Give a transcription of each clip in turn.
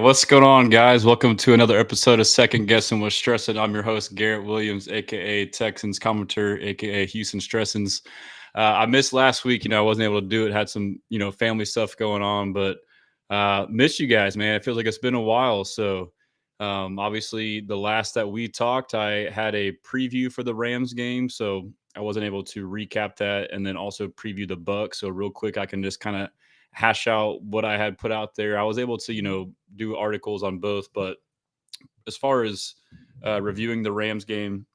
What's going on, guys? Welcome to another episode of Second Guessing with Stressan. I'm your host, Garrett Williams, aka Texans commentator, aka Houston Stressans. I missed last week. I wasn't able to do it. Had some, family stuff going on, but missed you guys, man. It feels like it's been a while. So, obviously, the last that we talked, I had a preview for the Rams game, so I wasn't able to recap that, and then also preview the Bucks. So, real quick, I can just kind of hash out what I had put out there. I was able to, do articles on both, but as far as reviewing the Rams game,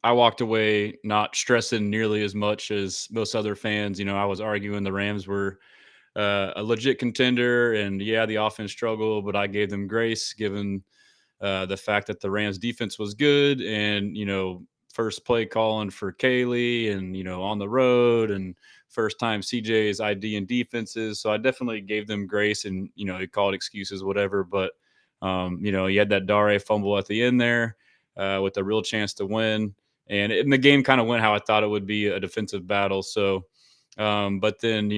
I walked away not stressing nearly as much as most other fans. I was arguing the Rams were a legit contender, and yeah, the offense struggled, but I gave them grace given the fact that the Rams defense was good, and first play calling for Kaylee, and on the road, and first time CJ's ID and defenses. So I definitely gave them grace, and he called excuses, whatever. But he had that Dare fumble at the end there with a real chance to win, and the game kind of went how I thought it would be, a defensive battle. So, but then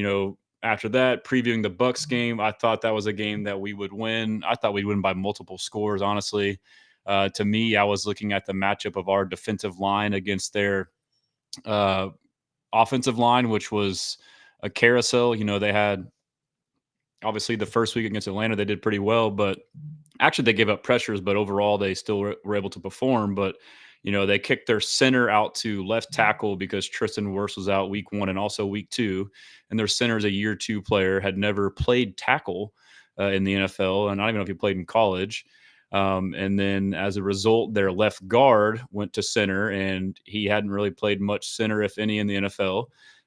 after that, previewing the Bucks game, I thought that was a game that we would win. I thought we'd win by multiple scores, honestly. To me, I was looking at the matchup of our defensive line against their uh, offensive line, which was a carousel. They had obviously the first week against Atlanta, they did pretty well, but actually they gave up pressures, but overall they still were able to perform. But they kicked their center out to left tackle because Tristan Wirfs was out week 1 and also week 2, and their center is a year 2 player, had never played tackle in the NFL, and I don't even know if he played in college. And then as a result, their left guard went to center, and he hadn't really played much center, if any, in the NFL.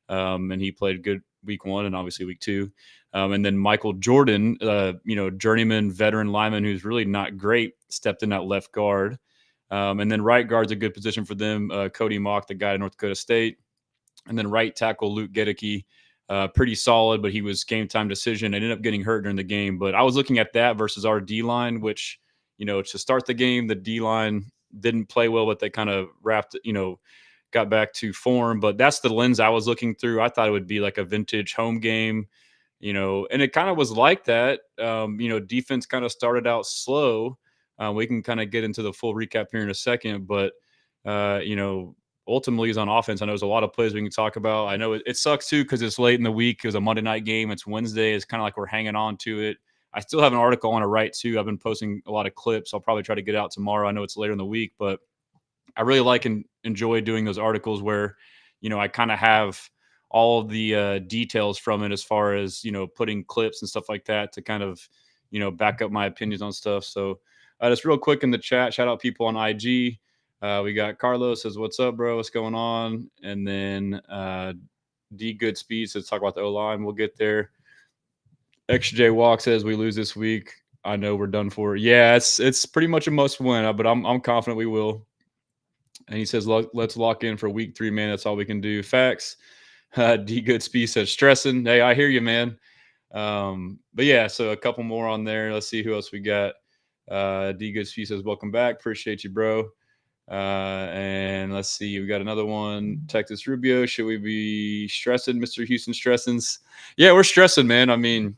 And he played good week 1 and obviously week 2. And then Michael Jordan, journeyman veteran lineman who's really not great, stepped in that left guard. And then right guard's a good position for them. Cody Mock, the guy at North Dakota State. And then right tackle Luke Gedeke, pretty solid, but he was game time decision. Ended up getting hurt during the game. But I was looking at that versus our D-line, which, to start the game, the D-line didn't play well, but they kind of got back to form. But that's the lens I was looking through. I thought it would be like a vintage home game, and it kind of was like that. Defense kind of started out slow. We can kind of get into the full recap here in a second, but ultimately is on offense. I know there's a lot of plays we can talk about. I know it sucks too because it's late in the week. It was a Monday night game. It's Wednesday. It's kind of like we're hanging on to it. I still have an article on it right too. I've been posting a lot of clips. I'll probably try to get out tomorrow. I know it's later in the week, but I really like and enjoy doing those articles where, I kind of have all of the details from it as far as, putting clips and stuff like that to kind of, back up my opinions on stuff. So just real quick in the chat, shout out people on IG. We got Carlos says, "What's up, bro? What's going on?" And then D Good Speed says, "Talk about the O line. We'll get there." XJ Walk says, "We lose this week. I know we're done for." Yeah, it's pretty much a must win, but I'm confident we will. And he says, "Let's lock in for week 3, man. That's all we can do." Facts. D Good Speed says, "Stressing." Hey, I hear you, man. But yeah, so a couple more on there. Let's see who else we got. D Good Speed says, "Welcome back. Appreciate you, bro." And let's see, we got another one. Texas Rubio, should we be stressing, Mr. Houston Stressins? Yeah, we're stressing, man. I mean,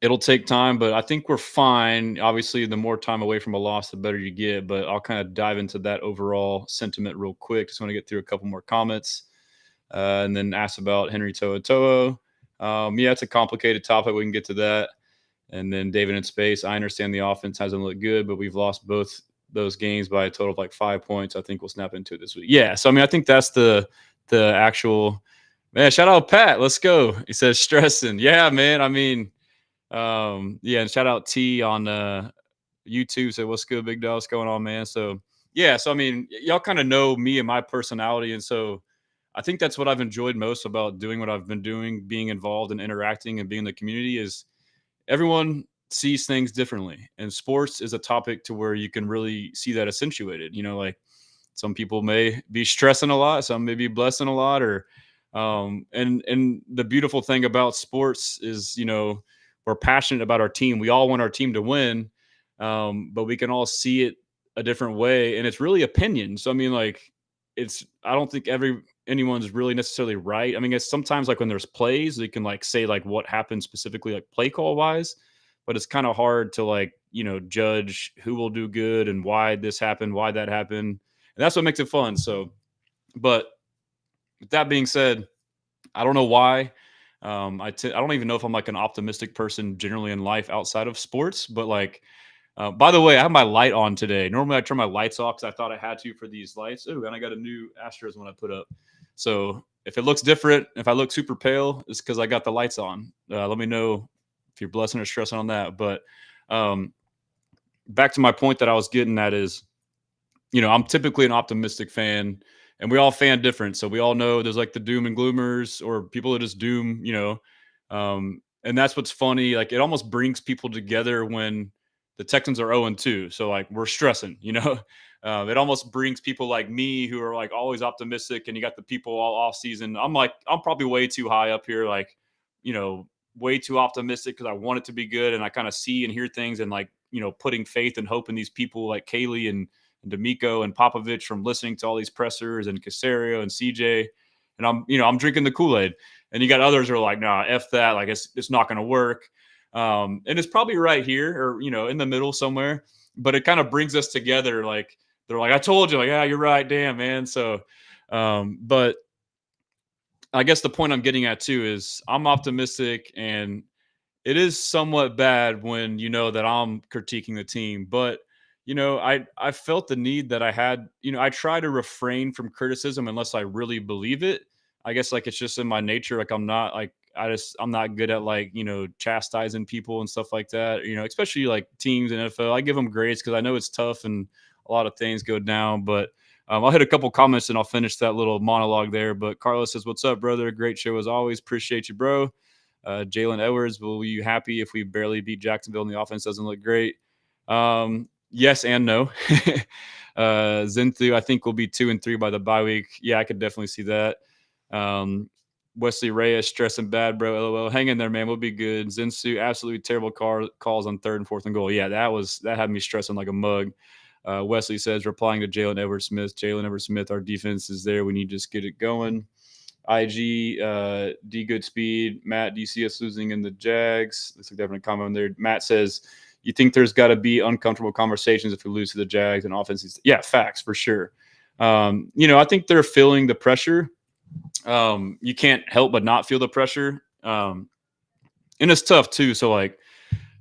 it'll take time, but I think we're fine. Obviously, the more time away from a loss, the better you get. But I'll kind of dive into that overall sentiment real quick. Just want to get through a couple more comments. And then ask about Henry To'oTo'o. Yeah, it's a complicated topic. We can get to that. And then David in Space, I understand the offense hasn't looked good, but we've lost both those games by a total of like 5 points. I think we'll snap into it this week. Yeah, so I mean, I think that's the actual man. Shout out Pat, let's go. He says stressing. Yeah, man. I mean, yeah, and shout out T on YouTube. Say what's good, big dog? What's going on, man? So yeah, so I mean, y'all kind of know me and my personality, and so I think that's what I've enjoyed most about doing what I've been doing, being involved and interacting and being in the community is everyone sees things differently. And sports is a topic to where you can really see that accentuated. Like some people may be stressing a lot, some may be blessing a lot, or and the beautiful thing about sports is, we're passionate about our team. We all want our team to win, but we can all see it a different way, and it's really opinion. So I mean, like, I don't think anyone's really necessarily right. I mean, it's sometimes like when there's plays, they can like say like what happened specifically, like play call wise. but it's kind of hard to like, judge who will do good and why this happened, why that happened. And that's what makes it fun. So, but with that being said, I don't know why. I don't even know if I'm like an optimistic person generally in life outside of sports, but like, by the way, I have my light on today. Normally, I turn my lights off because I thought I had to for these lights. Oh, and I got a new Astros one I put up. So if it looks different, if I look super pale, it's because I got the lights on. Let me know if you're blessing or stressing on that. But um, back to my point that I was getting at is, I'm typically an optimistic fan, and we all fan different. So we all know there's like the doom and gloomers or people that just doom, and that's what's funny. Like it almost brings people together when the Texans are 0-2. So like we're stressing, it almost brings people like me who are like always optimistic, and you got the people all off season. I'm probably way too high up here, like, you know, way too optimistic because I want it to be good, and I kind of see and hear things and like, putting faith and hope in these people like Kaylee and DeMeco and Popovich from listening to all these pressers and Casario and CJ. And I'm drinking the Kool-Aid. And you got others who are like, nah, F that. Like it's not going to work. And it's probably right here or, in the middle somewhere, but it kind of brings us together. Like they're like, I told you, like, yeah, you're right. Damn, man. So, but I guess the point I'm getting at too is I'm optimistic, and it is somewhat bad when you know that I'm critiquing the team, but I felt the need that I had. I try to refrain from criticism unless I really believe it. I guess like it's just in my nature. Like I'm not like I'm not good at like chastising people and stuff like that. Especially like teams in NFL. I give them grades because I know it's tough and a lot of things go down. But I'll hit a couple comments and I'll finish that little monologue there. But Carlos says, "What's up, brother? Great show as always. Appreciate you, bro." Jalen Edwards, will you happy if we barely beat Jacksonville and the offense doesn't look great? Yes and no. Zenthu, I think we'll be 2-3 by the bye week. Yeah, I could definitely see that. Wesley Reyes, stressing bad, bro. LOL. Hang in there, man. We'll be good. Zinsu, absolutely terrible calls on 3rd and 4th and goal. Yeah, that had me stressing like a mug. Wesley says, replying to Jalen Edwards Smith. Jalen Edwards Smith, our defense is there. We need to just get it going. IG, D good speed. Matt, do you see us losing in the Jags? Looks like they're having a comment there. Matt says, you think there's got to be uncomfortable conversations if we lose to the Jags and offenses? Yeah, facts for sure. I think they're feeling the pressure. You can't help but not feel the pressure. And it's tough too. So like,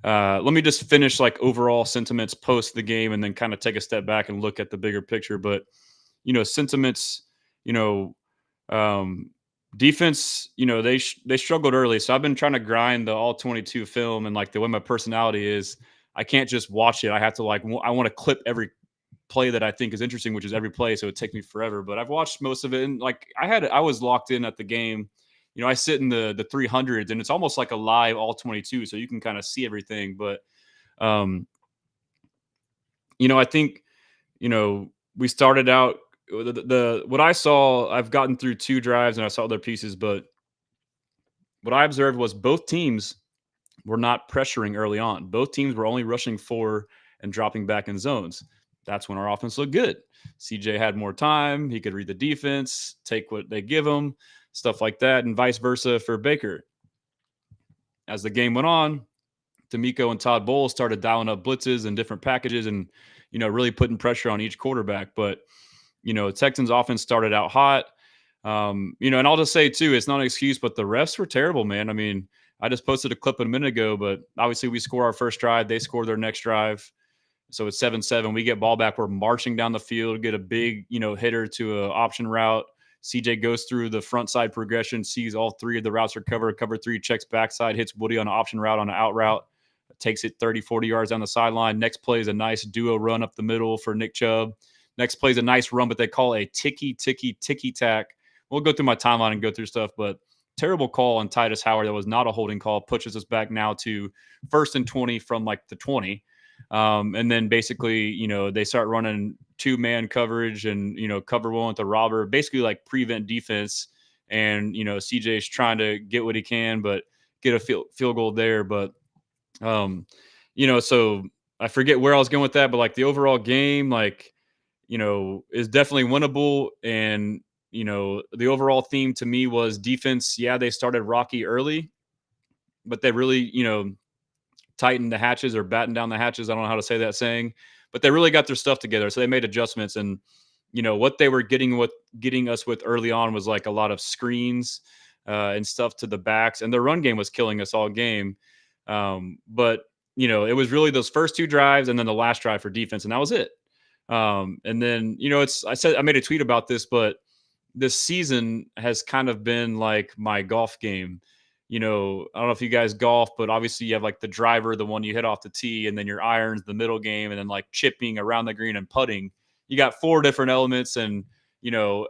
let me just finish like overall sentiments post the game and then kind of take a step back and look at the bigger picture. But, sentiments, defense, they struggled early. So I've been trying to grind the all 22 film, and like the way my personality is, I can't just watch it. I have to like, I want to clip every play that I think is interesting, which is every play. So it takes me forever, but I've watched most of it. And like I was locked in at the game. I sit in the 300s, and it's almost like a live all 22. So you can kind of see everything. But, I think, we started out the what I saw, I've gotten through 2 drives and I saw other pieces, but what I observed was both teams were not pressuring early on. Both teams were only rushing 4 and dropping back in zones. That's when our offense looked good. CJ had more time. He could read the defense, take what they give him, stuff like that, and vice versa for Baker. As the game went on, DeMeco and Todd Bowles started dialing up blitzes and different packages and, really putting pressure on each quarterback. But, Texans offense started out hot. And I'll just say too, it's not an excuse, but the refs were terrible, man. I mean, I just posted a clip a minute ago, but obviously we score our first drive. They score their next drive. So it's 7-7. We get ball back. We're marching down the field, get a big, hitter to an option route. CJ goes through the front side progression, sees all 3 of the routes are covered. Cover 3, checks backside, hits Woody on an option route on an out route, takes it 30, 40 yards down the sideline. Next play is a nice duo run up the middle for Nick Chubb. Next play is a nice run, but they call a ticky-tack. We'll go through my timeline and go through stuff, but terrible call on Titus Howard. That was not a holding call. Pushes us back now to 1st and 20 from like the 20. And then basically, they start running 2-man coverage and, cover 1 with the robber, basically like prevent defense. And, CJ's trying to get what he can, but get a field goal there. But, so I forget where I was going with that, but like the overall game, like, is definitely winnable. And, the overall theme to me was defense. Yeah, they started rocky early, but they really, tighten the hatches or batten down the hatches. I don't know how to say that saying, but they really got their stuff together. So they made adjustments, and what they were getting us with early on was like a lot of screens and stuff to the backs, and the run game was killing us all game. But it was really those first two drives and then the last drive for defense, and that was it. And then I made a tweet about this, but this season has kind of been like my golf game. I don't know if you guys golf, but obviously you have like the driver, the one you hit off the tee, and then your irons, the middle game, and then like chipping around the green and putting. You got 4 different elements, and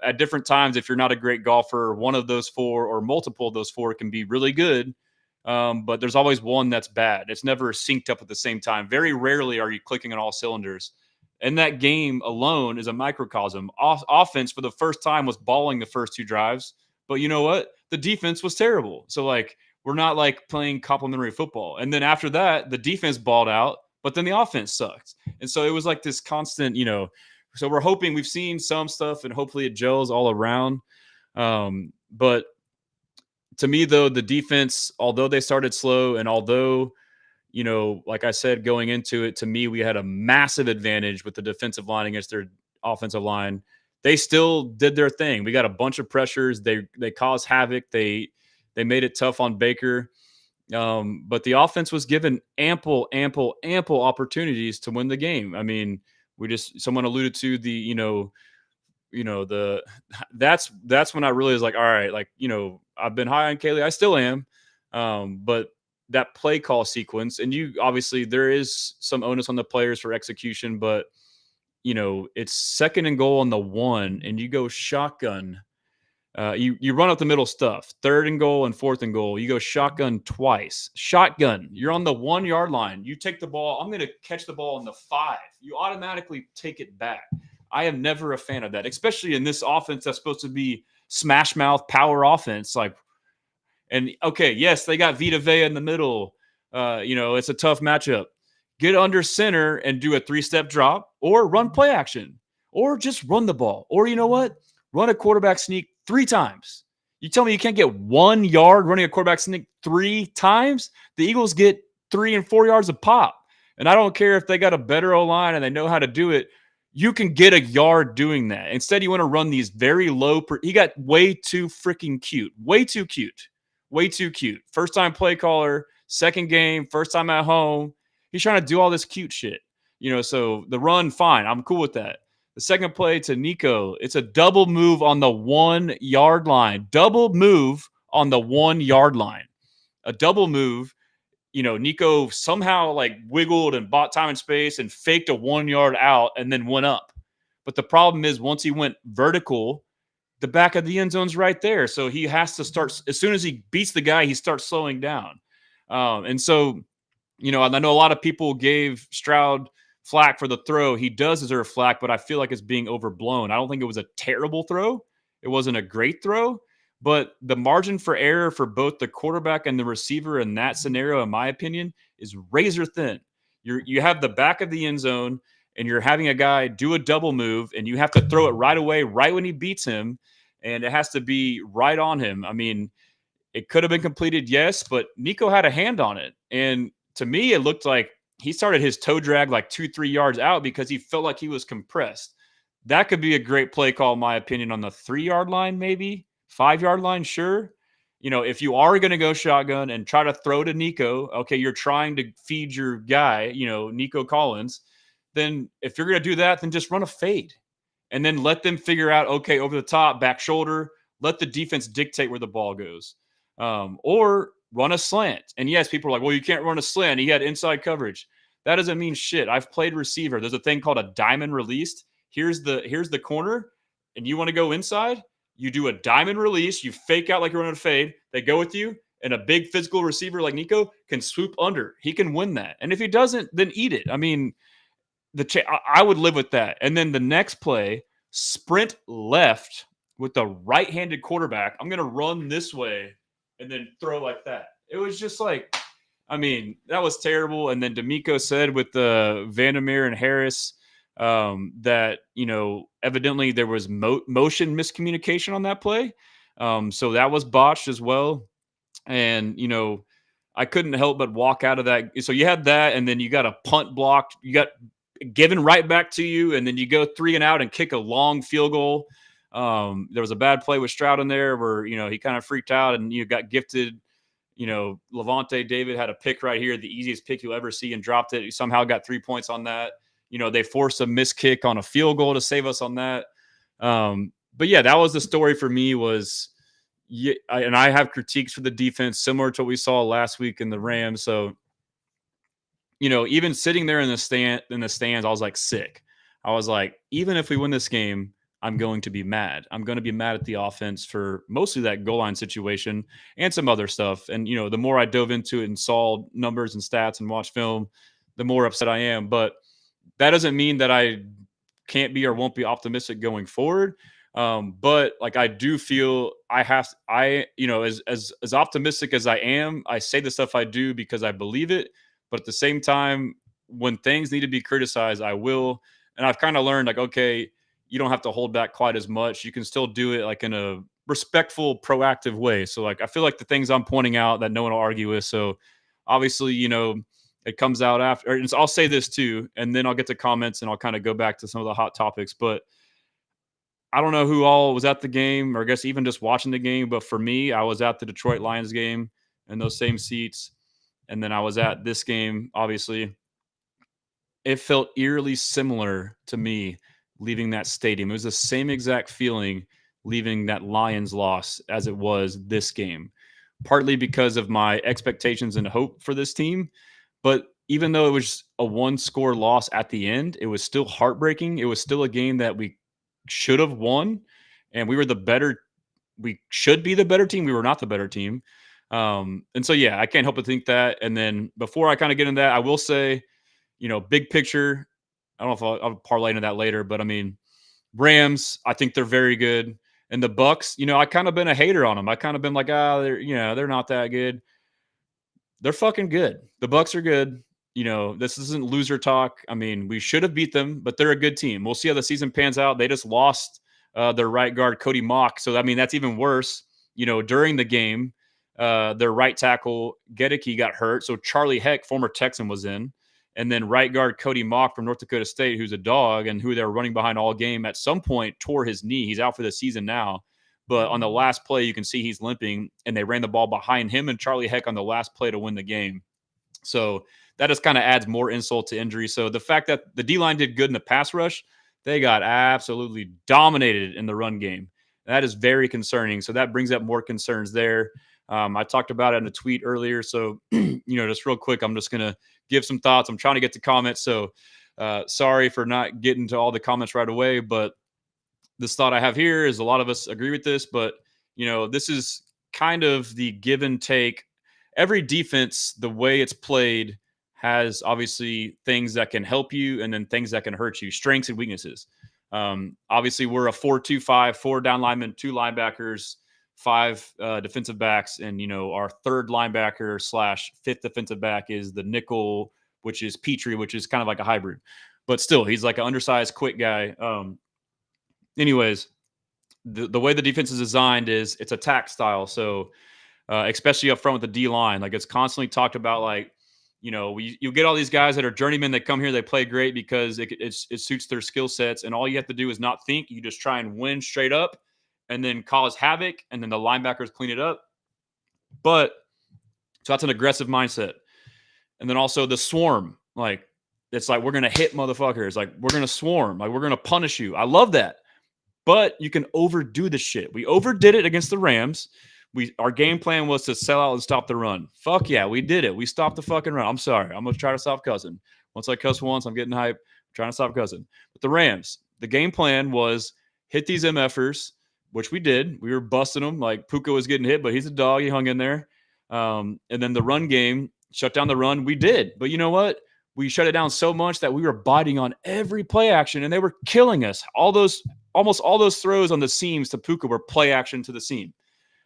at different times, if you're not a great golfer, one of those 4 or multiple of those 4 can be really good. But there's always one that's bad. It's never synced up at the same time. Very rarely are you clicking on all cylinders. And that game alone is a microcosm. Offense for the first time was balling the first 2 drives, but you know what? The defense was terrible. So like we're not like playing complimentary football. And then after that, the defense balled out, but then the offense sucked. And so it was like this constant, So we're hoping we've seen some stuff, and hopefully it gels all around. But to me, though, the defense, although they started slow, and although like I said, going into it, to me, we had a massive advantage with the defensive line against their offensive line. They still did their thing. We got a bunch of pressures. They caused havoc. They made it tough on Baker. But the offense was given ample opportunities to win the game. I mean, someone alluded to that's when I really was like, all right, like, I've been high on Kaylee. I still am. But that play call sequence, and obviously there is some onus on the players for execution, but it's 2nd and goal on the 1, and you go shotgun. You run up the middle stuff, 3rd and goal and 4th and goal. You go shotgun twice. Shotgun. You're on the 1 yard line. You take the ball. I'm going to catch the ball in the 5. You automatically take it back. I am never a fan of that, especially in this offense that's supposed to be smash mouth power offense. Like, and okay, yes, they got Vita Vea in the middle. It's a tough matchup. Get under center and do a 3-step drop, or run play action, or just run the ball. Or you know what? Run a quarterback sneak 3 times. You tell me you can't get 1 yard running a quarterback sneak 3 times? The Eagles get 3 and 4 yards a pop. And I don't care if they got a better O-line and they know how to do it. You can get a yard doing that. Instead, you want to run these very low. He got way too freaking cute. Way too cute. First time play caller, 2nd game, first time at home. He's trying to do all this cute shit. So the run, fine. I'm cool with that. The second play to Nico, it's a double move on the 1 yard line. Double move on the 1 yard line. A double move. Nico somehow like wiggled and bought time and space and faked a 1 yard out and then went up. But the problem is, once he went vertical, the back of the end zone's right there. So he has to start, as soon as he beats the guy, he starts slowing down. And so, and I know a lot of people gave Stroud flack for the throw. He does deserve flack, but I feel like it's being overblown. I don't think it was a terrible throw. It wasn't a great throw, but the margin for error for both the quarterback and the receiver in that scenario, in my opinion, is razor thin. You have the back of the end zone, and you're having a guy do a double move, and you have to throw it right away, right when he beats him, and it has to be right on him. I mean, it could have been completed, yes, but Nico had a hand on it. And to me, it looked like he started his toe drag like 2-3 yards out because he felt like he was compressed. That could be a great play call, in my opinion, on the 3 yard line, maybe 5 yard line. Sure. If you are going to go shotgun and try to throw to Nico, okay, you're trying to feed your guy, Nico Collins. Then if you're going to do that, then just run a fade and then let them figure out, okay, over the top, back shoulder, let the defense dictate where the ball goes. Or run a slant. And yes, people are like, well, you can't run a slant. He had inside coverage. That doesn't mean shit. I've played receiver. There's a thing called a diamond released. Here's the corner, and you want to go inside, you do a diamond release, you fake out like you're running a fade, they go with you, and a big physical receiver like Nico can swoop under. He can win that. And if he doesn't, then eat it. I mean, I would live with that. And then the next play, sprint left with the right-handed quarterback. I'm going to run this way and then throw like that. It was just like, I mean, that was terrible. And then DeMeco said with the Vandermeer and Harris that, evidently there was motion miscommunication on that play. So that was botched as well. And, I couldn't help but walk out of that. So you had that, and then you got a punt blocked. You got given right back to you, and then you go 3 and out and kick a long field goal. There was a bad play with Stroud in there where, he kind of freaked out and you got gifted. Levante David had a pick right here, the easiest pick you'll ever see, and dropped it. He somehow got 3 points on that. They forced a missed kick on a field goal to save us on that. But yeah, that was the story for me was, and I have critiques for the defense similar to what we saw last week in the Rams. So, even sitting there in the stands, I was like sick. I was like, even if we win this game, I'm going to be mad. I'm going to be mad at the offense for mostly that goal line situation and some other stuff. And, the more I dove into it and saw numbers and stats and watched film, the more upset I am. But that doesn't mean that I can't be or won't be optimistic going forward. But like, I do feel as optimistic as I am, I say the stuff I do because I believe it. But at the same time, when things need to be criticized, I will. And I've kind of learned, like, okay, you don't have to hold back quite as much. You can still do it like in a respectful, proactive way. So like, I feel like the things I'm pointing out that no one will argue with. So obviously, it comes out after. And I'll say this too, and then I'll get to comments and I'll kind of go back to some of the hot topics. But I don't know who all was at the game, or I guess even just watching the game. But for me, I was at the Detroit Lions game in those same seats. And then I was at this game, obviously. It felt eerily similar to me leaving that stadium. It was the same exact feeling leaving that Lions loss as it was this game, partly because of my expectations and hope for this team. But even though it was a 1-score loss at the end, it was still heartbreaking. It was still a game that we should have won, and we should be the better team. We were not the better team. And so, yeah, I can't help but think that. And then before I kind of get into that, I will say, big picture, I don't know if I'll parlay into that later, but I mean, Rams, I think they're very good. And the Bucks, I kind of been a hater on them. I kind of been like, they're not that good. They're fucking good. The Bucks are good. This isn't loser talk. I mean, we should have beat them, but they're a good team. We'll see how the season pans out. They just lost their right guard, Cody Mock. So, I mean, that's even worse. During the game, their right tackle, Gedeke, got hurt. So Charlie Heck, former Texan, was in. And then right guard Cody Mock from North Dakota State, who's a dog and who they were running behind all game, at some point tore his knee. He's out for the season now. But on the last play, you can see he's limping, and they ran the ball behind him and Charlie Heck on the last play to win the game. So that just kind of adds more insult to injury. So the fact that the D-line did good in the pass rush, they got absolutely dominated in the run game. That is very concerning. So that brings up more concerns there. I talked about it in a tweet earlier. So, just real quick, I'm just going to give some thoughts. I'm trying to get to comments. So sorry for not getting to all the comments right away. But this thought I have here is a lot of us agree with this. But, this is kind of the give and take. Every defense, the way it's played, has obviously things that can help you and then things that can hurt you, strengths and weaknesses. Obviously, we're a 4-2-5, 4 down linemen, 2 linebackers, 5 defensive backs, and our third linebacker / fifth defensive back is the nickel, which is Petrie, which is kind of like a hybrid, but still he's like an undersized, quick guy. Anyways, the way the defense is designed is it's attack style, so especially up front with the D line, like it's constantly talked about, like you get all these guys that are journeymen that come here, they play great because it suits their skill sets, and all you have to do is not think. You just try and win straight up and then cause havoc, and then the linebackers clean it up. But so that's an aggressive mindset. And then also the swarm, like it's like we're gonna hit motherfuckers, like we're gonna swarm, like we're gonna punish you. I love that, but you can overdo the shit. We overdid it against the Rams. Our game plan was to sell out and stop the run. Fuck yeah, we did it. We stopped the fucking run. I'm sorry. I'm gonna try to stop cussing. Once I cuss once, I'm getting hype. I'm trying to stop cussing. But the Rams, the game plan was hit these MFers, which we did. We were busting them. Like Puka was getting hit, but he's a dog. He hung in there. And then the run game, shut down the run. We did. But you know what? We shut it down so much that we were biting on every play action, and they were killing us. Almost all those throws on the seams to Puka were play action to the seam.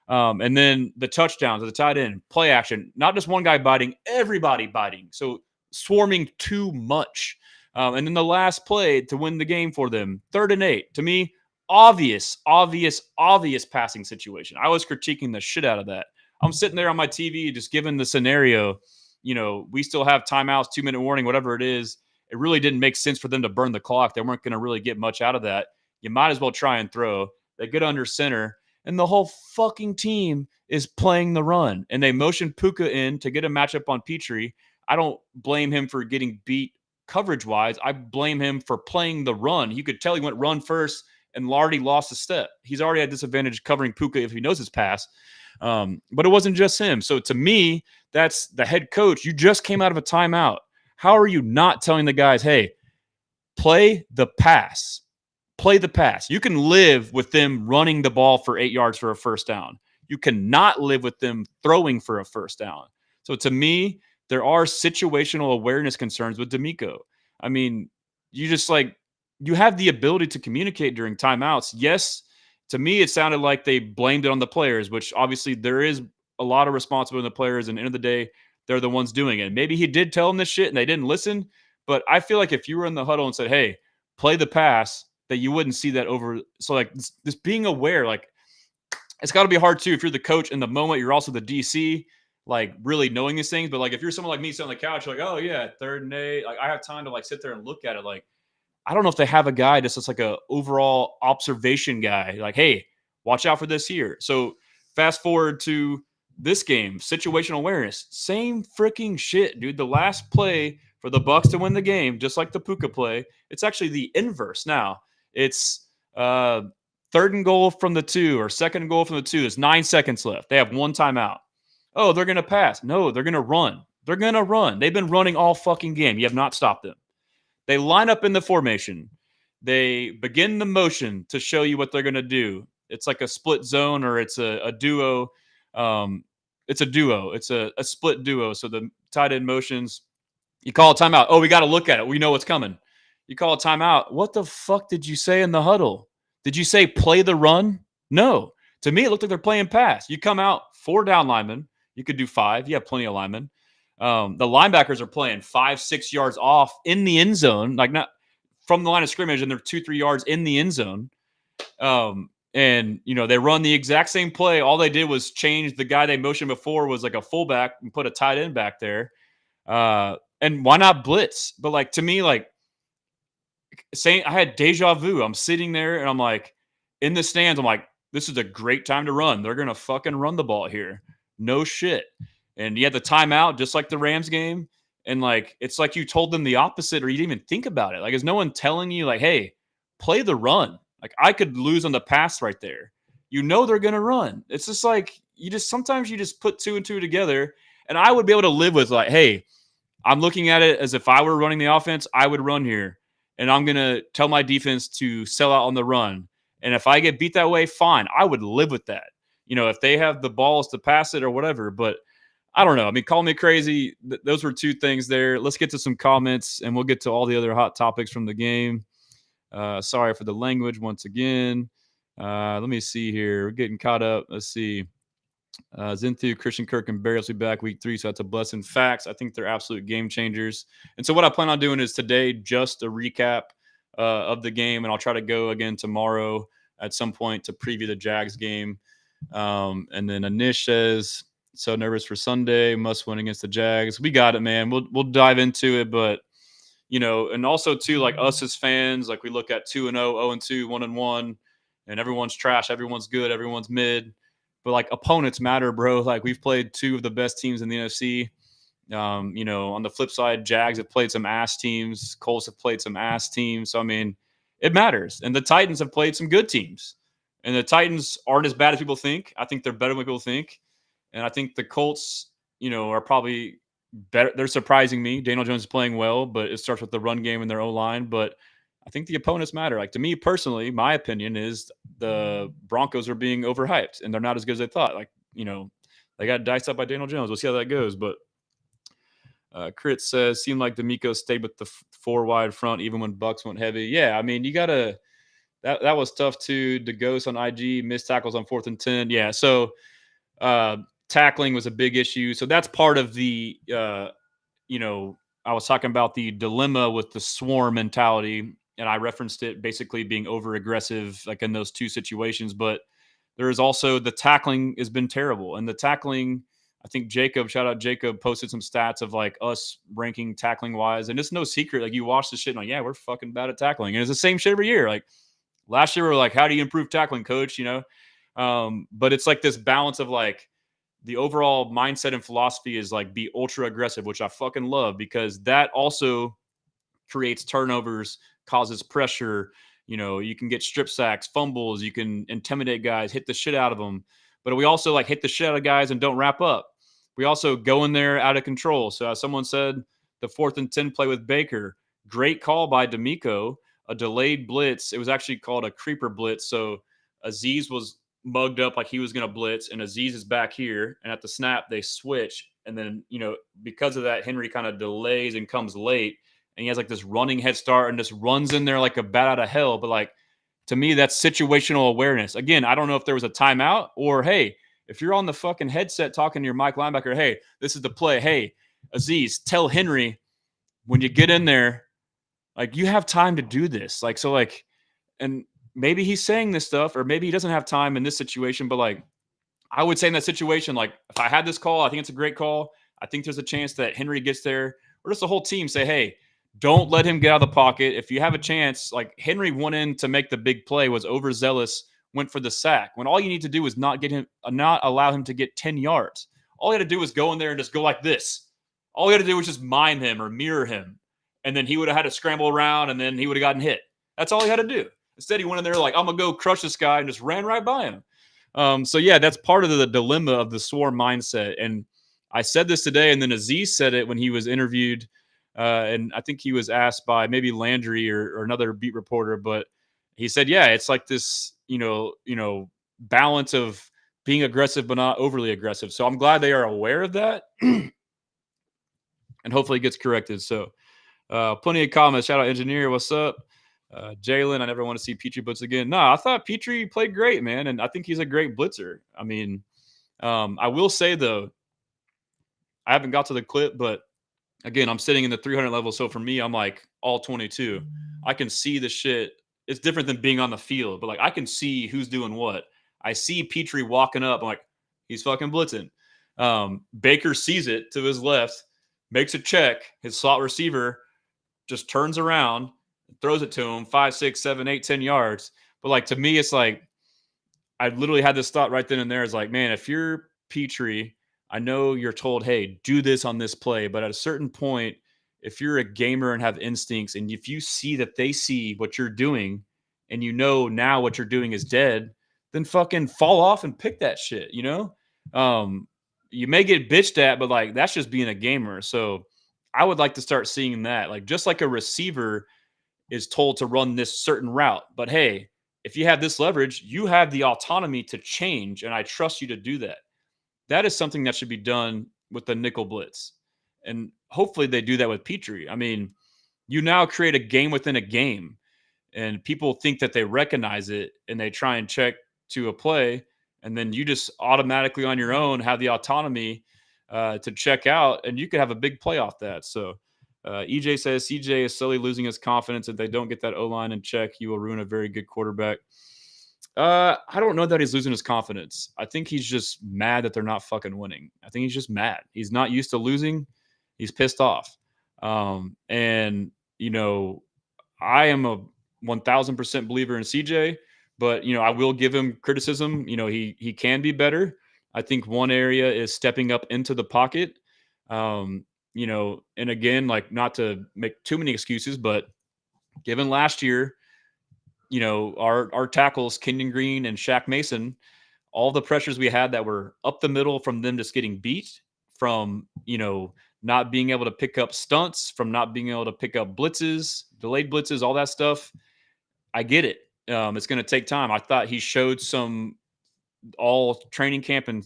And then the touchdowns to the tight end, play action, not just one guy biting, everybody biting. So swarming too much. And then the last play to win the game for them, 3rd and 8. To me, obvious passing situation. I was critiquing the shit out of that. I'm sitting there on my TV, just given the scenario, we still have timeouts, 2-minute warning, whatever it is. It really didn't make sense for them to burn the clock. They weren't going to really get much out of that. You might as well try and throw. They get under center, and the whole fucking team is playing the run. And they motion Puka in to get a matchup on Petrie. I don't blame him for getting beat coverage-wise. I blame him for playing the run. You could tell he went run first and already lost a step. He's already at disadvantage covering Puka if he knows his pass. But it wasn't just him. So to me, that's the head coach. You just came out of a timeout. How are you not telling the guys, hey, play the pass? Play the pass. You can live with them running the ball for 8 yards for a first down. You cannot live with them throwing for a first down. So to me, there are situational awareness concerns with DeMeco. I mean, you have the ability to communicate during timeouts. Yes, to me, it sounded like they blamed it on the players, which obviously there is a lot of responsibility on the players. And at the end of the day, they're the ones doing it. Maybe he did tell them this shit and they didn't listen. But I feel like if you were in the huddle and said, hey, play the pass, that you wouldn't see that over. So like this being aware, like it's got to be hard too if you're the coach in the moment. You're also the DC, like really knowing these things. But like if you're someone like me sitting on the couch, like, oh yeah, 3rd and 8, like I have time to like sit there and look at it. Like I don't know if they have a guy that's like a overall observation guy. Like, hey, watch out for this here. So fast forward to this game, situational awareness, same freaking shit, dude. The last play for the Bucs to win the game, just like the Puka play, it's actually the inverse now. It's 3rd and goal from the 2 or 2nd and goal from the 2. There's 9 seconds left. They have 1 timeout. Oh, they're going to pass. No, they're going to run. They're going to run. They've been running all fucking game. You have not stopped them. They line up in the formation. They begin the motion to show you what they're going to do. It's like a split zone or it's a duo. It's a duo. It's a split duo. So the tight end motions, you call a timeout. Oh, we got to look at it. We know what's coming. You call a timeout. What the fuck did you say in the huddle? Did you say play the run? No. To me, it looked like they're playing pass. You come out 4 down linemen. You could do 5. You have plenty of linemen. The linebackers are playing 5-6 yards off in the end zone, like not from the line of scrimmage, and they're 2-3 yards in the end zone. And they run the exact same play. All they did was change the guy they motioned before was like a fullback and put a tight end back there. And why not blitz? But like to me, like saying I had deja vu. I'm sitting there and I'm like in the stands. I'm like, this is a great time to run. They're gonna fucking run the ball here. No shit. And you had the timeout, just like the Rams game. And like, it's like you told them the opposite or you didn't even think about it. Like, is no one telling you, like, hey, play the run? Like, I could lose on the pass right there. They're going to run. It's just like, sometimes you just put 2 and 2 together. And I would be able to live with, like, hey, I'm looking at it as if I were running the offense, I would run here. And I'm going to tell my defense to sell out on the run. And if I get beat that way, fine. I would live with that. If they have the balls to pass it or whatever. But I don't know. I mean, call me crazy. Those were 2 things there. Let's get to some comments, and we'll get to all the other hot topics from the game. Sorry for the language once again. Let me see here. We're getting caught up. Let's see. Zinthu, Christian Kirk, and Barry will be back week 3, so that's a blessing. Facts. I think they're absolute game changers. And so what I plan on doing is today just a recap of the game, and I'll try to go again tomorrow at some point to preview the Jags game. And then Anish says, so nervous for Sunday, must win against the Jags. We got it, man. We'll dive into it, but and also too, like us as fans, like we look at 2-0, 0-2, 1-1, and everyone's trash, everyone's good, everyone's mid. But like opponents matter, bro. Like we've played 2 of the best teams in the NFC. On the flip side, Jags have played some ass teams, Colts have played some ass teams. So I mean, it matters. And the Titans have played some good teams. And the Titans aren't as bad as people think. I think they're better than people think. And I think the Colts, are probably better. They're surprising me. Daniel Jones is playing well, but it starts with the run game and their O-line. But I think the opponents matter. Like to me personally, my opinion is the Broncos are being overhyped and they're not as good as they thought. Like, they got diced up by Daniel Jones. We'll see how that goes. But Crit says, seemed like DeMeco stayed with the 4 wide front even when Bucks went heavy. Yeah, I mean, you got to that was tough too. DeGhost on IG, missed tackles on 4th and 10. Yeah, so tackling was a big issue. So that's part of the, I was talking about the dilemma with the swarm mentality, and I referenced it basically being over aggressive, like in those 2 situations. But there is also the tackling has been terrible. And the tackling, I think Jacob, shout out Jacob, posted some stats of like us ranking tackling wise. And it's no secret. Like you watch the shit and like, yeah, we're fucking bad at tackling. And it's the same shit every year. Like last year, we were like, how do you improve tackling, coach? But it's like this balance of like the overall mindset and philosophy is like be ultra aggressive, which I fucking love because that also creates turnovers, causes pressure. You can get strip sacks, fumbles, you can intimidate guys, hit the shit out of them. But we also like hit the shit out of guys and don't wrap up. We also go in there out of control. So as someone said, the 4th and 10 play with Baker, great call by DeMeco, a delayed blitz. It was actually called a creeper blitz. So Aziz was mugged up like he was going to blitz, and Aziz is back here. And at the snap, they switch. And then, because of that, Henry kind of delays and comes late and he has like this running head start and just runs in there like a bat out of hell. But like to me, that's situational awareness. Again, I don't know if there was a timeout or hey, if you're on the fucking headset talking to your Mike linebacker, hey, this is the play. Hey, Aziz, tell Henry when you get in there, like you have time to do this. Like so, like, and maybe he's saying this stuff, or maybe he doesn't have time in this situation. But like, I would say in that situation, like if I had this call, I think it's a great call. I think there's a chance that Henry gets there, or just the whole team say, hey, don't let him get out of the pocket. If you have a chance, like Henry went in to make the big play, was overzealous, went for the sack. When all you need to do is not allow him to get 10 yards. All you had to do was go in there and just go like this. All you had to do was just mime him or mirror him. And then he would have had to scramble around and then he would have gotten hit. That's all he had to do. Instead, he went in there like, I'm going to go crush this guy and just ran right by him. So yeah, that's part of the dilemma of the swarm mindset. And I said this today, and then Aziz said it when he was interviewed. And I think he was asked by maybe Landry or another beat reporter, but he said, yeah, it's like this, balance of being aggressive, but not overly aggressive. So I'm glad they are aware of that and hopefully it gets corrected. So plenty of comments. Shout out engineer. What's up? Jalen, I never want to see Petrie blitz again. No, I thought Petrie played great, man. And I think he's a great blitzer. I mean, I will say though, I haven't got to the clip, but again, I'm sitting in the 300 level. So for me, I'm like all 22. I can see the shit. It's different than being on the field, but like I can see who's doing what. I see Petrie walking up. I'm like, he's fucking blitzing. Baker sees it to his left, makes a check. His slot receiver just turns around, throws it to him 5, 6, 7, 8, 10 yards. But like to me, it's like I literally had this thought right then and there. It's like, man, if you're Petrie, I know you're told, hey, do this on this play. But at a certain point, if you're a gamer and have instincts, and if you see that they see what you're doing and you know now what you're doing is dead, then fucking fall off and pick that shit. You may get bitched at, but like that's just being a gamer. So I would like to start seeing that. Like just like a receiver is told to run this certain route. But hey, if you have this leverage, you have the autonomy to change, and I trust you to do that. That is something that should be done with the nickel blitz. And hopefully they do that with Petrie. I mean, you now create a game within a game, and people think that they recognize it and they try and check to a play. And then you just automatically on your own have the autonomy to check out, and you could have a big play off that. So EJ says CJ is slowly losing his confidence. If they don't get that O-line in check, he will ruin a very good quarterback. I don't know that he's losing his confidence. I think he's just mad that they're not fucking winning. I think he's just mad. He's not used to losing. He's pissed off. And I am a 1000% believer in CJ, but I will give him criticism. He can be better. I think one area is stepping up into the pocket. And again, like not to make too many excuses, but given last year, our tackles, Kenyon Green and Shaq Mason, all the pressures we had that were up the middle from them just getting beat, from, not being able to pick up stunts, from not being able to pick up blitzes, delayed blitzes, all that stuff. I get it. It's going to take time. I thought he showed some all training camp and,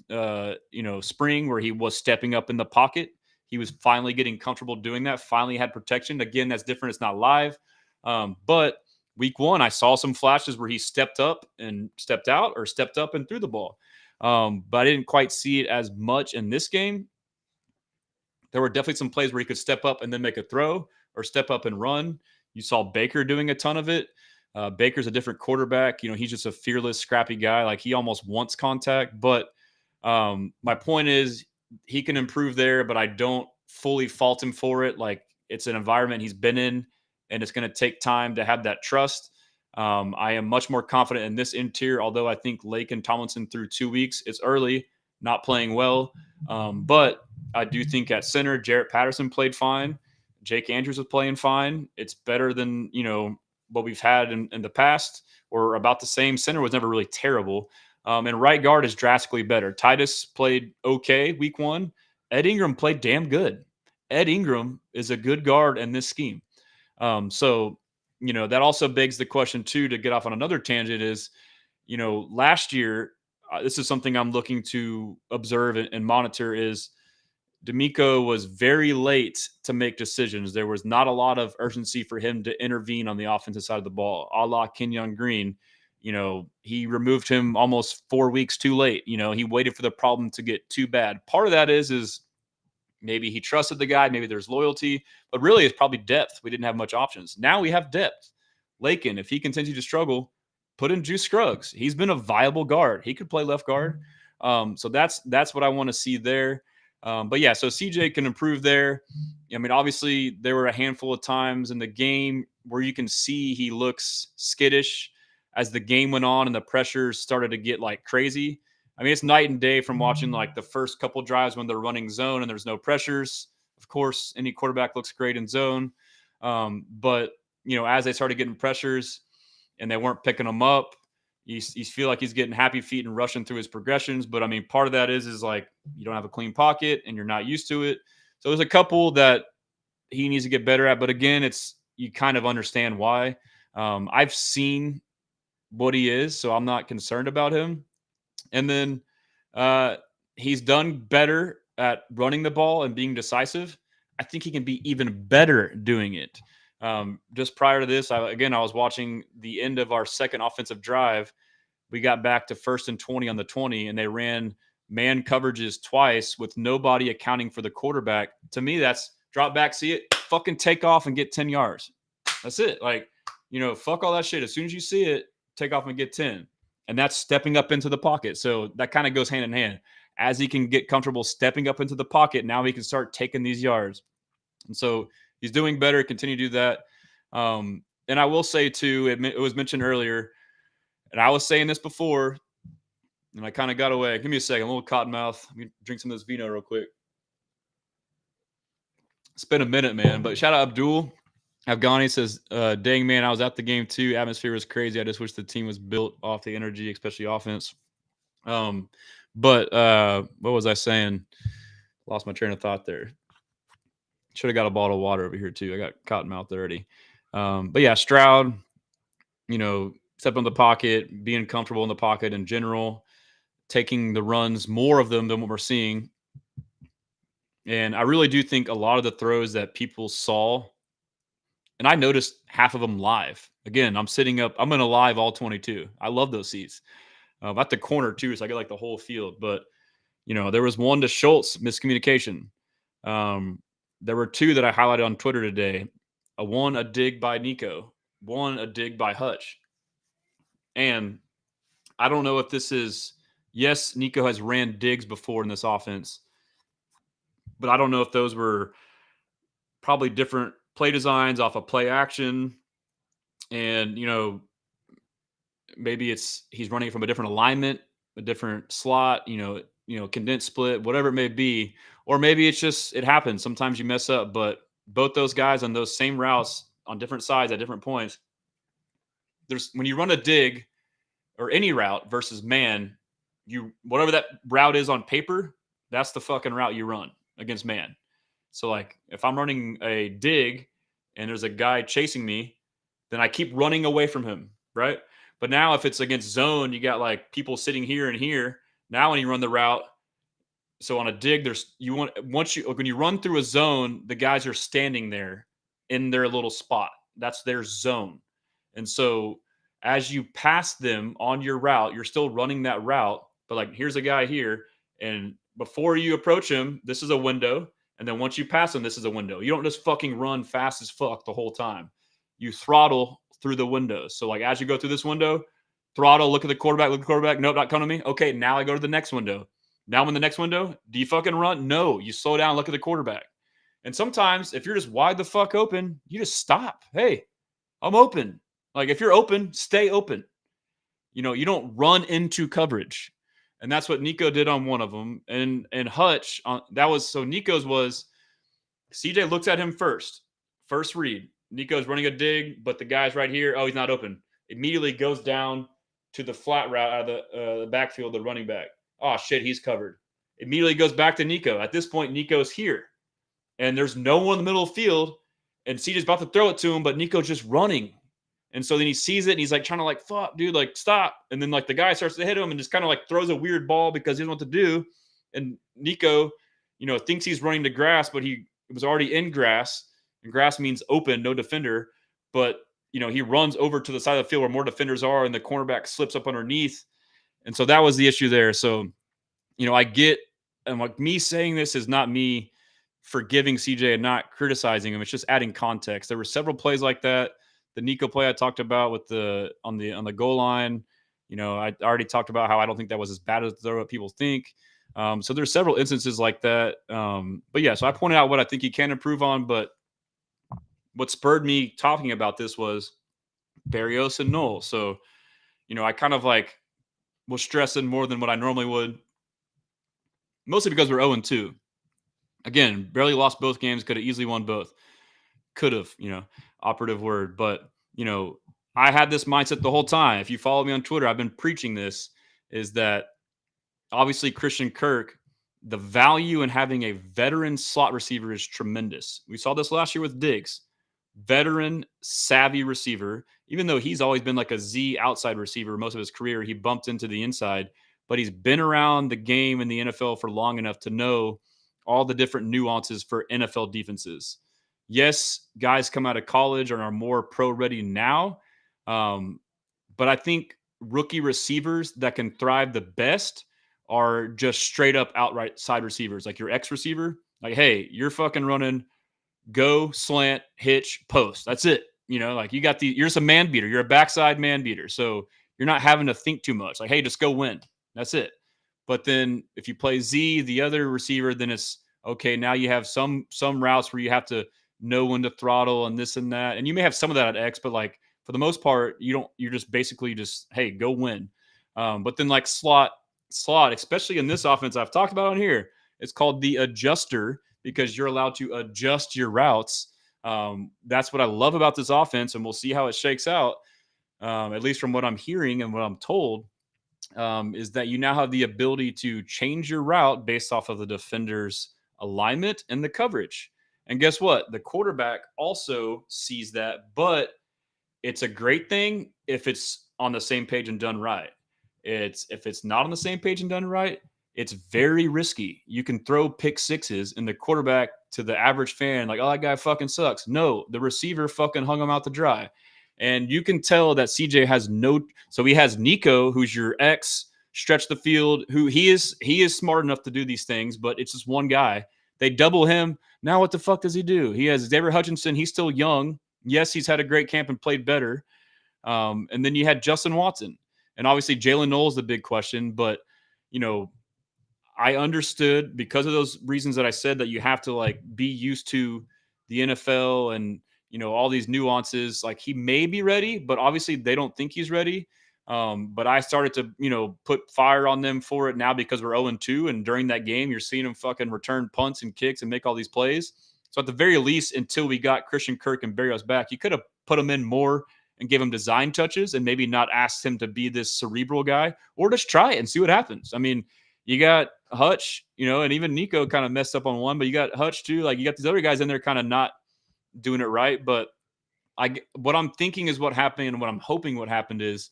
spring where he was stepping up in the pocket. He was finally getting comfortable doing that, finally had protection. Again, that's different. It's not live. But week one, I saw some flashes where he stepped up and stepped out, or stepped up and threw the ball. But I didn't quite see it as much in this game. There were definitely some plays where he could step up and then make a throw, or step up and run. You saw Baker doing a ton of it. Baker's a different quarterback. He's just a fearless, scrappy guy. Like, he almost wants contact. But my point is, he can improve there, but I don't fully fault him for it. Like, it's an environment he's been in, and it's going to take time to have that trust. I am much more confident in this interior, although I think Lake and Tomlinson through 2 weeks, it's early, not playing well. But I do think at center, Jarrett Patterson played fine. Jake Andrews was playing fine. It's better than, what we've had in the past, or about the same. Center was never really terrible. And right guard is drastically better. Titus played okay week 1. Ed Ingram played damn good. Ed Ingram is a good guard in this scheme. So, that also begs the question, too, to get off on another tangent is, last year, this is something I'm looking to observe and monitor is DeMeco was very late to make decisions. There was not a lot of urgency for him to intervene on the offensive side of the ball, a la Kenyon Green. He removed him almost 4 weeks too late. He waited for the problem to get too bad. Part of that is maybe he trusted the guy. Maybe there's loyalty, but really it's probably depth. We didn't have much options. Now we have depth. Lakin, if he continues to struggle, put in Juice Scruggs. He's been a viable guard. He could play left guard. So that's what I want to see there. But yeah, so CJ can improve there. I mean, obviously there were a handful of times in the game where you can see he looks skittish as the game went on and the pressure started to get like crazy. I mean, it's night and day from watching like the first couple drives when they're running zone and there's no pressures. Of course, any quarterback looks great in zone. But, as they started getting pressures and they weren't picking them up, you feel like he's getting happy feet and rushing through his progressions. But, I mean, part of that is like you don't have a clean pocket and you're not used to it. So there's a couple that he needs to get better at. But, again, you kind of understand why. I've seen what he is, so I'm not concerned about him. And then he's done better at running the ball and being decisive. I think he can be even better doing it. Just prior to this, I was watching the end of our second offensive drive. We got back to 1st and 20 on the 20, and they ran man coverages twice with nobody accounting for the quarterback. To me, that's drop back, see it, fucking take off and get 10 yards. That's it. Like, fuck all that shit. As soon as you see it, take off and get 10. And that's stepping up into the pocket. So that kind of goes hand in hand. As he can get comfortable stepping up into the pocket, now he can start taking these yards. And so he's doing better. Continue to do that. And I will say, too, it was mentioned earlier, and I was saying this before, and I kind of got away. Give me a second. I'm a little cotton mouth. Let me drink some of this vino real quick. It's been a minute, man. But shout out Abdul. Afghani says, dang, man, I was at the game too. Atmosphere was crazy. I just wish the team was built off the energy, especially offense. But what was I saying? Lost my train of thought there. Should have got a bottle of water over here too. I got cotton mouth already. But yeah, Stroud, step in the pocket, being comfortable in the pocket in general, taking the runs, more of them than what we're seeing. And I really do think a lot of the throws that people saw, and I noticed half of them live. Again, I'm in a live all 22. I love those seats. At the corner too, so I get like the whole field. But, there was one to Schultz, miscommunication. There were 2 that I highlighted on Twitter today. A dig by Nico. One, a dig by Hutch. And I don't know if this is, yes, Nico has ran digs before in this offense, but I don't know if those were probably different play designs off of play action. And, maybe he's running from a different alignment, a different slot, condensed split, whatever it may be. Or maybe it's just, it happens. Sometimes you mess up, but both those guys on those same routes on different sides at different points, when you run a dig or any route versus man, whatever that route is on paper, that's the fucking route you run against man. So like if I'm running a dig and there's a guy chasing me, then I keep running away from him, right? But now if it's against zone, you got like people sitting here and here. Now when you run the route, so on a dig, when you run through a zone, the guys are standing there in their little spot. That's their zone. And so as you pass them on your route, you're still running that route, but like here's a guy here, and before you approach him, this is a window. And then once you pass him, this is a window. You don't just fucking run fast as fuck the whole time. You throttle through the windows. So like as you go through this window, throttle, look at the quarterback. Nope, not coming to me. Okay, now I go to the next window. Now I'm in the next window. Do you fucking run? No, you slow down, look at the quarterback. And sometimes if you're just wide the fuck open, you just stop. Hey, I'm open. Like if you're open, stay open. You don't run into coverage. And that's what Nico did on one of them. And Hutch, Nico's was CJ looks at him first read. Nico's running a dig, but the guy's right here. Oh, he's not open. Immediately goes down to the flat route out of the backfield, the running back. Oh, shit, he's covered. Immediately goes back to Nico. At this point, Nico's here. And there's no one in the middle of the field. And CJ's about to throw it to him, but Nico's just running. And so then he sees it and he's like trying to like, fuck, dude, like stop. And then like the guy starts to hit him and just kind of like throws a weird ball because he doesn't know what to do. And Nico, thinks he's running to grass, but he was already in grass. And grass means open, no defender. But, he runs over to the side of the field where more defenders are and the cornerback slips up underneath. And so that was the issue there. So, I get, and like me saying this is not me forgiving CJ and not criticizing him. It's just adding context. There were several plays like that. The Nico play I talked about with on the goal line, I already talked about how I don't think that was as bad as what people think. So there's several instances like that. But yeah, so I pointed out what I think he can improve on. But what spurred me talking about this was Berrios and Knoll. So, I kind of like was stressing more than what I normally would, mostly because we're 0-2. Again, barely lost both games, could have easily won both. Could have, operative word. But, I had this mindset the whole time. If you follow me on Twitter, I've been preaching this, is that obviously Christian Kirk, the value in having a veteran slot receiver is tremendous. We saw this last year with Diggs. Veteran, savvy receiver. Even though he's always been like a Z outside receiver most of his career, he bumped into the inside. But he's been around the game in the NFL for long enough to know all the different nuances for NFL defenses. Yes, guys come out of college and are more pro-ready now. But I think rookie receivers that can thrive the best are just straight up outright side receivers. Like your X receiver, like, hey, you're fucking running go, slant, hitch, post. That's it. Like you're just a man beater. You're a backside man beater. So you're not having to think too much. Like, hey, just go win. That's it. But then if you play Z, the other receiver, then it's okay. Now you have some routes where you have to know when to throttle and this and that. And you may have some of that at X, but like for the most part, you're just basically just, hey, go win. But then like slot, especially in this offense I've talked about on here, it's called the adjuster because you're allowed to adjust your routes. That's what I love about this offense, and we'll see how it shakes out, at least from what I'm hearing and what I'm told, is that you now have the ability to change your route based off of the defender's alignment and the coverage. And guess what? The quarterback also sees that, but it's a great thing if it's on the same page and done right. If it's not on the same page and done right, it's very risky. You can throw pick sixes and the quarterback to the average fan, like, oh, that guy fucking sucks. No, the receiver fucking hung him out to dry. And you can tell that CJ has so he has Nico, who's your ex, stretch the field, who he is smart enough to do these things, but it's just one guy. They double him. Now what the fuck does he do? He has David Hutchinson. He's still young. Yes, he's had a great camp and played better. And then you had Justin Watson. And obviously Jalen Knowles the big question. But, I understood because of those reasons that I said that you have to like be used to the NFL and, all these nuances. Like he may be ready, but obviously they don't think he's ready. But I started to, put fire on them for it now because we're 0-2. And during that game, you're seeing him fucking return punts and kicks and make all these plays. So at the very least, until we got Christian Kirk and Berrios back, you could have put him in more and give him design touches and maybe not asked him to be this cerebral guy, or just try it and see what happens. I mean, you got Hutch, and even Nico kind of messed up on one, but you got Hutch too. Like you got these other guys in there kind of not doing it right. But what I'm thinking is what happened, and what I'm hoping what happened is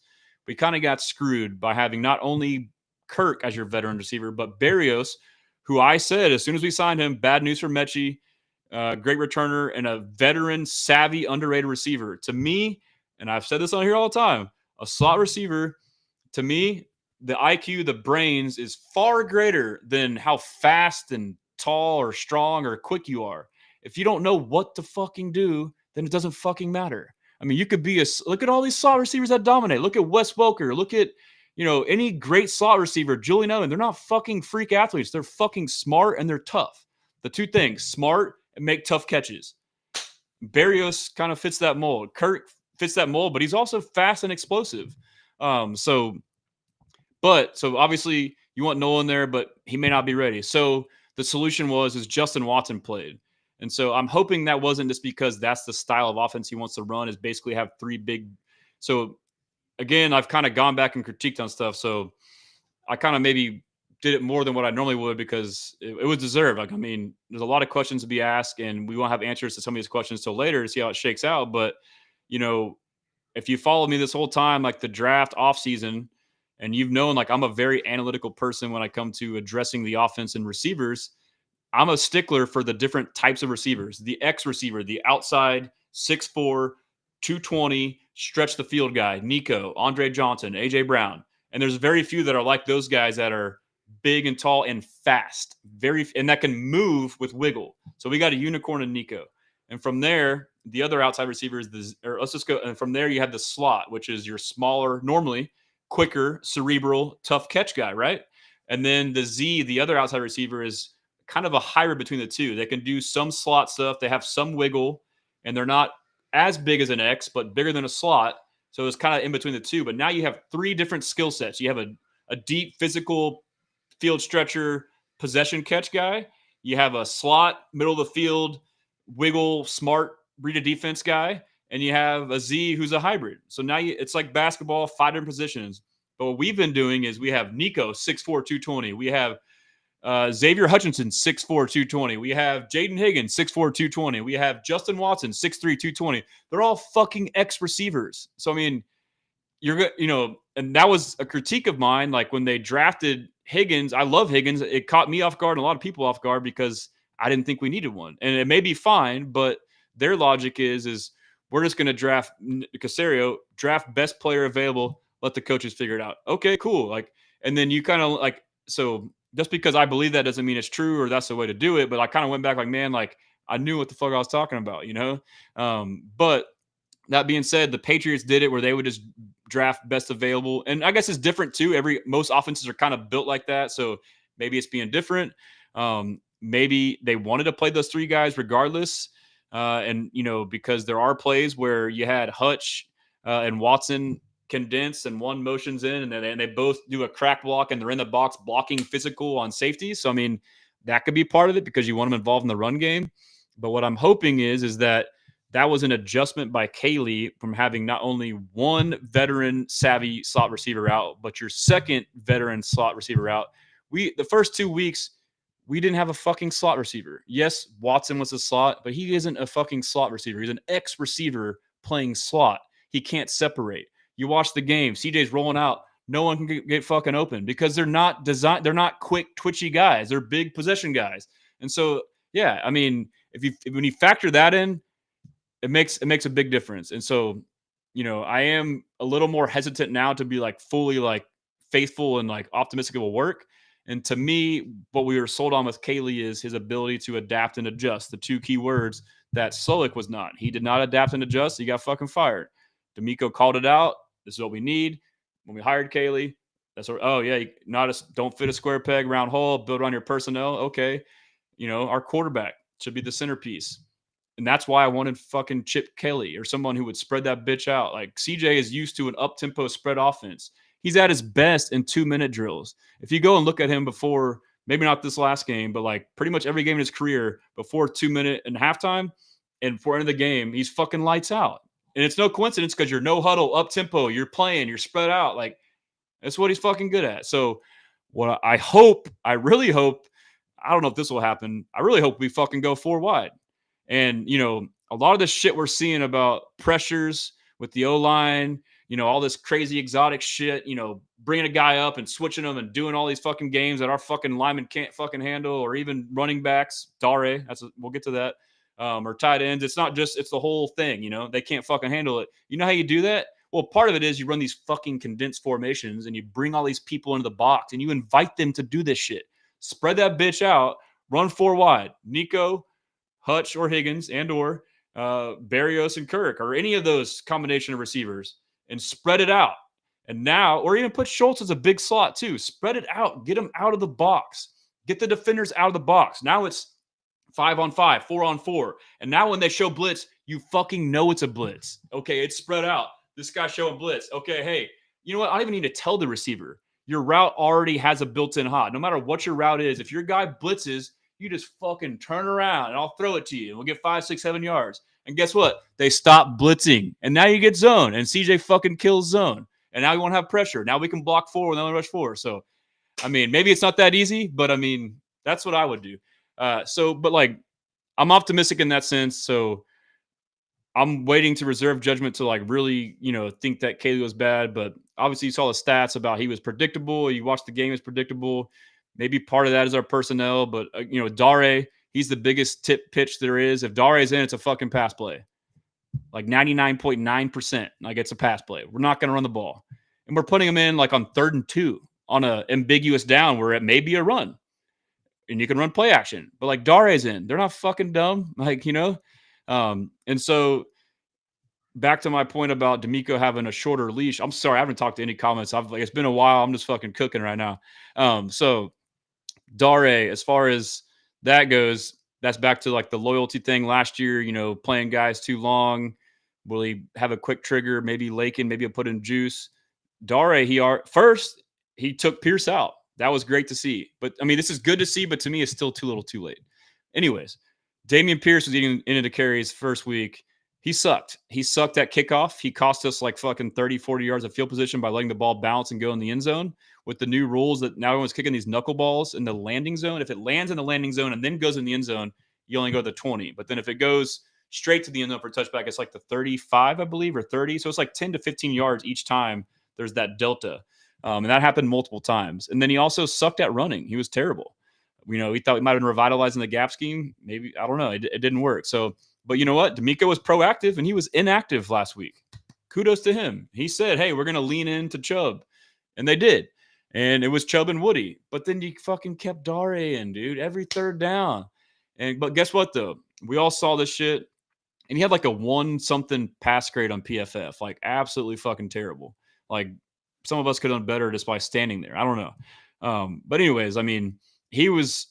we kind of got screwed by having not only Kirk as your veteran receiver, but Berrios, who I said as soon as we signed him, bad news for Mechie, great returner and a veteran, savvy, underrated receiver. To me, and I've said this on here all the time, a slot receiver, to me, the IQ, the brains is far greater than how fast and tall or strong or quick you are. If you don't know what to fucking do, then it doesn't fucking matter. I mean, you could be look at all these slot receivers that dominate. Look at Wes Welker. Look at, any great slot receiver, Julian Edelman. They're not fucking freak athletes. They're fucking smart and they're tough. The two things, smart and make tough catches. Berrios kind of fits that mold. Kirk fits that mold, but he's also fast and explosive. So obviously you want Nolan there, but he may not be ready. So the solution is Justin Watson played. And so I'm hoping that wasn't just because that's the style of offense he wants to run, is basically have three big. So again, I've kind of gone back and critiqued on stuff. So I kind of maybe did it more than what I normally would because it was deserved. Like, I mean, there's a lot of questions to be asked, and we won't have answers to some of these questions till later to see how it shakes out. But, if you followed me this whole time, like the draft off season, and you've known, like, I'm a very analytical person when I come to addressing the offense and receivers. I'm a stickler for the different types of receivers. The X receiver, the outside 6'4", 220, stretch the field guy, Nico, Andre Johnson, AJ Brown. And there's very few that are like those guys that are big and tall and fast, and that can move with wiggle. So we got a unicorn in Nico. And from there, the other outside receiver is let's just go. And from there, you have the slot, which is your smaller, normally quicker, cerebral, tough catch guy, right? And then the Z, the other outside receiver, is kind of a hybrid between the two. They can do some slot stuff. They have some wiggle, and they're not as big as an X, but bigger than a slot. So it's kind of in between the two. But now you have three different skill sets. You have a deep physical field stretcher possession catch guy. You have a slot, middle of the field, wiggle, smart, read a defense guy. And you have a Z who's a hybrid. So now it's like basketball, 5 different positions. But what we've been doing is we have Nico, 6'4", 220. We have Xavier Hutchinson, 6'4", 220. We have Jaden Higgins, 6'4", 220. We have Justin Watson, 6'3", 220. They're all fucking X receivers. So, I mean, and that was a critique of mine. Like when they drafted Higgins, I love Higgins. It caught me off guard and a lot of people off guard because I didn't think we needed one. And it may be fine, but their logic is we're just going to draft Caserio, draft best player available, let the coaches figure it out. Okay, cool. Like, and then you kind of like, so just because I believe that doesn't mean it's true or that's the way to do it. But I kind of went back like, man, like I knew what the fuck I was talking about, But that being said, the Patriots did it where they would just draft best available. And I guess it's different too. Most offenses are kind of built like that. So maybe it's being different. Maybe they wanted to play those three guys regardless. And because there are plays where you had Hutch and Watson condensed and one motions in and they both do a crack block and they're in the box blocking physical on safety. So, I mean, that could be part of it because you want them involved in the run game. But what I'm hoping is that was an adjustment by Kaylee from having not only one veteran savvy slot receiver out, but your second veteran slot receiver out. The first 2 weeks, we didn't have a fucking slot receiver. Yes, Watson was a slot, but he isn't a fucking slot receiver. He's an X receiver playing slot. He can't separate. You watch the game, CJ's rolling out. No one can get fucking open because they're not designed. They're not quick, twitchy guys. They're big possession guys. And so, yeah, I mean, when you factor that in, it makes a big difference. And so, I am a little more hesitant now to be like fully like faithful and like optimistic it will work. And to me, what we were sold on with Kaylee is his ability to adapt and adjust. The two key words that Solik was not. He did not adapt and adjust. He got fucking fired. DeMeco called it out. This is what we need. When we hired Kaylee, that's what, don't fit a square peg, round hole, build on your personnel. Okay. Our quarterback should be the centerpiece. And that's why I wanted fucking Chip Kelly or someone who would spread that bitch out. Like CJ is used to an up-tempo spread offense. He's at his best in 2-minute drills. If you go and look at him before, maybe not this last game, but like pretty much every game in his career before 2-minute and halftime and before end of the game, he's fucking lights out. And it's no coincidence because you're no huddle, up-tempo, you're playing, you're spread out. Like that's what he's fucking good at. So what I really hope, I don't know if this will happen. I really hope we fucking go 4 wide. And, a lot of the shit we're seeing about pressures with the O-line, all this crazy exotic shit, bringing a guy up and switching them and doing all these fucking games that our fucking linemen can't fucking handle, or even running backs, Dare, we'll get to that, or tight ends. It's not just, it's the whole thing, they can't fucking handle it. You know how you do that? Well, part of it is you run these fucking condensed formations and you bring all these people into the box and you invite them to do this shit. Spread that bitch out, run 4 wide. Nico, Hutch or Higgins Barrios and Kirk, or any of those combination of receivers, and spread it out. And now, or even put Schultz as a big slot too. Spread it out. Get them out of the box. Get the defenders out of the box. Now it's 5-on-5, 4-on-4. And now when they show blitz, you fucking know it's a blitz. Okay, it's spread out. This guy's showing blitz. Okay, hey, you know what? I don't even need to tell the receiver. Your route already has a built-in hot. No matter what your route is, if your guy blitzes, you just fucking turn around and I'll throw it to you. And we'll get 5, 6, 7 yards. And guess what? They stop blitzing. And now you get zone. And C.J. fucking kills zone. And now you won't have pressure. Now we can block 4 and then rush 4. So, I mean, maybe it's not that easy, but I mean, that's what I would do. But like, I'm optimistic in that sense. So I'm waiting to reserve judgment to like really, think that Kaylee was bad. But obviously, you saw the stats about he was predictable. You watched the game, as predictable. Maybe part of that is our personnel. But, Dare, he's the biggest tip pitch there is. If Dare's in, it's a fucking pass play. Like 99.9%. Like it's a pass play. We're not going to run the ball. And we're putting him in like on 3rd and 2 on a ambiguous down where it may be a run. And you can run play action. But like Dare's in. They're not fucking dumb. Like, and so back to my point about DeMeco having a shorter leash. I'm sorry, I haven't talked to any comments. It's been a while. I'm just fucking cooking right now. So Dare, as far as that goes, that's back to like the loyalty thing last year, playing guys too long. Will he have a quick trigger? Maybe Lakin, maybe he'll put in juice. Dare, he took Pierce out. That was great to see. But I mean, this is good to see, but to me, it's still too little too late. Anyways, Damian Pierce was eating into carries first week. He sucked. He sucked at kickoff. He cost us like fucking 30, 40 yards of field position by letting the ball bounce and go in the end zone with the new rules that now everyone's kicking these knuckleballs in the landing zone. If it lands in the landing zone and then goes in the end zone, you only go to the 20. But then if it goes straight to the end zone for a touchback, it's like the 35, I believe, or 30. So it's like 10 to 15 yards each time there's that delta. And that happened multiple times. And then he also sucked at running. He was terrible. He thought we might have been revitalizing the gap scheme. Maybe, I don't know. It didn't work. So, but you know what? DeMeco was proactive and he was inactive last week. Kudos to him. He said, hey, we're going to lean into Chubb. And they did. And it was Chubb and Woody. But then you fucking kept Dare in, dude, every 3rd down. But guess what, though? We all saw this shit. And he had like a 1-something pass grade on PFF. Like absolutely fucking terrible. Like some of us could have done better just by standing there. I don't know. But anyways, I mean, he was,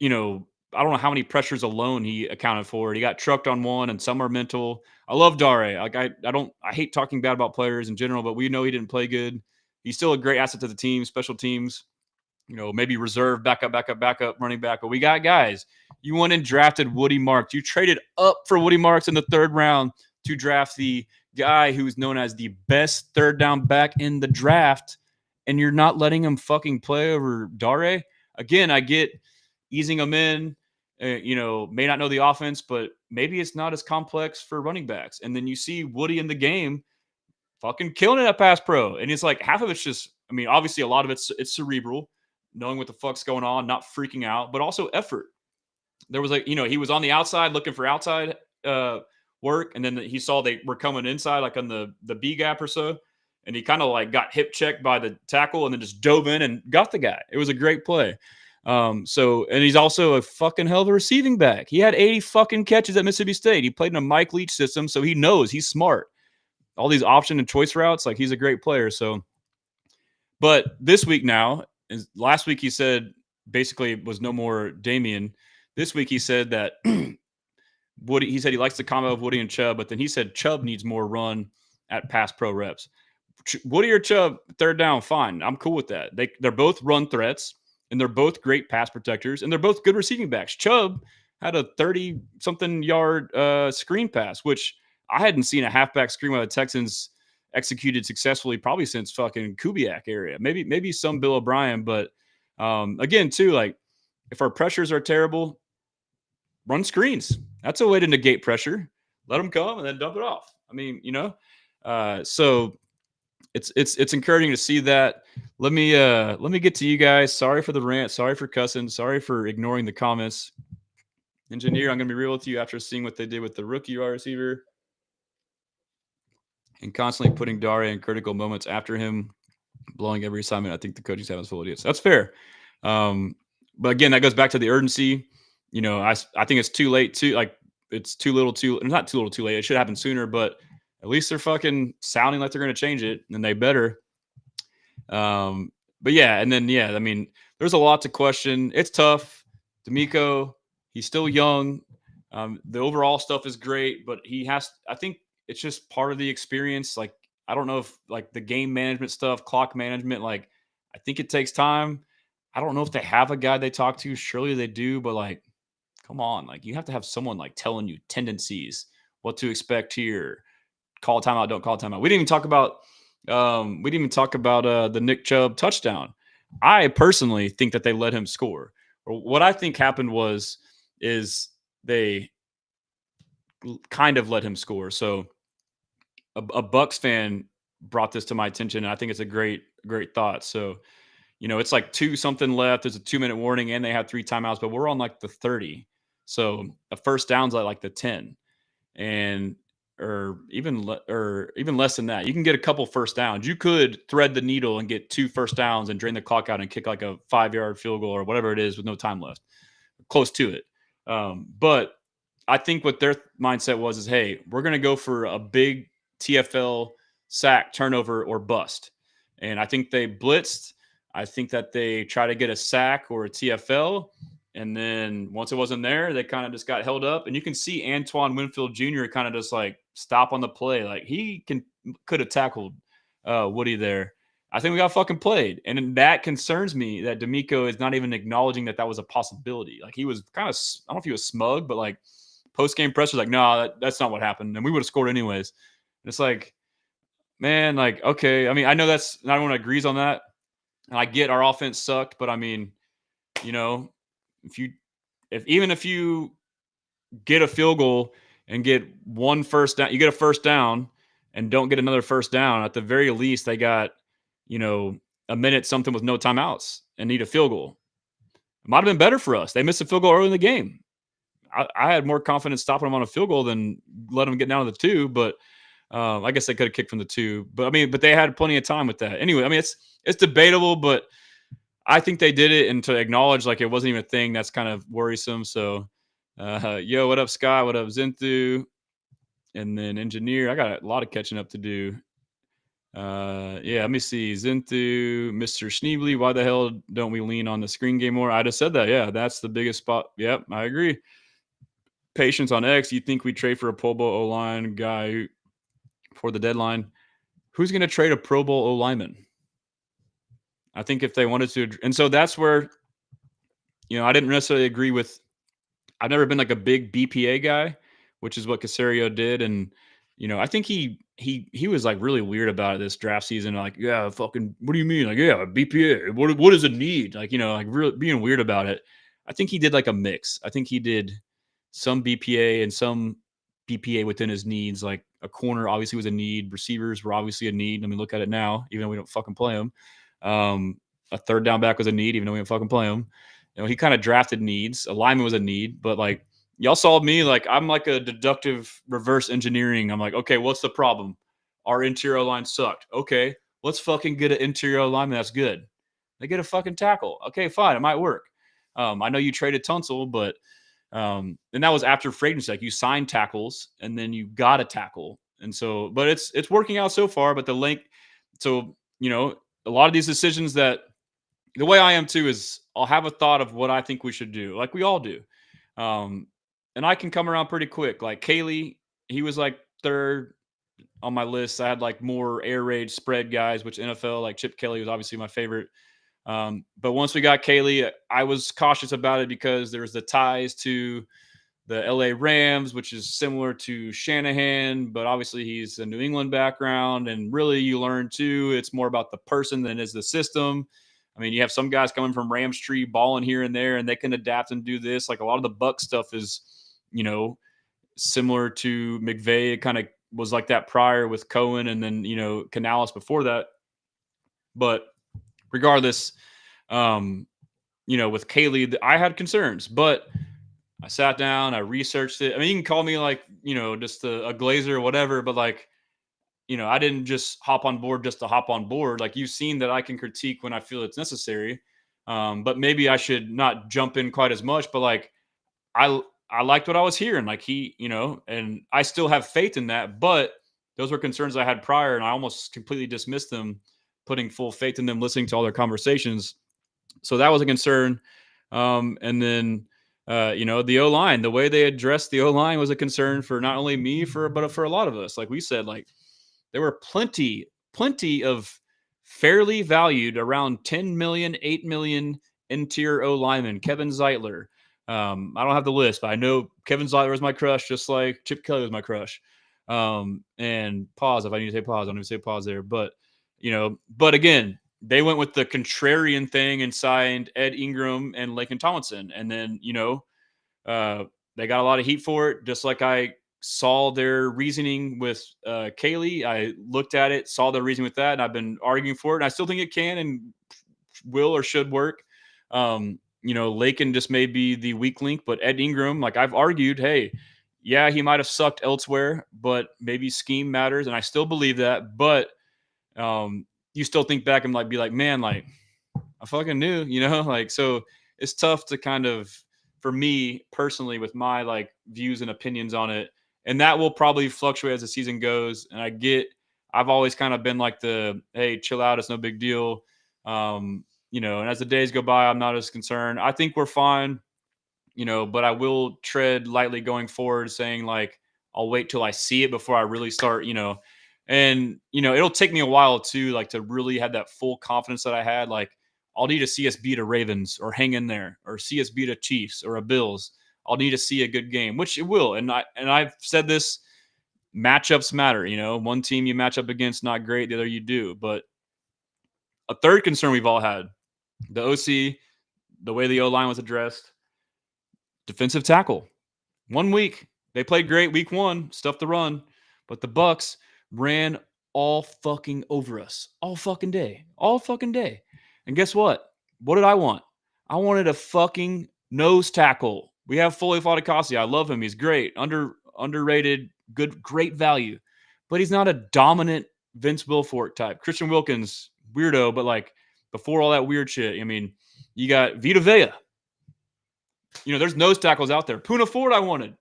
I don't know how many pressures alone he accounted for. He got trucked on one and some are mental. I love Dare. Like I hate talking bad about players in general, but we know he didn't play good. He's still a great asset to the team, special teams, maybe reserve, backup, running back. But we got guys. You went and drafted Woody Marks. You traded up for Woody Marks in the 3rd round to draft the guy who's known as the best 3rd down back in the draft, and you're not letting him fucking play over Dare. Again, I get easing him in, may not know the offense, but maybe it's not as complex for running backs. And then you see Woody in the game fucking killing it at pass pro. And it's like half of it's just, I mean, obviously a lot of it's cerebral, knowing what the fuck's going on, not freaking out, but also effort. There was like, he was on the outside looking for outside work. And then he saw they were coming inside, like on the B gap or so. And he kind of like got hip checked by the tackle and then just dove in and got the guy. It was a great play. And he's also a fucking hell of a receiving back. He had 80 fucking catches at Mississippi State. He played in a Mike Leach system, so he knows, he's smart. All these option and choice routes, like he's a great player. So, but this week now, last week he said basically it was no more Damian. This week he said that Woody, he said he likes the combo of Woody and Chubb, but then he said Chubb needs more run at pass pro reps. Woody or Chubb, 3rd down, fine. I'm cool with that. They're both run threats, and they're both great pass protectors, and they're both good receiving backs. Chubb had a 30-something yard screen pass, which I hadn't seen a halfback screen by the Texans executed successfully probably since fucking Kubiak area. Maybe some Bill O'Brien, but again, too, like if our pressures are terrible, run screens. That's a way to negate pressure. Let them come and then dump it off. I mean, so it's encouraging to see that. Let me get to you guys. Sorry for the rant. Sorry for cussing. Sorry for ignoring the comments. Engineer, I'm going to be real with you after seeing what they did with the rookie wide receiver and constantly putting Dare in critical moments after him, blowing every assignment. I think the coaching staff is full of idiots. That's fair. But again, that goes back to the urgency. I think it's too late to like it's too little, not too little, too late. It should happen sooner, but at least they're fucking sounding like they're going to change it, and they better. But yeah, and then I mean, there's a lot to question. It's tough. DeMeco, he's still young. The overall stuff is great, but I think it's just part of the experience. Like, I don't know if like the game management stuff, clock management, like I think it takes time. I don't know if they have a guy they talk to. Surely they do, but like, come on, like you have to have someone like telling you tendencies, what to expect here, call timeout, don't call timeout. We didn't even talk about the Nick Chubb touchdown. I personally think that they let him score. Or what I think happened is they kind of let him score. So a Bucks fan brought this to my attention, and I think it's a great thought. So it's like 2 something left. There's a 2-minute warning, and they have 3 timeouts, but we're on like the 30. So a first down's at like the 10, and or even less than that. You can get a couple first downs. You could thread the needle and get 2 first downs and drain the clock out and kick like a 5-yard field goal or whatever it is with no time left, close to it. But I think what their mindset is, hey, we're going to go for a big TFL sack, turnover, or bust. And I think they blitzed. I think that they try to get a sack or a TFL. And then once it wasn't there, they kind of just got held up. And you can see Antoine Winfield Jr. kind of just like stop on the play. Like he could have tackled Woody there. I think we got fucking played. And that concerns me that DeMeco is not even acknowledging that was a possibility. Like he was kind of, I don't know if he was smug, but like post-game press was like, no, that's not what happened. And we would have scored anyways. And it's like, man, like, okay. I mean, I know that's not everyone agrees on that. And I get our offense sucked, but I mean, if you get a field goal and get one first down, you get a first down and don't get another first down, at the very least they got, a minute something with no timeouts and need a field goal. It might have been better for us. They missed a field goal early in the game. I had more confidence stopping them on a field goal than let them get down to the 2, but I guess they could have kicked from the 2. But they had plenty of time with that. Anyway, I mean, it's debatable, but I think they did it, and to acknowledge like it wasn't even a thing, that's kind of worrisome. So, yo, what up, Scott? What up, Zinthu? And then Engineer. I got a lot of catching up to do. Let me see. Zinthu, Mr. Schneebly. Why the hell don't we lean on the screen game more? I just said that. Yeah, that's the biggest spot. Yep, I agree. Patience on X. You think we trade for a Pro Bowl O-line guy for the deadline? Who's going to trade a Pro Bowl O-lineman? I think if they wanted to, and so that's where, I didn't necessarily agree with. I've never been like a big BPA guy, which is what Caserio did, and I think he was like really weird about it this draft season. Like, yeah, fucking, what do you mean? Like, yeah, BPA. What does it need? Like, like really being weird about it. I think he did like a mix. I think he did some BPA and some BPA within his needs. Like a corner obviously was a need. Receivers were obviously a need. I mean, look at it now, even though we don't fucking play them. A third down back was a need, even though we didn't fucking play him. He kind of drafted needs. A lineman was a need, but like y'all saw me, like I'm like a deductive reverse engineering. I'm like, okay, what's the problem? Our interior line sucked. Okay, let's fucking get an interior lineman that's good. They get a fucking tackle. Okay, fine, it might work. I know you traded Tunsil, but and that was after free agency. Like you signed tackles and then you got a tackle, and so, but it's working out so far. But the length, so a lot of these decisions that the way I am too is I'll have a thought of what I think we should do, like we all do. And I can come around pretty quick. Like Kaylee, he was like 3rd on my list. I had like more air raid spread guys, which NFL, like Chip Kelly was obviously my favorite. But once we got Kaylee, I was cautious about it because there's the ties to the LA Rams, which is similar to Shanahan, but obviously he's a New England background. And really you learn too, it's more about the person than is the system. I mean, you have some guys coming from Rams Tree balling here and there, and they can adapt and do this. Like a lot of the Buck stuff is, similar to McVay. It kind of was like that prior with Cohen and then, Canales before that. But regardless, with Kaylee, I had concerns, but I sat down, I researched it. I mean, you can call me like, just a glazer or whatever, but like, I didn't just hop on board just to hop on board. Like you've seen that I can critique when I feel it's necessary. But maybe I should not jump in quite as much, but like, I liked what I was hearing. Like and I still have faith in that, but those were concerns I had prior, and I almost completely dismissed them, putting full faith in them, listening to all their conversations. So that was a concern. And then, the O line, the way they addressed the O line was a concern for not only me, but for a lot of us. Like we said, like there were plenty of fairly valued around 10 million, 8 million interior O linemen. Kevin Zeitler. I don't have the list, but I know Kevin Zeitler was my crush, just like Chip Kelly was my crush. And pause if I need to say pause. I don't even say pause there. But again, they went with the contrarian thing and signed Ed Ingram and Laken Tomlinson. And then, they got a lot of heat for it, just like I saw their reasoning with Kaylee. I looked at it, saw the reasoning with that, and I've been arguing for it. And I still think it can and will or should work. Laken just may be the weak link, but Ed Ingram, like I've argued, hey, yeah, he might have sucked elsewhere, but maybe scheme matters. And I still believe that. But you still think back and be like, man, like I fucking knew, like, so it's tough to kind of, for me personally, with my like views and opinions on it. And that will probably fluctuate as the season goes. And I've always kind of been like hey, chill out. It's no big deal. And as the days go by, I'm not as concerned. I think we're fine, but I will tread lightly going forward, saying like, I'll wait till I see it before I really start, and, it'll take me a while too, like to really have that full confidence that I had. Like, I'll need to see us beat a Ravens or hang in there, or see us beat a Chiefs or a Bills. I'll need to see a good game, which it will. And I've said this, matchups matter. One team you match up against, not great. The other you do. But a third concern we've all had, the OC, the way the O-line was addressed, defensive tackle. 1 week, they played great week 1, stuffed the run, but the Bucs ran all fucking over us all fucking day. And guess what? What did I want? I wanted a fucking nose tackle. We have Foley Fatukasi. I love him. He's great. Underrated, great value. But he's not a dominant Vince Wilfork type. Christian Wilkins, weirdo, but like before all that weird shit, I mean, you got Vita Vea. There's nose tackles out there. Puna Ford, I wanted.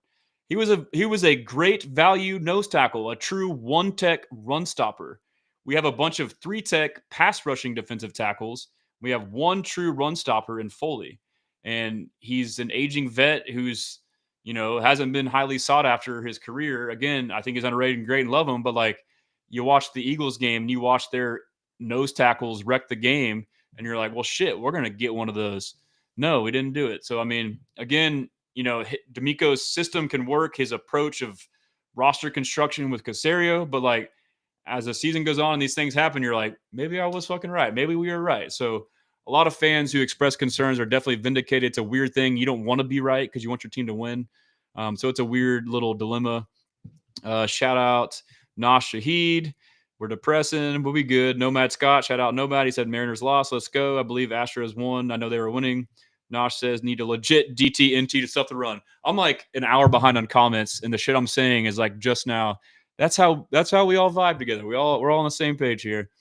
He was a great value nose tackle, a true one-tech run stopper. We have a bunch of 3-tech pass rushing defensive tackles. We have one true run stopper in Foley. And he's an aging vet who's, hasn't been highly sought after his career. Again, I think he's underrated and great and love him. But like, you watch the Eagles game and you watch their nose tackles wreck the game, and you're like, well, shit, we're going to get one of those. No, we didn't do it. So, I mean, again, DeMeco's system can work, his approach of roster construction with Caserio, but like as the season goes on and these things happen, you're like, maybe I was fucking right. Maybe we were right. So a lot of fans who express concerns are definitely vindicated. It's a weird thing. You don't want to be right because you want your team to win. So it's a weird little dilemma. Shout out Nash Shahid. We're depressing. We'll be good. Nomad Scott. Shout out Nomad. He said Mariners lost. Let's go. I believe Astros won. I know they were winning. Nosh says need a legit DT NT to stuff the run. I'm like an hour behind on comments, and the shit I'm saying is like just now. That's how we all vibe together. We're all on the same page here.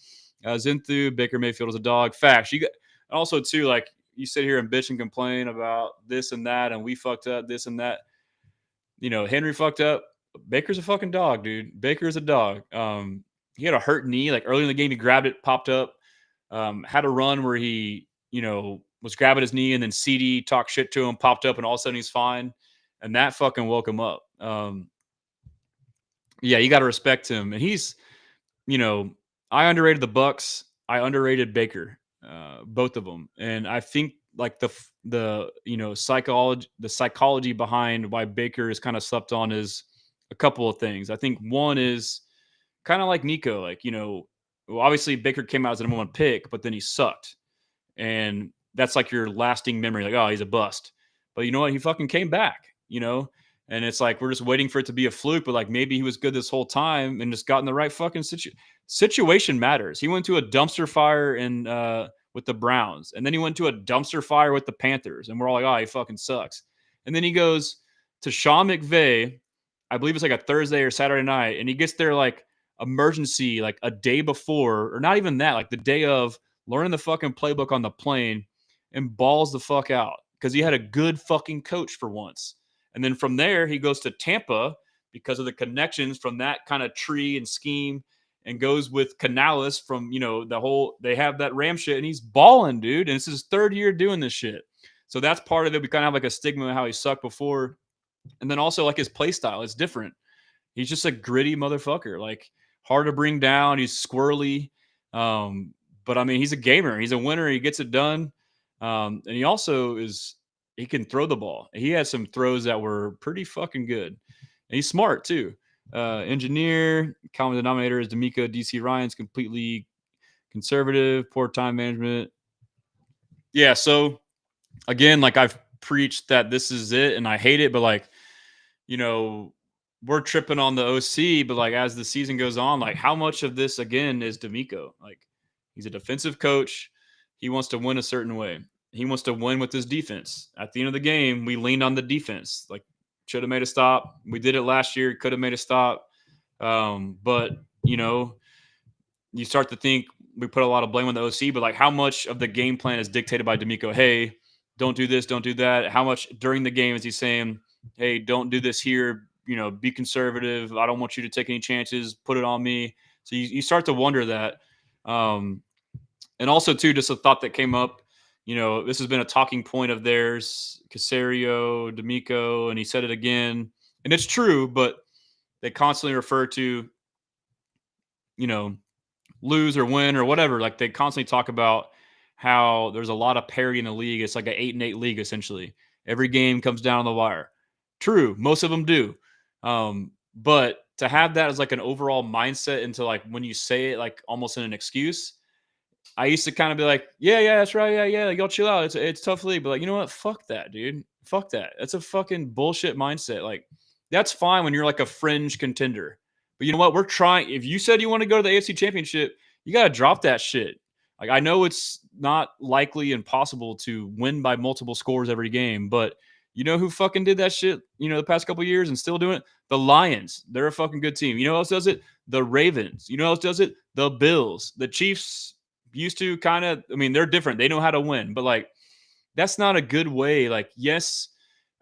Zinthu, Baker Mayfield is a dog. Facts. You got also too, like you sit here and bitch and complain about this and that, and we fucked up this and that. Henry fucked up. Baker's a fucking dog, dude. Baker's a dog. He had a hurt knee. Like early in the game, he grabbed it, popped up. Had a run where he, was grabbing his knee, and then CD talked shit to him, popped up, and all of a sudden he's fine. And that fucking woke him up. Yeah, you got to respect him. And he's, I underrated the Bucs. I underrated Baker, both of them. And I think like the psychology behind why Baker is kind of slept on is a couple of things. I think one is kind of like Nico, like, obviously Baker came out as the number 1 pick, but then he sucked. And that's like your lasting memory. Like, oh, he's a bust. But you know what? He fucking came back, And it's like, we're just waiting for it to be a fluke. But like, maybe he was good this whole time and just got in the right fucking situation matters. He went to a dumpster fire with the Browns. And then he went to a dumpster fire with the Panthers. And we're all like, oh, he fucking sucks. And then he goes to Sean McVay. I believe it's like a Thursday or Saturday night. And he gets there like emergency, like a day before, or not even that, like the day of, learning the fucking playbook on the plane, and balls the fuck out because he had a good fucking coach for once. And then from there, he goes to Tampa because of the connections from that kind of tree and scheme, and goes with Canales from, they have that Ram shit, and he's balling, dude. And it's his third year doing this shit. So that's part of it. We kind of have like a stigma of how he sucked before. And then also like his play style is different. He's just a gritty motherfucker, like hard to bring down. He's squirrely. But I mean, he's a gamer. He's a winner. He gets it done. And he also he can throw the ball. He had some throws that were pretty fucking good. And he's smart too. Engineer, common denominator is DeMeco DC Ryans, completely conservative, poor time management. Yeah. So again, like I've preached that this is it and I hate it, but like, we're tripping on the OC, but like as the season goes on, like how much of this again is DeMeco? Like he's a defensive coach. He wants to win a certain way. He wants to win with his defense. At the end of the game, we leaned on the defense. Like should have made a stop. We did it last year. Could have made a stop. But you start to think we put a lot of blame on the OC, but like how much of the game plan is dictated by DeMeco? Hey, don't do this, don't do that. How much during the game is he saying, hey, don't do this here, be conservative. I don't want you to take any chances. Put it on me. So you start to wonder that. And also, too, just a thought that came up, this has been a talking point of theirs, Caserio, DeMeco, and he said it again. And it's true, but they constantly refer to, lose or win or whatever. Like they constantly talk about how there's a lot of parity in the league. It's like an 8-8 league, essentially. Every game comes down on the wire. True. Most of them do. But to have that as like an overall mindset into like when you say it, like almost in an excuse, I used to kind of be like, yeah, that's right. Yeah. Like, y'all chill out. It's tough league. But like, you know what? Fuck that, dude. Fuck that. That's a fucking bullshit mindset. Like that's fine when you're like a fringe contender. But you know what? We're trying. If you said you want to go to the AFC Championship, you got to drop that shit. Like I know it's not likely and possible to win by multiple scores every game, but you know who fucking did that shit, the past couple of years and still doing it? The Lions. They're a fucking good team. You know who else does it? The Ravens. You know who else does it? The Bills. The Chiefs used to kind of, they're different. They know how to win, but like, that's not a good way. Like, yes,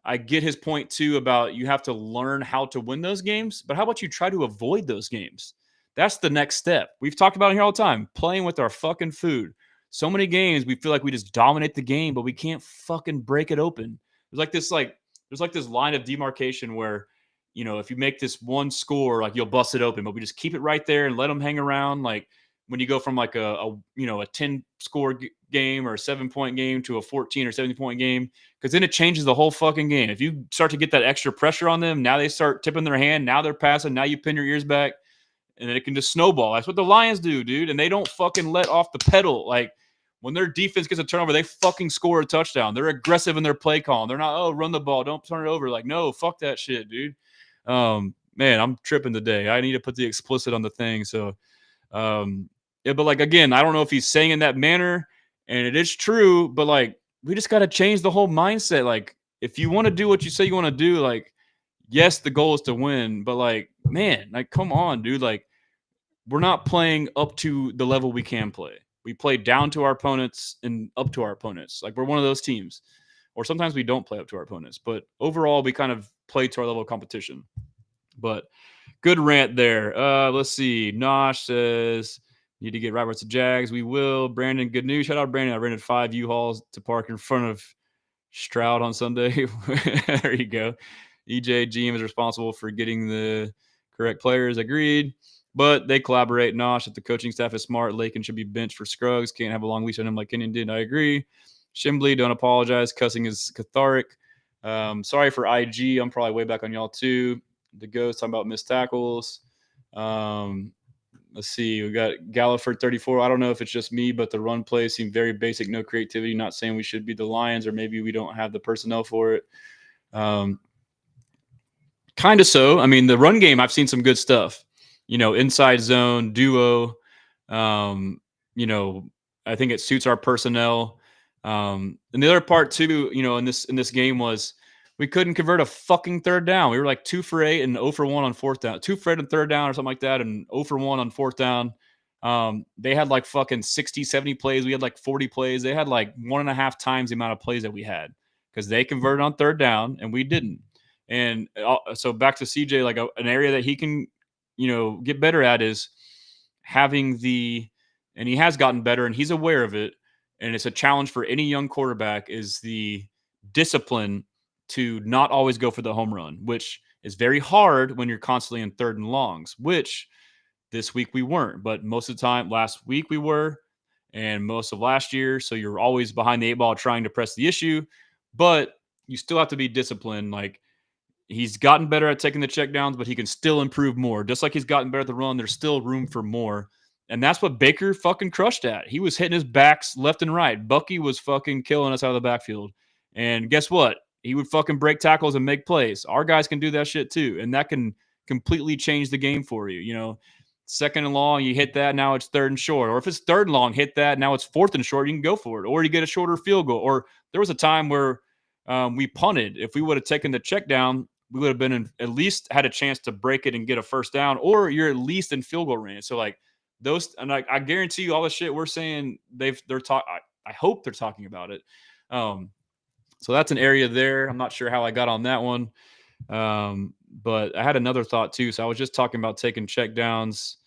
I get his point too about you have to learn how to win those games, but how about you try to avoid those games? That's the next step. We've talked about it here all the time, playing with our fucking food. So many games we feel like we just dominate the game, but we can't fucking break it open. There's this line of demarcation where, if you make this one score, like you'll bust it open, but we just keep it right there and let them hang around. Like when you go from like a 10 score game or a 7-point game to a 14 or 17-point game, because then it changes the whole fucking game. If you start to get that extra pressure on them, now they start tipping their hand. Now they're passing. Now you pin your ears back. And then it can just snowball. That's what the Lions do, dude. And they don't fucking let off the pedal. Like when their defense gets a turnover, they fucking score a touchdown. They're aggressive in their play call. They're not, run the ball, don't turn it over. Like, no, fuck that shit, dude. Man, I'm tripping today. I need to put the explicit on the thing. So, yeah, but like again, I don't know if he's saying in that manner, and it is true, but like we just got to change the whole mindset. Like if you want to do what you say you want to do, like yes, the goal is to win, but like man, like come on, dude, like we're not playing up to the level we can play. We play down to our opponents and up to our opponents. Like we're one of those teams. Or sometimes we don't play up to our opponents, but overall we kind of play to our level of competition. But good rant there. Let's see. Nosh says, need to get Roberts to Jags. We will. Brandon, good news. Shout out Brandon. I rented 5 U-Hauls to park in front of Stroud on Sunday. There you go. EJ GM is responsible for getting the correct players. Agreed. But they collaborate. Nosh, if the coaching staff is smart, Lakin should be benched for Scruggs. Can't have a long leash on him like Kenyon did. I agree. Shimbly, don't apologize. Cussing is cathartic. Sorry for IG. I'm probably way back on y'all too. The Ghost talking about missed tackles. Let's see. We got Galliford 34. I don't know if it's just me, but the run play seemed very basic. No creativity. Not saying we should be the Lions or maybe we don't have the personnel for it. Kind of so. The run game, I've seen some good stuff. Inside zone, duo. I think it suits our personnel. And the other part too, in this game was we couldn't convert a fucking third down. We were like 2 for 8 and 0 for 1 on fourth down. 2 for 8 on third down or something like that, and 0 for 1 on fourth down. They had like fucking 60, 70 plays. We had like 40 plays. They had like 1.5 times the amount of plays that we had because they converted on third down and we didn't. And so back to CJ, like an area that he can, get better at is having and he has gotten better and he's aware of it. And it's a challenge for any young quarterback is the discipline to not always go for the home run, which is very hard when you're constantly in third and longs, which this week we weren't, but most of the time last week we were, and most of last year. So you're always behind the eight ball trying to press the issue, but you still have to be disciplined. Like he's gotten better at taking the checkdowns, but he can still improve more. Just like he's gotten better at the run, there's still room for more. And that's what Baker fucking crushed at. He was hitting his backs left and right. Bucky was fucking killing us out of the backfield. And guess what? He would fucking break tackles and make plays. Our guys can do that shit too. And that can completely change the game for you. Second and long, you hit that, now it's third and short. Or if it's third and long, hit that, now it's fourth and short, you can go for it. Or you get a shorter field goal. Or there was a time where we punted. If we would have taken the check down, we would have been at least had a chance to break it and get a first down, or you're at least in field goal range. So like those, and I guarantee you all the shit we're saying they're talking. I hope they're talking about it. So that's an area there. I'm not sure how I got on that one. But I had another thought too. So I was just talking about taking check downs.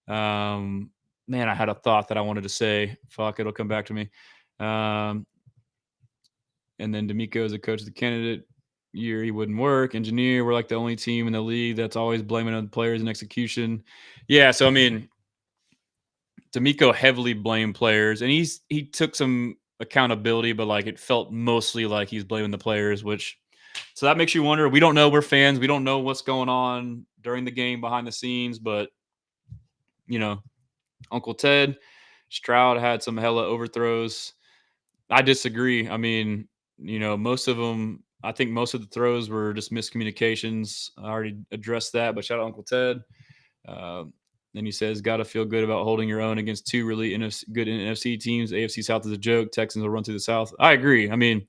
Man, I had a thought that I wanted to say. Fuck, it'll come back to me. And then DeMeco is a coach of the candidate year. He wouldn't work. Engineer, we're like the only team in the league that's always blaming other players and execution. Yeah, so I mean, DeMeco heavily blamed players, and he took some accountability, but like it felt mostly like he's blaming the players, so that makes you wonder. We don't know. We're fans. We don't know what's going on during the game behind the scenes, but Uncle Ted, Stroud had some hella overthrows. I disagree. I mean, most of them, I think most of the throws were just miscommunications. I already addressed that, but shout out Uncle Ted. Then he says, got to feel good about holding your own against two really good NFC teams. AFC South is a joke. Texans will run through the South. I agree. I mean,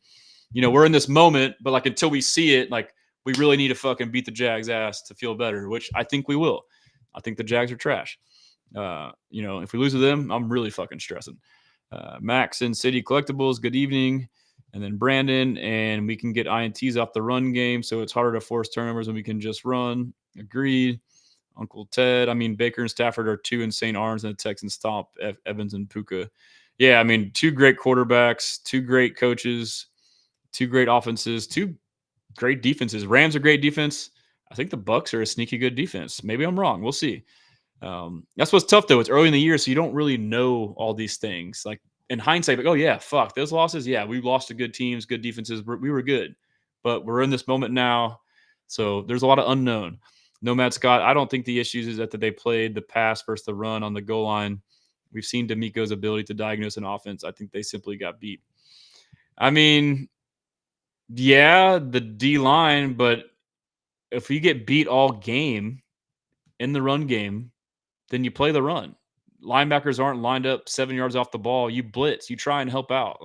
we're in this moment, but like until we see it, like we really need to fucking beat the Jags ass to feel better, which I think we will. I think the Jags are trash. If we lose to them, I'm really fucking stressing. Max in City Collectibles, good evening. And then Brandon, and we can get INTs off the run game, so it's harder to force turnovers when we can just run. Agreed. Uncle Ted, I mean, Baker and Stafford are two insane arms, and the Texans stomp Evans and Puka. Yeah, I mean, two great quarterbacks, two great coaches, two great offenses, two great defenses. Rams are great defense. I think the Bucs are a sneaky good defense. Maybe I'm wrong. We'll see. That's what's tough, though. It's early in the year, so you don't really know all these things. Like in hindsight, like, oh, yeah, fuck, those losses. Yeah, we lost to good teams, good defenses. We were good. But we're in this moment now, so there's a lot of unknown. Nomad Scott, I don't think the issues is that they played the pass versus the run on the goal line. We've seen DeMeco's ability to diagnose an offense. I think they simply got beat. I mean, yeah, the D-line, but if you get beat all game in the run game, then you play the run. Linebackers aren't lined up 7 yards off the ball. You blitz. You try and help out.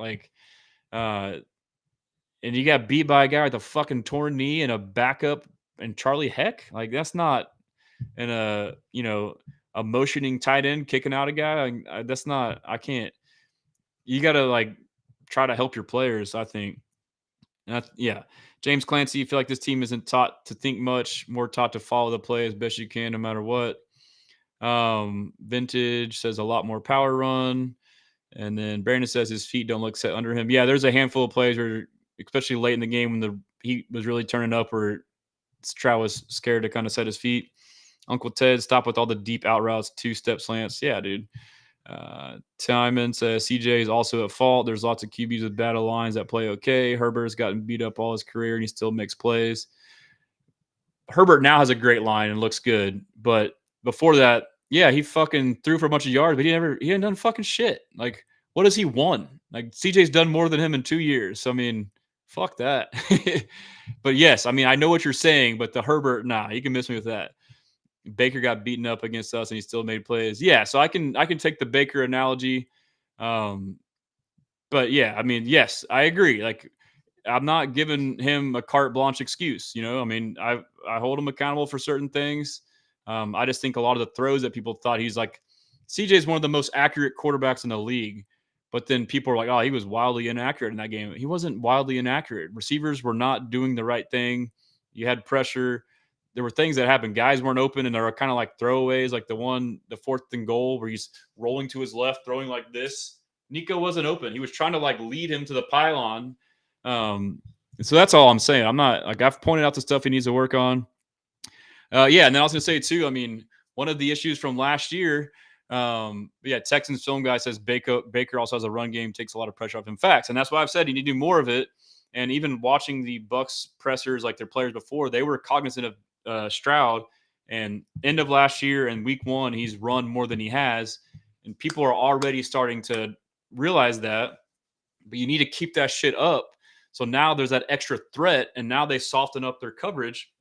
And you got beat by a guy with a fucking torn knee and a backup and Charlie Heck. Like that's not a motioning tight end kicking out a guy. That's not. I can't. You got to try to help your players. I think. Yeah. James Clancy, you feel like this team isn't taught to think much, more taught to follow the play as best you can, no matter what. Vintage says a lot more power run. And then Brandon says his feet don't look set under him. Yeah, there's a handful of plays where, especially late in the game when the heat was really turning up, where Stroud was scared to kind of set his feet. Uncle Ted, stop with all the deep out routes, two-step slants. Yeah, dude. Timon says CJ is also at fault. There's lots of QBs with bad lines that play okay. Herbert's gotten beat up all his career, and he still makes plays. Herbert now has a great line and looks good, but before that, yeah, he fucking threw for a bunch of yards, but he hadn't done fucking shit. Like, what has he won? Like, CJ's done more than him in 2 years. So, I mean, fuck that. But yes, I mean, I know what you're saying, but the Herbert, nah, you can miss me with that. Baker got beaten up against us and he still made plays. Yeah, so I can take the Baker analogy. But yeah, I mean, yes, I agree. Like, I'm not giving him a carte blanche excuse. I mean, I hold him accountable for certain things. I just think a lot of the throws that people thought he's like, CJ is one of the most accurate quarterbacks in the league. But then people are like, oh, he was wildly inaccurate in that game. He wasn't wildly inaccurate. Receivers were not doing the right thing. You had pressure. There were things that happened. Guys weren't open, and there were kind of like throwaways, like the fourth and goal where he's rolling to his left, throwing like this. Nico wasn't open. He was trying to like lead him to the pylon. So that's all I'm saying. I'm not like I've pointed out the stuff he needs to work on. Yeah, and then I was going to say too. I mean, one of the issues from last year. Texans film guy says Baker also has a run game, takes a lot of pressure off him. Facts, and that's why I've said you need to do more of it. And even watching the Bucs pressers, like their players before, they were cognizant of Stroud. And end of last year and week 1, he's run more than he has, and people are already starting to realize that. But you need to keep that shit up. So now there's that extra threat, and now they soften up their coverage,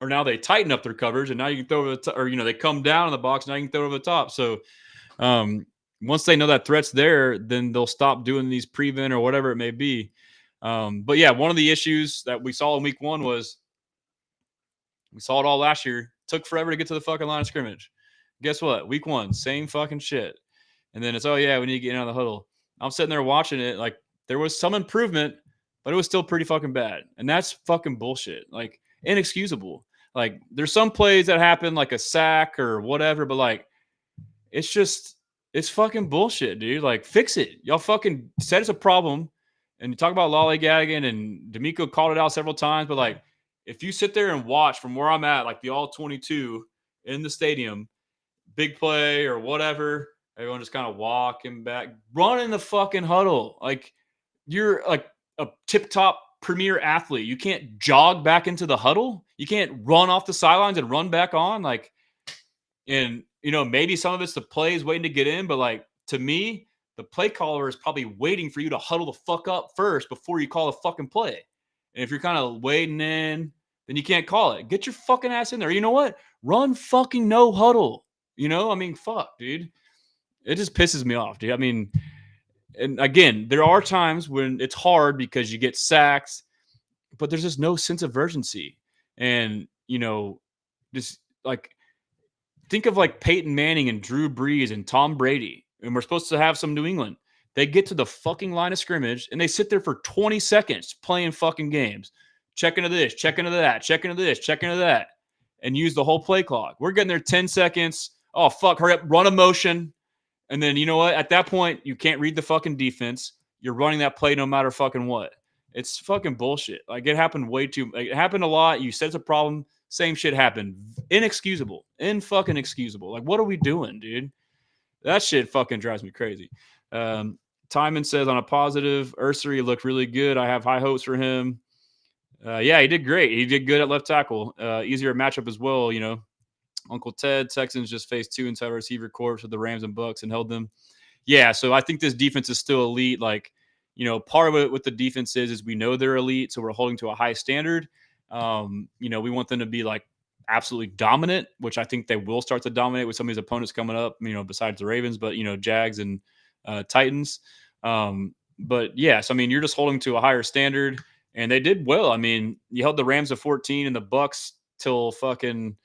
or now they tighten up their coverage, and now you can throw over the top, or they come down in the box. Now you can throw over the top. So once they know that threat's there, then they'll stop doing these prevent or whatever it may be. But yeah, one of the issues that we saw in week 1 was we saw it all last year. Took forever to get to the fucking line of scrimmage. Guess what? Week 1, same fucking shit. And then it's, oh yeah, we need to get out of the huddle. I'm sitting there watching it. Like there was some improvement, but it was still pretty fucking bad. And that's fucking bullshit. Like inexcusable. Like there's some plays that happen like a sack or whatever, but like it's fucking bullshit, dude. Like fix it. Y'all fucking said it's a problem. And you talk about lollygagging, and DeMeco called it out several times, but like if you sit there and watch from where I'm at, like the all 22 in the stadium, big play or whatever, everyone just kind of walking back, run in the fucking huddle. Like you're like a tip-top premier athlete. You can't jog back into the huddle. You can't run off the sidelines and run back on. Like, and maybe some of it's the plays waiting to get in, but like to me, the play caller is probably waiting for you to huddle the fuck up first before you call a fucking play. And if you're kind of waiting in, then you can't call it. Get your fucking ass in there. You know what? Run fucking no huddle. I mean, fuck, dude. It just pisses me off, dude. I mean, and again, there are times when it's hard because you get sacks, but there's just no sense of urgency. And, just like think of like Peyton Manning and Drew Brees and Tom Brady. And we're supposed to have some New England. They get to the fucking line of scrimmage and they sit there for 20 seconds playing fucking games. Check into this, check into that, check into this, check into that, and use the whole play clock. We're getting there 10 seconds. Oh, fuck, hurry up, run a motion. And then you know what? At that point, you can't read the fucking defense. You're running that play no matter fucking what. It's fucking bullshit. Like it happened it happened a lot. You said it's a problem. Same shit happened. Inexcusable. Fucking excusable. Like what are we doing, dude? That shit fucking drives me crazy. Timon says on a positive, Ursery looked really good. I have high hopes for him. Yeah, he did great. He did good at left tackle. Easier matchup as well, Uncle Ted, Texans just faced 2 inside receiver corps with the Rams and Bucs and held them. Yeah, so I think this defense is still elite. Like, part of it with the defense is we know they're elite, so we're holding to a high standard. We want them to be like absolutely dominant, which I think they will start to dominate with some of these opponents coming up, besides the Ravens, but, Jags and Titans. But yes, I mean, you're just holding to a higher standard, and they did well. I mean, you held the Rams to 14 and the Bucs till fucking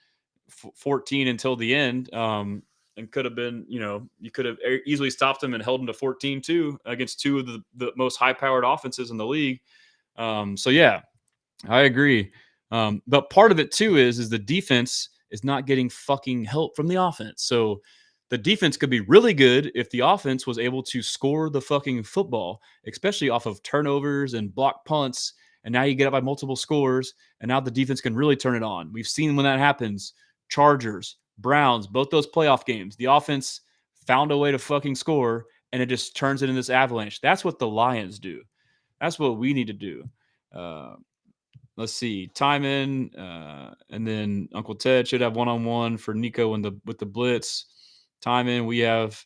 14 until the end. And could have been, you could have easily stopped them and held them to 14 too against 2 of the most high-powered offenses in the league. So yeah, I agree. But part of it too is the defense is not getting fucking help from the offense. So the defense could be really good if the offense was able to score the fucking football, especially off of turnovers and block punts. And now you get up by multiple scores, and now the defense can really turn it on. We've seen when that happens. Chargers, Browns, both those playoff games, the offense found a way to fucking score, and it just turns it into this avalanche. That's what the Lions do. That's what we need to do. Let's see, Timon, and then Uncle Ted should have one-on-one for Nico with the blitz. Timon, we have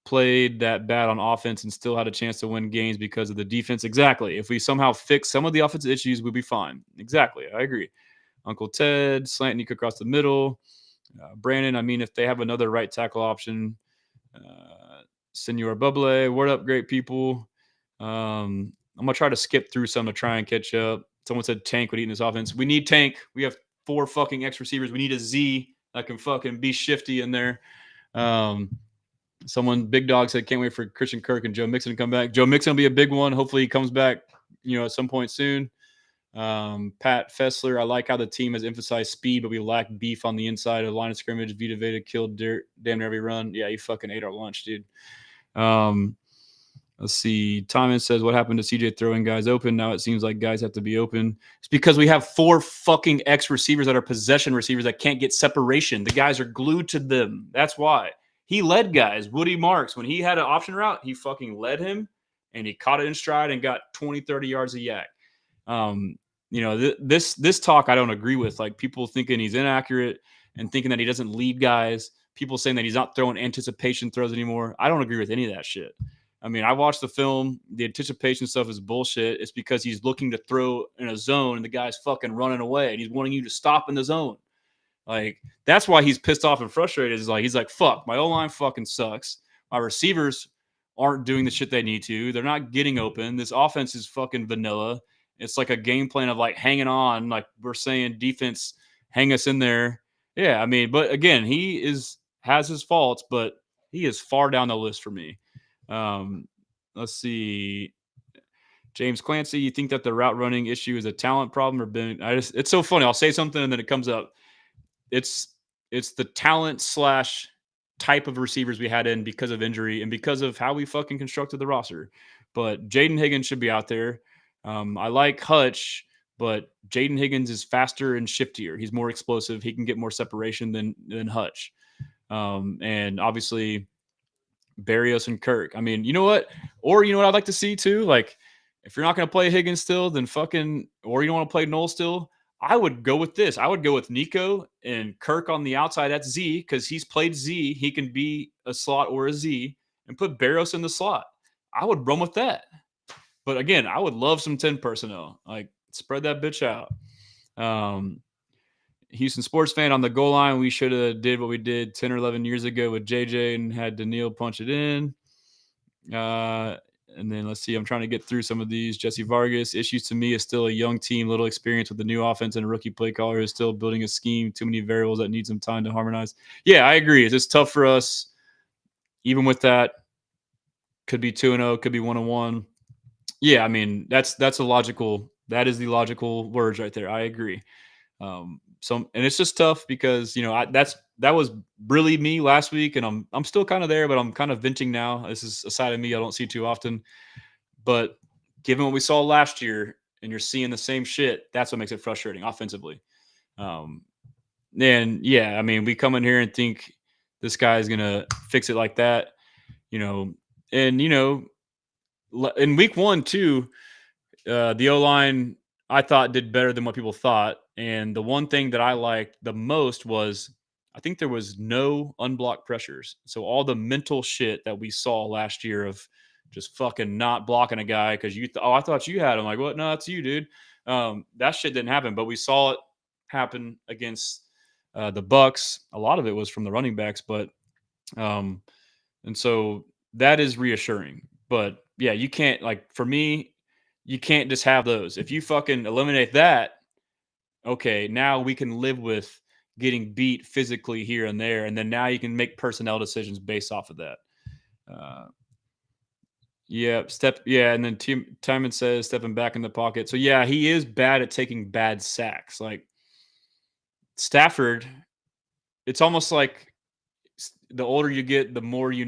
played that bad on offense and still had a chance to win games because of the defense. Exactly. If we somehow fix some of the offensive issues, we'll be fine. Exactly. I agree. Uncle Ted, slant Nico across the middle. Brandon, I mean, if they have another right tackle option, Senor Buble, what up, great people? I'm going to try to skip through some to try and catch up. Someone said Tank would eat in this offense. We need Tank. We have 4 fucking X receivers. We need a Z that can fucking be shifty in there. Big Dog said, can't wait for Christian Kirk and Joe Mixon to come back. Joe Mixon will be a big one. Hopefully he comes back, at some point soon. Pat Fessler, I like how the team has emphasized speed, but we lack beef on the inside of the line of scrimmage. Vita Veda killed damn near every run. Yeah, you fucking ate our lunch, dude. Let's see. Thomas says, what happened to CJ throwing guys open? Now it seems like guys have to be open. It's because we have 4 fucking X receivers that are possession receivers that can't get separation. The guys are glued to them. That's why. He led guys. Woody Marks, when he had an option route, he fucking led him, and he caught it in stride and got 20, 30 yards a yak. This talk I don't agree with. Like, people thinking he's inaccurate and thinking that he doesn't lead guys. People saying that he's not throwing anticipation throws anymore. I don't agree with any of that shit. I mean, I watched the film. The anticipation stuff is bullshit. It's because he's looking to throw in a zone and the guy's fucking running away and he's wanting you to stop in the zone. Like, that's why he's pissed off and frustrated. He's like, fuck, my O-line fucking sucks. My receivers aren't doing the shit they need to. They're not getting open. This offense is fucking vanilla. It's like a game plan of like hanging on. Like we're saying, defense, hang us in there. Yeah, I mean, but again, has his faults, but he is far down the list for me. Let's see. James Clancy, you think that the route running issue is a talent problem or been? It's so funny. I'll say something and then it comes up. It's the talent / type of receivers we had in because of injury and because of how we fucking constructed the roster. But Jaden Higgins should be out there. I like Hutch, but Jaden Higgins is faster and shiftier. He's more explosive. He can get more separation than Hutch. And obviously Barrios and Kirk. I mean, you know what? Or you know what I'd like to see too? Like, if you're not going to play Higgins still, then or you don't want to play Noel still, I would go with this. I would go with Nico and Kirk on the outside at Z because he's played Z. He can be a slot or a Z, and put Barrios in the slot. I would run with that. But again, I would love some 10 personnel. Like, spread that bitch out. Houston sports fan, on the goal line, we should have did what we did 10 or 11 years ago with JJ and had Daniil punch it in. And then let's see, I'm trying to get through some of these. Jesse Vargas, issues to me is still a young team, little experience with the new offense, and a rookie play caller is still building a scheme. Too many variables that need some time to harmonize. Yeah, I agree. It's just tough for us. Even with that, could be 2-0, could be 1-1. Yeah, I mean, that is the logical words right there. I agree. And it's just tough because, that was really me last week, and I'm still kind of there, but I'm kind of venting now. This is a side of me I don't see too often. But given what we saw last year, and you're seeing the same shit, that's what makes it frustrating offensively. And yeah, I mean, we come in here and think this guy is gonna fix it like that, and in week 1 too, the O-line I thought did better than what people thought. And the one thing that I liked the most was I think there was no unblocked pressures. So all the mental shit that we saw last year of just fucking not blocking a guy because I thought you had him. Like, what? No, that's you, dude. That shit didn't happen, but we saw it happen against the Bucks. A lot of it was from the running backs, but and so that is reassuring. But yeah, you can't, like, for me, you can't just have those. If you fucking eliminate that, okay, now we can live with getting beat physically here and there, and then now you can make personnel decisions based off of that. And then Timon says stepping back in the pocket. So yeah, he is bad at taking bad sacks. Like Stafford, it's almost like the older you get, the more you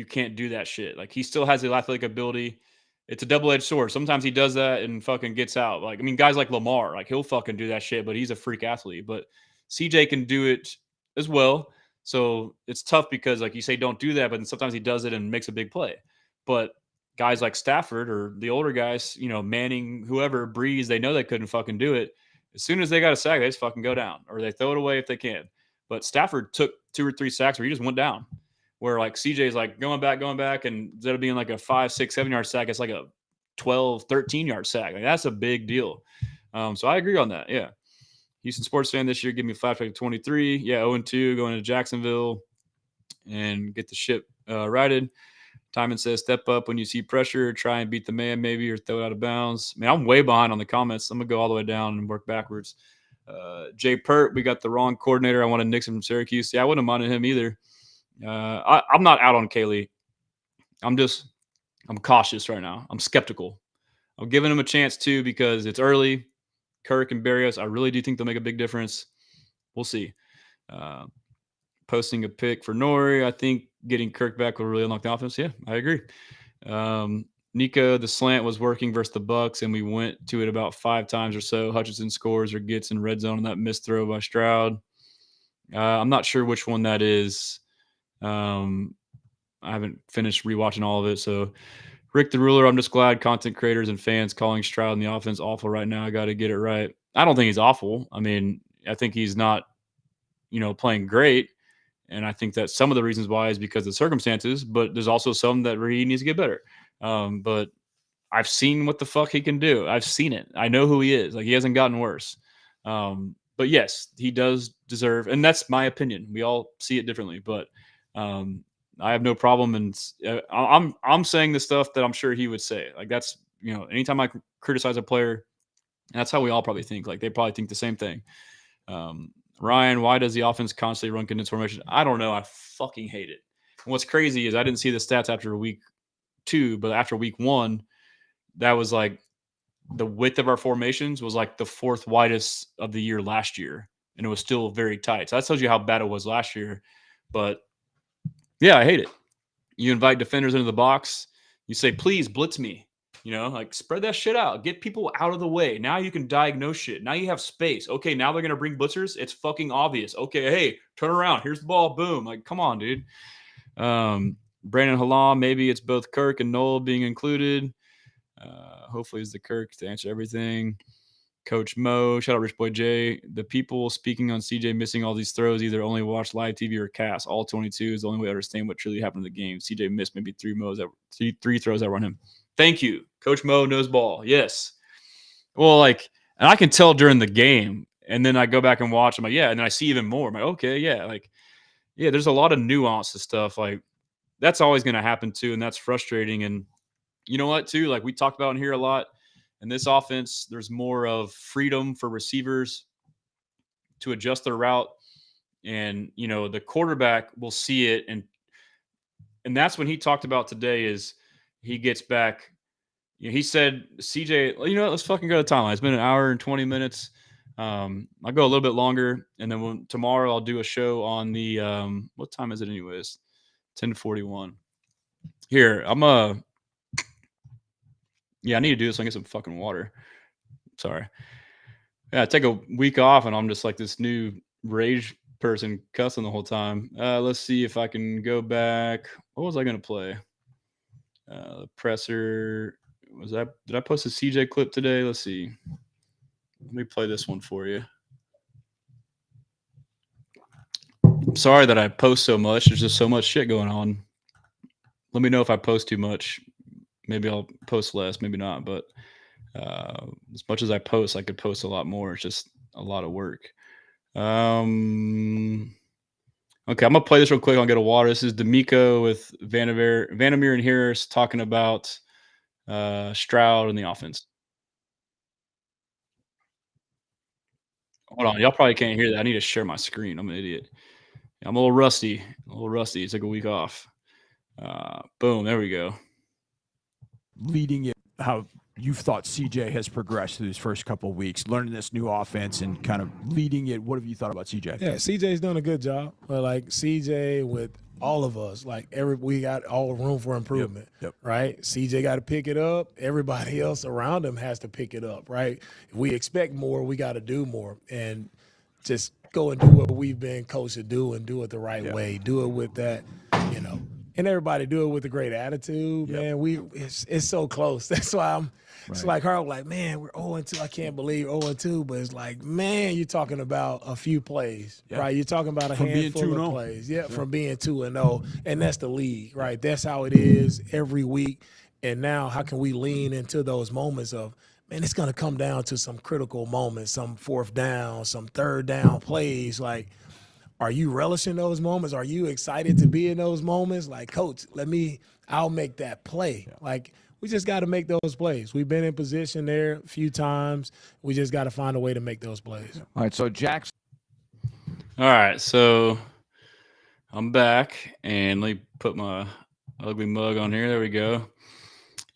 can't do that shit. Like, he still has the athletic ability. It's a double-edged sword. Sometimes he does that and fucking gets out. Like, I mean, guys like Lamar, like, he'll fucking do that shit, but he's a freak athlete. But CJ can do it as well. So it's tough because, like you say, don't do that, but then sometimes he does it and makes a big play. But guys like Stafford or the older guys, Manning, whoever, Breeze, they know they couldn't fucking do it. As soon as they got a sack, they just fucking go down, or they throw it away if they can. But Stafford took 2 or 3 sacks where he just went down. Where like CJ's like going back, and instead of being like a 5, 6, 7 yard sack, it's like a 12, 13 yard sack. Like, that's a big deal. So I agree on that. Yeah. Houston sports fan this year, give me a flashback to 23. Yeah, 0-2 going to Jacksonville and get the ship righted. Timon says, step up when you see pressure, try and beat the man maybe, or throw it out of bounds. Man, I'm way behind on the comments. I'm going to go all the way down and work backwards. Jay Pert, we got the wrong coordinator. I wanted Nixon from Syracuse. Yeah, I wouldn't have minded him either. I'm not out on Kaylee. I'm cautious right now. I'm skeptical. I'm giving him a chance too because it's early. Kirk and Barrios, I really do think they'll make a big difference. We'll see. Uh, Posting a pick for Nori, I think getting Kirk back will really unlock the offense. Yeah, I agree. Nico, the slant was working versus the Bucks, and we went to it about 5 times or so. Hutchinson scores or gets in red zone on that missed throw by Stroud. I'm not sure which one that is. I haven't finished rewatching all of it. So, Rick the Ruler, I'm just glad content creators and fans calling Stroud in the offense awful right now. I got to get it right. I don't think he's awful. I mean, I think he's not, playing great. And I think that some of the reasons why is because of circumstances, but there's also some that where he needs to get better. But I've seen what the fuck he can do. I've seen it. I know who he is. Like, he hasn't gotten worse. But yes, he does deserve, and that's my opinion. We all see it differently, but I have no problem. And I'm saying the stuff that I'm sure he would say. Like, that's, anytime I criticize a player, that's how we all probably think. Like, they probably think the same thing. Ryan, why does the offense constantly run condensed formation? I don't know. I fucking hate it. And what's crazy is I didn't see the stats after week 2, but after week 1, that was like the width of our formations was like the 4th widest of the year last year, and it was still very tight. So that tells you how bad it was last year. But yeah, I hate it. You invite defenders into the box. You say, please blitz me. Like, spread that shit out. Get people out of the way. Now you can diagnose shit. Now you have space. Okay, now they're going to bring blitzers. It's fucking obvious. Okay, hey, turn around. Here's the ball. Boom. Like, come on, dude. Brandon Hallam, maybe it's both Kirk and Noel being included. Hopefully it's the Kirk to answer everything. Coach Mo, shout out Rich Boy J. The people speaking on CJ missing all these throws either only watch live TV or cast. All 22 is the only way to understand what truly happened in the game. CJ missed maybe 3 throws that run him. Thank you. Coach Mo knows ball. Yes. Well, and I can tell during the game, and then I go back and watch. I'm like, yeah, and then I see even more. I'm like, okay, yeah. Yeah, there's a lot of nuance to stuff. Like, that's always going to happen too, and that's frustrating. And you know what, too? Like, we talked about in here a lot. In this offense, there's more of freedom for receivers to adjust their route. And, the quarterback will see it. And that's when he talked about today is he gets back. He said, CJ, well, let's fucking go to the timeline. It's been an hour and 20 minutes. I'll go a little bit longer. And then tomorrow I'll do a show on the, what time is it anyways? 10:41. Here, yeah, I need to do this so I can get some fucking water. Sorry. Yeah, I take a week off and I'm just like this new rage person cussing the whole time. Let's see if I can go back. What was I going to play? The presser. Did I post a CJ clip today? Let's see. Let me play this one for you. I'm sorry that I post so much. There's just so much shit going on. Let me know if I post too much. Maybe I'll post less, maybe not. But as much as I post, I could post a lot more. It's just a lot of work. Okay, I'm gonna play this real quick. I'll get a water. This is DeMeco with Vandermeer and Harris talking about Stroud and the offense. Hold on, y'all probably can't hear that. I need to share my screen. I'm an idiot. I'm a little rusty. It took a week off. Boom, there we go. Leading it, how you thought CJ has progressed through his first couple of weeks, learning this new offense and kind of leading it. What have you thought about CJ? Yeah, CJ's doing a good job. But like CJ with all of us, we got all room for improvement, right? CJ got to pick it up. Everybody else around him has to pick it up, right? If we expect more, we got to do more and just go and do what we've been coached to do and do it the right way. Do it with that, and everybody do it with a great attitude, man. It's so close. That's why it's like her, like, man, we're 0-2. I can't believe 0-2, but it's like, man, you're talking about a few plays, right? You're talking about a handful of plays, from being 2-0, and that's the league, right? That's how it is every week. And now, how can we lean into those moments of, man, it's going to come down to some critical moments, some 4th down, some 3rd down plays, like. Are you relishing those moments? Are you excited to be in those moments? Like, coach, I'll make that play. Like, we just got to make those plays. We've been in position there a few times. We just got to find a way to make those plays. All right, so Jackson. All right, so I'm back, and let me put my ugly mug on here. There we go.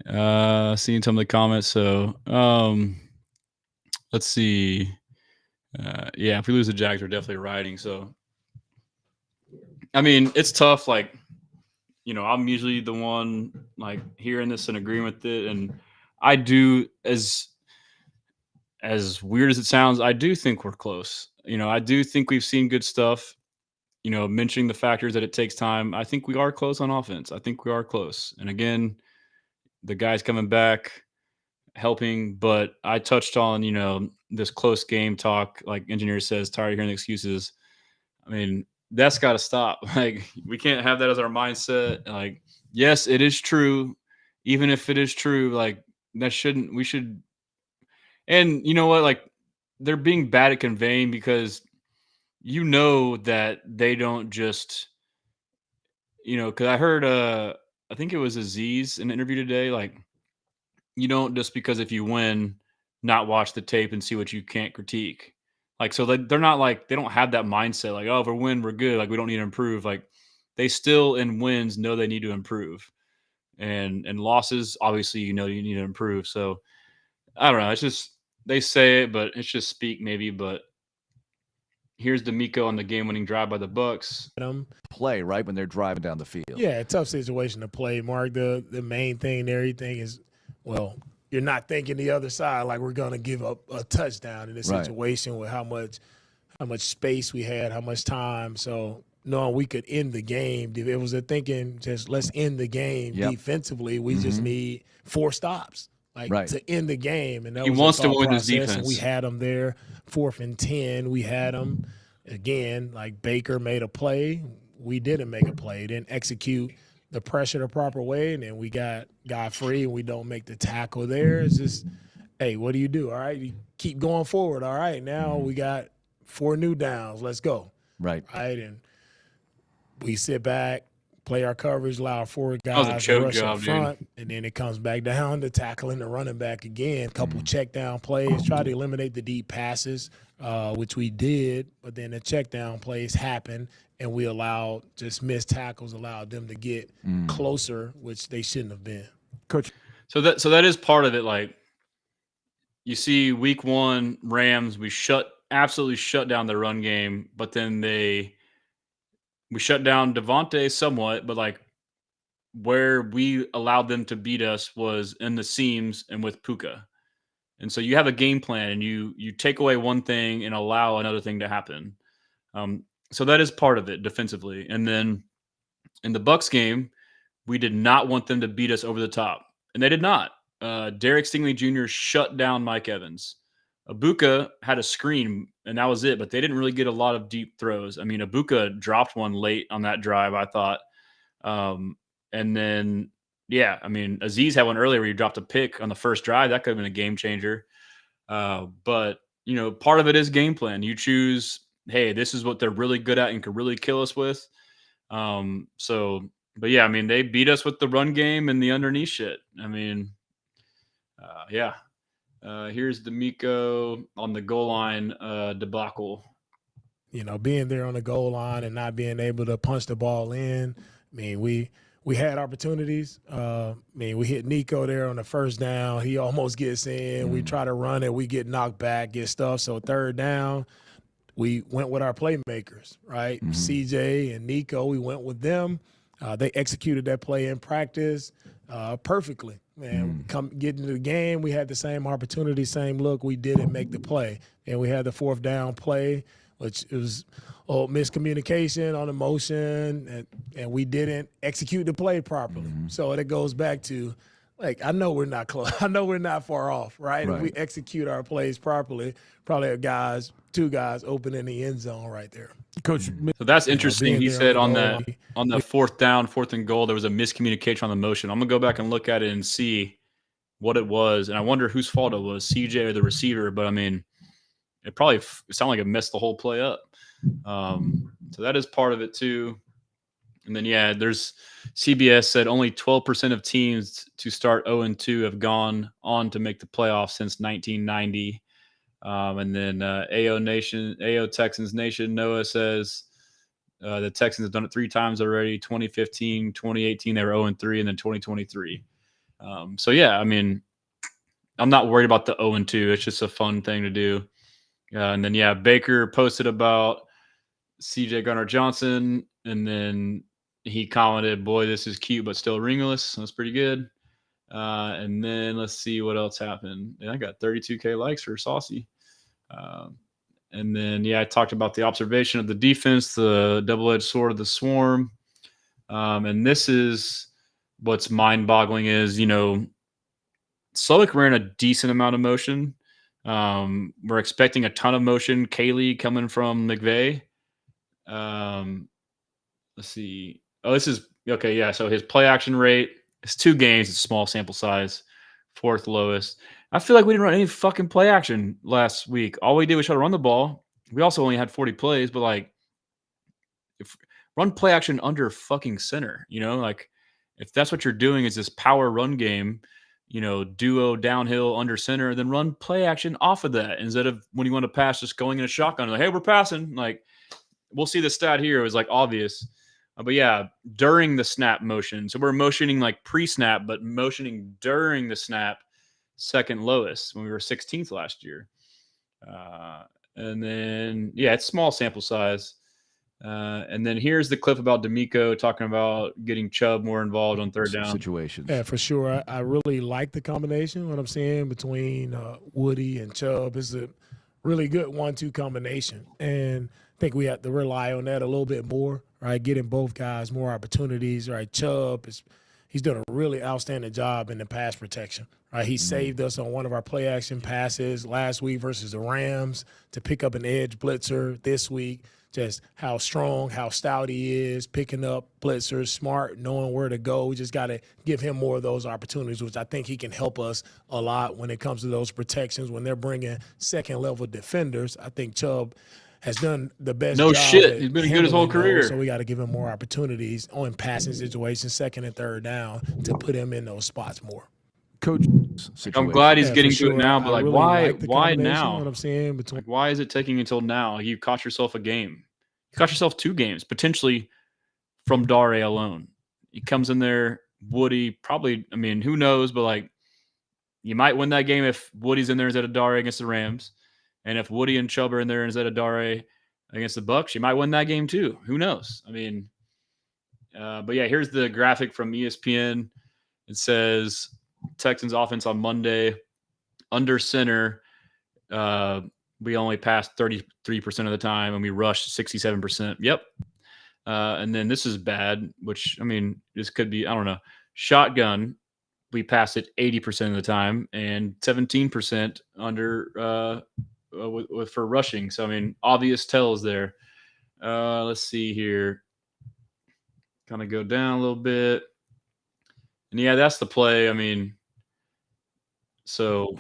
Seeing some of the comments. So let's see. Yeah, if we lose the Jags, we're definitely riding. So I mean, it's tough. Like, I'm usually the one like hearing this and agreeing with it, and I do as weird as it sounds, I do think we're close. I do think we've seen good stuff. Mentioning the factors that it takes time, I think we are close on offense. I think we are close. And again, the guys coming back, helping, but I touched on, this close game talk, like engineer says, tired of hearing the excuses. I mean, that's got to stop. Like, we can't have that as our mindset. Like, yes, it is true. Even if it is true, like, we should. And you know what? Like, they're being bad at conveying because that they don't just, because I heard, I think it was Aziz in an interview today. Like, you don't just because if you win, not watch the tape and see what you can't critique. Like, so they're not like, they don't have that mindset. Like, oh, if we win, we're good. Like, we don't need to improve. Like, they still in wins know they need to improve, and losses, obviously, you need to improve. So I don't know. It's just they say it, but it's just speak maybe. But here's DeMeco on the game-winning drive by the Bucs. Play right when they're driving down the field. Yeah, tough situation to play, Mark. The main thing there, everything is, well, you're not thinking the other side like we're going to give up a touchdown in this situation with how much space we had, how much time. So knowing we could end the game, if it was a thinking just let's end the game defensively, we just need 4 stops. To end the game, and that he was wants to win process, his defense. and we had them there, 4th and 10. We had them again. Like Baker made a play, we didn't make a play. Didn't execute the pressure the proper way, and then we got free, and we don't make the tackle there. It's just, hey, what do you do? All right, you keep going forward. All right, now we got 4 new downs. Let's go. Right, and we sit back, play our coverage, allow our 4 guys to rush up front, and then it comes back down to tackling the running back again. A couple check down plays, try to eliminate the deep passes, which we did, but then the check down plays happen, and we allowed just missed tackles, allowed them to get closer, which they shouldn't have been. Coach. So that is part of it. Like, you see week 1 Rams, we absolutely shut down the run game, but then we shut down Devontae somewhat, but like where we allowed them to beat us was in the seams and with Puka. And so you have a game plan and you take away one thing and allow another thing to happen. So that is part of it defensively. And then in the Bucs game, we did not want them to beat us over the top, and they did not. Derek Stingley Jr. shut down Mike Evans. Abuka had a screen, and that was it, but they didn't really get a lot of deep throws. I mean, Abuka dropped one late on that drive, I thought. And then, yeah, I mean, Aziz had one earlier where he dropped a pick on the first drive. That could have been a game changer. But, part of it is game plan. You choose, hey, this is what they're really good at and could really kill us with. But yeah, I mean, they beat us with the run game and the underneath shit. I mean, yeah. Here's DeMeco on the goal line debacle. Being there on the goal line and not being able to punch the ball in. I mean, we had opportunities. We hit Nico there on the first down. He almost gets in. We try to run it. We get knocked back, get stuff. So 3rd down, we went with our playmakers, right? CJ and Nico, we went with them. They executed that play in practice perfectly. Man, get into the game, we had the same opportunity, same look. We didn't make the play. And we had the 4th down play, which was miscommunication on the motion, and we didn't execute the play properly. So it goes back to, like, I know we're not close. I know we're not far off, right? If we execute our plays properly, probably have 2 guys open in the end zone right there. Coach. So that's interesting. He said on the 4th down, 4th and goal, there was a miscommunication on the motion. I'm going to go back and look at it and see what it was. And I wonder whose fault it was, CJ or the receiver. But, I mean, it probably sounded like it messed the whole play up. So that is part of it too. And then, yeah, there's CBS said only 12% of teams to start 0-2 have gone on to make the playoffs since 1990. And then AO Texans Nation, Noah says the Texans have done it 3 times already, 2015, 2018, they were 0-3, and then 2023. So yeah, I mean, I'm not worried about the 0-2. It's just a fun thing to do. And then yeah, Baker posted about C.J. Gardner-Johnson, and then he commented, "Boy, this is cute, but still ringless." That's pretty good. And then let's see what else happened. And I got 32K likes for Saucy. And then, yeah, I talked about the observation of the defense, the double-edged sword of the swarm. And this is what's mind-boggling is, Slovic ran a decent amount of motion. We're expecting a ton of motion. Kaylee coming from McVay. Let's see. Oh, this is okay. Yeah. So his play action rate, it's 2 games. It's small sample size, 4th lowest. I feel like we didn't run any fucking play action last week. All we did was try to run the ball. We also only had 40 plays, but like, if run play action under fucking center, like if that's what you're doing is this power run game, duo downhill under center, then run play action off of that instead of when you want to pass, just going in a shotgun. Like, hey, we're passing. Like, we'll see the stat here. It was like obvious. But yeah, during the snap motion. So we're motioning like pre-snap, but motioning during the snap, 2nd lowest when we were 16th last year. And then, yeah, it's small sample size. And then here's the clip about DeMeco talking about getting Chubb more involved on 3rd down situations. Yeah, for sure. I really like the combination, what I'm saying, between Woody and Chubb. Is a really good 1-2 combination. And I think we have to rely on that a little bit more, right? Getting both guys more opportunities, right? Chubb he's done a really outstanding job in the pass protection, right? He saved us on one of our play action passes last week versus the Rams to pick up an edge blitzer this week. Just how strong, how stout he is, picking up blitzers, smart, knowing where to go. We just got to give him more of those opportunities, which I think he can help us a lot when it comes to those protections. When they're bringing 2nd-level defenders, I think Chubb has done the best job. No shit. He's been good his whole career. So we got to give him more opportunities on passing situations, 2nd and 3rd down, to put him in those spots more. Coach, I'm glad he's getting sure. to it now, but like, really why now? What I'm saying between like, why is it taking until now? You cost yourself a game. You cost yourself 2 games potentially from Dare alone. He comes in there, Woody probably. I mean, who knows? But like, you might win that game if Woody's in there instead of Dare against the Rams, and if Woody and Chubb are in there instead of Dare against the Bucs, you might win that game too. Who knows? I mean, but yeah, here's the graphic from ESPN. It says Texans offense on Monday under center. We only passed 33% of the time, and we rushed 67%. Yep. And then this is bad, which, I mean, this could be, I don't know. Shotgun, we passed it 80% of the time and 17% under for rushing. So, I mean, obvious tells there. Let's see here. Kind of go down a little bit. And, yeah, that's the play. I mean, so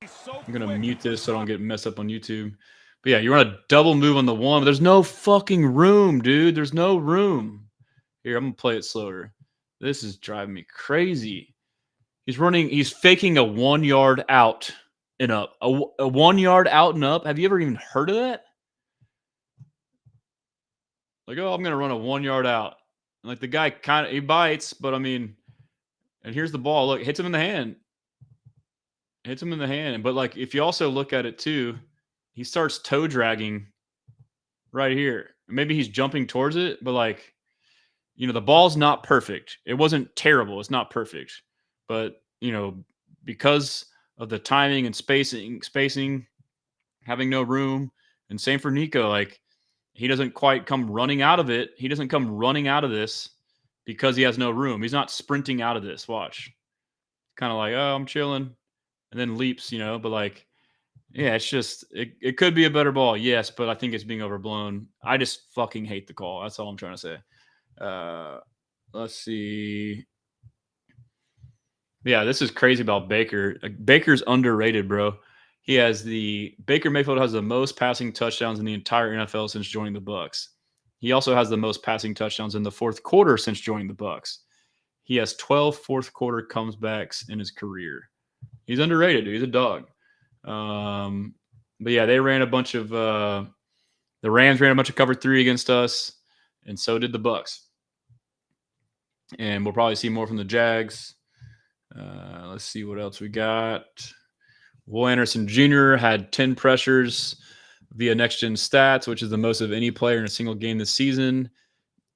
I'm going to mute this so I don't get messed up on YouTube. But, yeah, you run a double move on the one. But there's no fucking room, dude. There's no room. Here, I'm going to play it slower. This is driving me crazy. He's faking a 1 yard out and up. A 1 yard out and up. Have you ever even heard of that? Like, oh, I'm going to run a 1 yard out. And like the guy he bites, but I mean, and here's the ball. Look, hits him in the hand. Hits him in the hand. But like, if you also look at it too, he starts toe dragging right here. Maybe he's jumping towards it, but like, the ball's not perfect. It wasn't terrible. It's not perfect. But, because of the timing and spacing, having no room, and same for Nico, like, he doesn't quite come running out of it. He doesn't come running out of this because he has no room. He's not sprinting out of this. Watch. Kind of like, oh, I'm chilling. And then leaps, but like, yeah, it's just, it could be a better ball. Yes, but I think it's being overblown. I just fucking hate the call. That's all I'm trying to say. Let's see. Yeah, this is crazy about Baker. Baker's underrated, bro. Baker Mayfield has the most passing touchdowns in the entire NFL since joining the Bucs. He also has the most passing touchdowns in the fourth quarter since joining the Bucs. He has 12 fourth quarter comebacks in his career. He's underrated, dude. He's a dog. But yeah, they ran a bunch of the Rams ran a bunch of cover 3 against us, and so did the Bucs. And we'll probably see more from the Jags. Let's see what else we got. Will Anderson Jr. had 10 pressures via Next Gen Stats, which is the most of any player in a single game this season.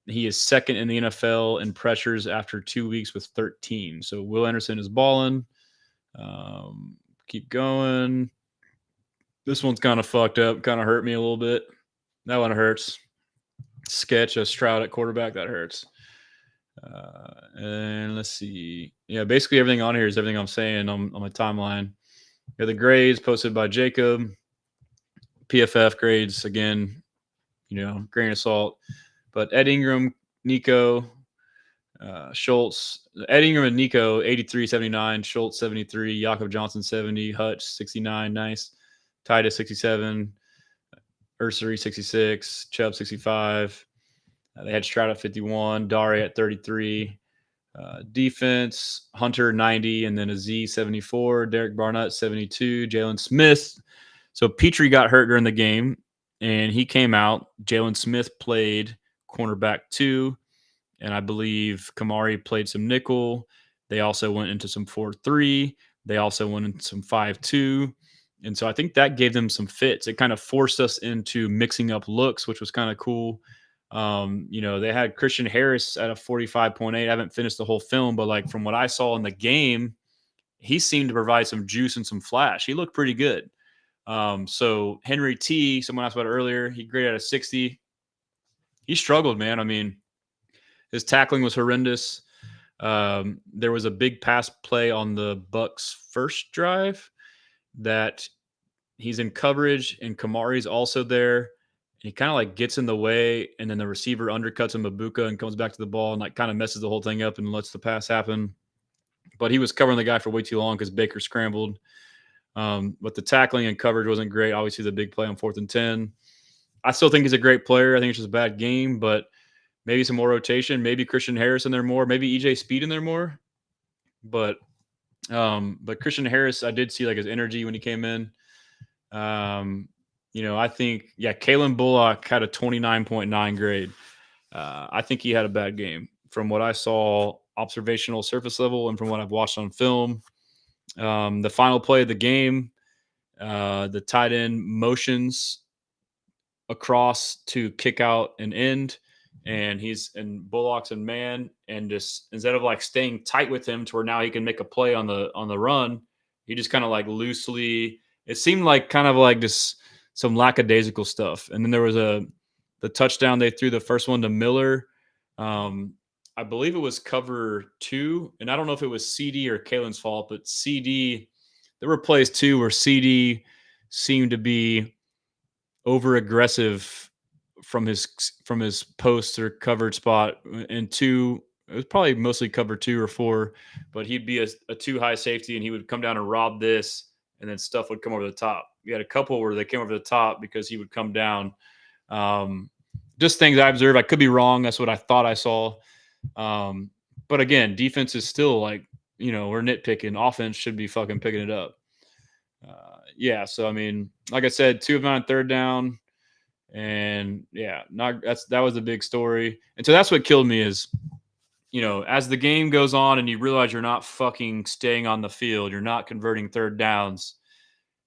He is second in the NFL in pressures after 2 weeks with 13. So Will Anderson is balling. Keep going. This one's kind of fucked up. Kind of hurt me a little bit. That one hurts. Sketch a Stroud at quarterback. That hurts. And let's see. Yeah, basically everything on here is everything I'm saying on my timeline. Yeah, the grades posted by Jacob. PFF grades, again, grain of salt. But Ed Ingram, Nico, Schultz. Ed Ingram and Nico, 83, 79. Schultz, 73. Jakob Johnson, 70. Hutch, 69. Nice. Titus, 67. Ursery, 66. Chubb, 65. They had Stroud at 51. Dari at 33. Defense, Hunter, 90. And then a Z, 74. Derek Barnett, 72. Jalen Smith. So Petrie got hurt during the game, and he came out. Jalen Smith played cornerback 2, and I believe Kamari played some nickel. They also went into some 4-3. They also went into some 5-2. And so I think that gave them some fits. It kind of forced us into mixing up looks, which was kind of cool. They had Christian Harris at a 45.8. I haven't finished the whole film, but like from what I saw in the game, he seemed to provide some juice and some flash. He looked pretty good. So Henry T, someone asked about it earlier, he graded at a 60. He struggled, man. I mean, his tackling was horrendous. There was a big pass play on the Bucks' first drive that he's in coverage and Kamari's also there. He kind of like gets in the way, and then the receiver undercuts him, Ibuka, and comes back to the ball and like kind of messes the whole thing up and lets the pass happen. But he was covering the guy for way too long because Baker scrambled. But the tackling and coverage wasn't great. Obviously, the big play on 4th and 10. I still think he's a great player. I think it's just a bad game, but maybe some more rotation. Maybe Christian Harris in there more. Maybe EJ Speed in there more. But Christian Harris, I did see like his energy when he came in. I think, Kalen Bullock had a 29.9 grade. I think he had a bad game from what I saw, observational surface level, and from what I've watched on film. The final play of the game, the tight end motions across to kick out and end, and he's in Bullock's and man, and just instead of like staying tight with him to where now he can make a play on the run, he just kind of like loosely. It seemed like kind of like just some lackadaisical stuff. And then there was the touchdown they threw, the first one to Miller. I believe it was cover 2, and I don't know if it was CD or Kalen's fault, but CD, there were plays too where CD seemed to be over aggressive from his post or covered spot. And 2, it was probably mostly cover 2 or 4, but he'd be a too high safety and he would come down and rob this, and then stuff would come over the top. We had a couple where they came over the top because he would come down. Just things I observed. I could be wrong. That's what I thought I saw. But again, defense is still like, we're nitpicking. Offense should be fucking picking it up. So I mean, like I said, 2 of 9 third down, and that was a big story. And so that's what killed me is, as the game goes on and you realize you're not fucking staying on the field, you're not converting third downs.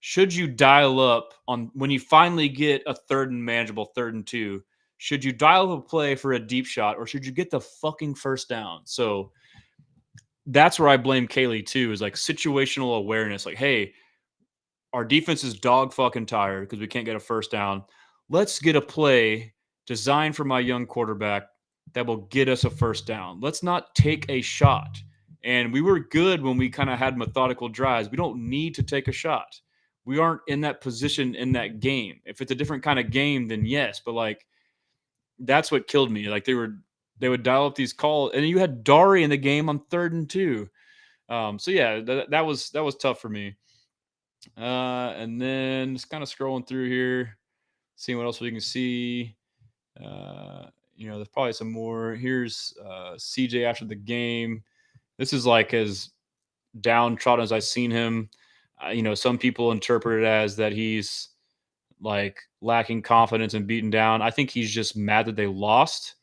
Should you dial up on when you finally get a 3rd and manageable 3rd and 2? Should you dial up a play for a deep shot, or should you get the fucking first down? So that's where I blame Kaylee too, is like situational awareness. Like, hey, our defense is dog fucking tired because we can't get a first down. Let's get a play designed for my young quarterback that will get us a first down. Let's not take a shot. And we were good when we kind of had methodical drives. We don't need to take a shot. We aren't in that position in that game. If it's a different kind of game, then yes. But like, that's what killed me. Like they would dial up these calls, and you had Dari in the game on 3rd and 2. That was tough for me. And then just kind of scrolling through here, seeing what else we can see. There's probably some more. Here's CJ after the game. This is like as downtrodden as I've seen him. Some people interpret it as that he's like lacking confidence and beaten down. I think he's just mad that they lost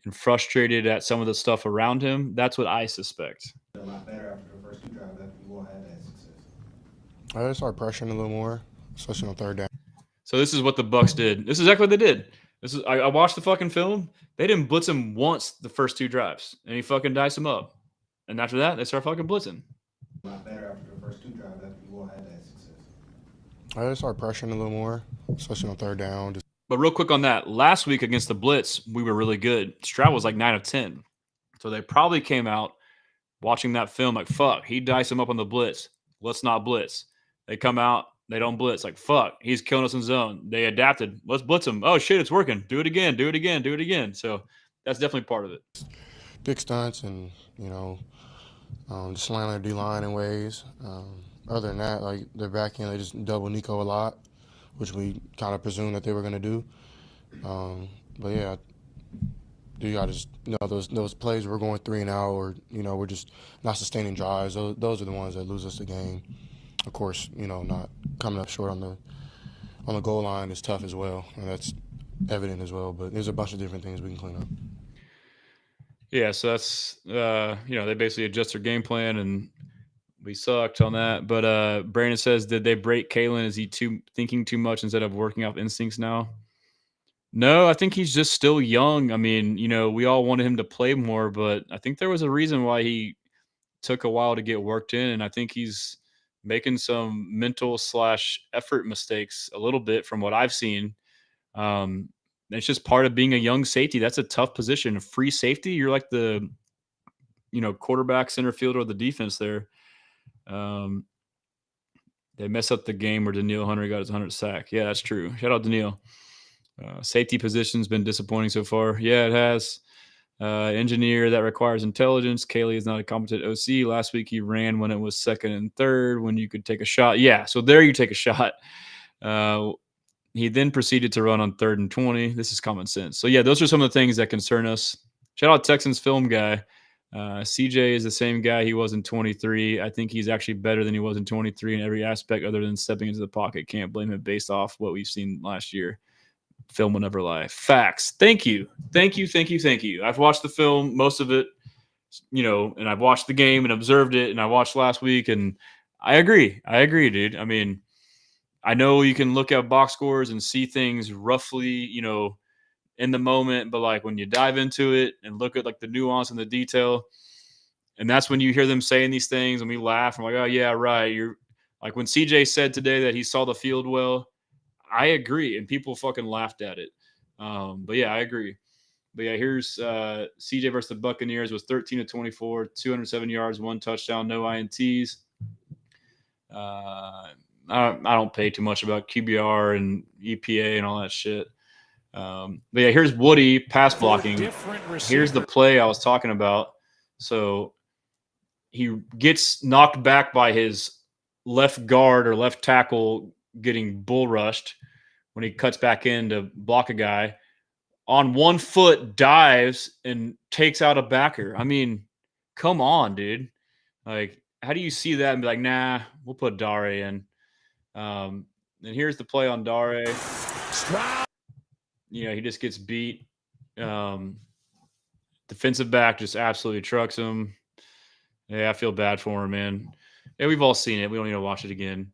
and frustrated at some of the stuff around him. That's what I suspect. A lot better after the first I just start pressuring a little more, especially on third down. So this is what the Bucs did. This is exactly what they did. I watched the fucking film. They didn't blitz him once the first 2 drives, and he fucking diced him up. And after that, they start fucking blitzing. A lot better after the first 2 drives after you all had that success. I just start pressuring a little more, especially on third down. But real quick on that, last week against the blitz, we were really good. Stroud was like 9 of 10. So they probably came out watching that film like, fuck, he diced him up on the blitz. Let's not blitz. They come out, they don't blitz. Like, fuck, he's killing us in zone. They adapted. Let's blitz him. Oh, shit, it's working. Do it again, do it again, do it again. So that's definitely part of it. Big stunts and, just slamming their D-line in ways. Other than that, like, their back end, they just double DeMeco a lot, which we kind of presumed that they were going to do. But, yeah, you got to just, those plays we're going 3 and out or, we're just not sustaining drives. Those are the ones that lose us the game. Of course, not coming up short on the goal line is tough as well, and that's evident as well. But there's a bunch of different things we can clean up. Yeah, so that's they basically adjust their game plan, and we sucked on that. But Brandon says, did they break Kalen? Is he thinking too much instead of working off instincts now? No, I think he's just still young. I mean, we all wanted him to play more, but I think there was a reason why he took a while to get worked in, and I think he's making some mental / effort mistakes a little bit from what I've seen. It's just part of being a young safety. That's a tough position. A free safety, you're like the, quarterback, center fielder of the defense there. They mess up the game where Daniil Hunter got his 100th sack. Yeah, that's true. Shout out Daniil. Safety position's been disappointing so far. Yeah, it has. Engineer, that requires intelligence. Caley is not a competent OC. Last week he ran when it was 2nd and 3rd, when you could take a shot. Yeah, so there you take a shot. He then proceeded to run on 3rd and 20. This is common sense. So, yeah, those are some of the things that concern us. Shout out Texans film guy. CJ is the same guy he was in 23. I think he's actually better than he was in 23 in every aspect other than stepping into the pocket. Can't blame him based off what we've seen last year. Film will never lie. Facts. Thank you. I've watched the film, most of it, and I've watched the game and observed it, and I watched last week, and I agree, dude. I mean, I know you can look at box scores and see things roughly, in the moment, but like when you dive into it and look at like the nuance and the detail, and that's when you hear them saying these things and we laugh. I'm like, oh yeah, right. You're like when CJ said today that he saw the field well. I agree, and people fucking laughed at it. But yeah, I agree. But yeah, here's CJ versus the Buccaneers was 13 of 24, 207 yards, 1 touchdown, no INTs. I don't pay too much about QBR and EPA and all that shit. But yeah, here's Woody pass blocking. Here's the play I was talking about. So he gets knocked back by his left guard or left tackle getting bull rushed when he cuts back in to block a guy. On 1 foot, dives and takes out a backer. I mean, come on, dude. Like, how do you see that and be like, nah, we'll put Dare in? And here's the play on Dare. Stroud. He just gets beat. Defensive back just absolutely trucks him. Yeah, I feel bad for him, man. Yeah, we've all seen it. We don't need to watch it again.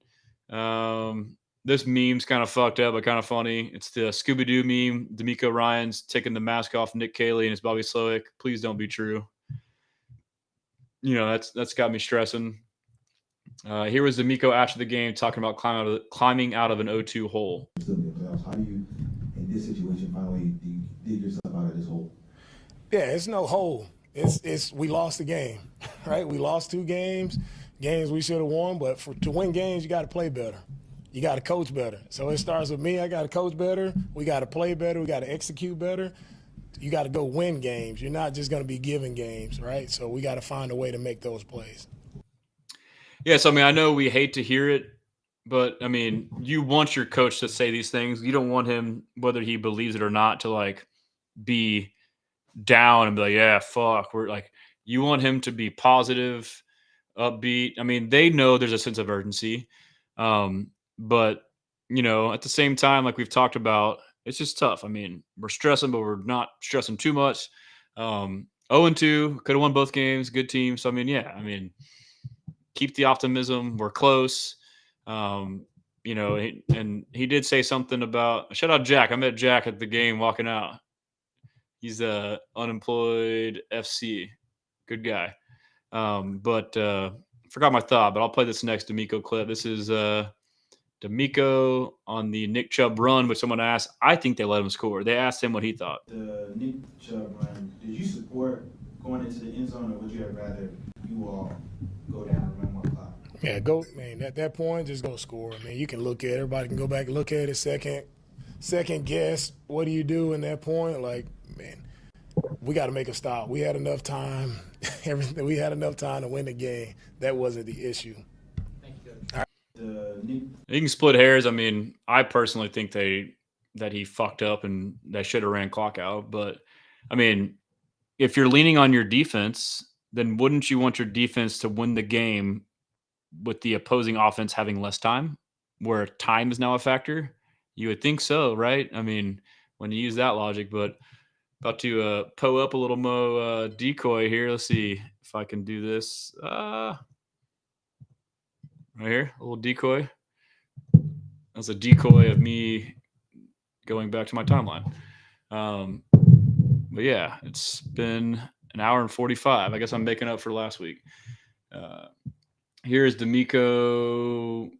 This meme's kind of fucked up, but kind of funny. It's the Scooby-Doo meme. DeMeco Ryans taking the mask off Nick Caley and it's Bobby Slowick. Please don't be true. That's got me stressing. Here was DeMeco after the game talking about climbing out of an O2 hole. How do you, in this situation, finally dig yourself out of this hole? Yeah, it's no hole. It's we lost the game, right? We lost 2 games we should have won, but to win games, you got to play better. You got to coach better. So it starts with me. I got to coach better. We got to play better. We got to execute better. You got to go win games. You're not just going to be giving games, right? So we got to find a way to make those plays. Yes, I mean, I know we hate to hear it, but, I mean, you want your coach to say these things. You don't want him, whether he believes it or not, to, like, be down and be like, yeah, fuck. We're like, you want him to be positive, upbeat. I mean, they know there's a sense of urgency. But, at the same time, like we've talked about, it's just tough. I mean, we're stressing, but we're not stressing too much. 0-2, could have won both games, good team. So, I mean, yeah, keep the optimism. We're close. You know, and he did say something about, shout out Jack. I met Jack at the game walking out. He's a unemployed FC. Good guy. But forgot my thought, but I'll play this next DeMeco clip. This is DeMeco on the Nick Chubb run, which someone asked. I think they let him score. They asked him what he thought. The Nick Chubb run, did you support going into the end zone, or would you have rather you all go down and run more clock? Yeah, go, man. At that point, just go score. I mean, you can look at it. Everybody can go back and look at it. Second guess. What do you do in that point? Like, man, we got to make a stop. We had enough time. Everything. We had enough time to win the game. That wasn't the issue. Thank you, Coach. You can split hairs. I mean, I personally think that he fucked up and they should have ran clock out. But I mean, if you're leaning on your defense, then wouldn't you want your defense to win the game with the opposing offense having less time, where time is now a factor? You would think so, right? I mean, when you use that logic. But about to pull up a little more decoy here. Let's see if I can do this. Right here, a little decoy. That's a decoy of me going back to my timeline. But yeah, it's been an hour and 45. I guess I'm making up for last week. Here's DeMeco.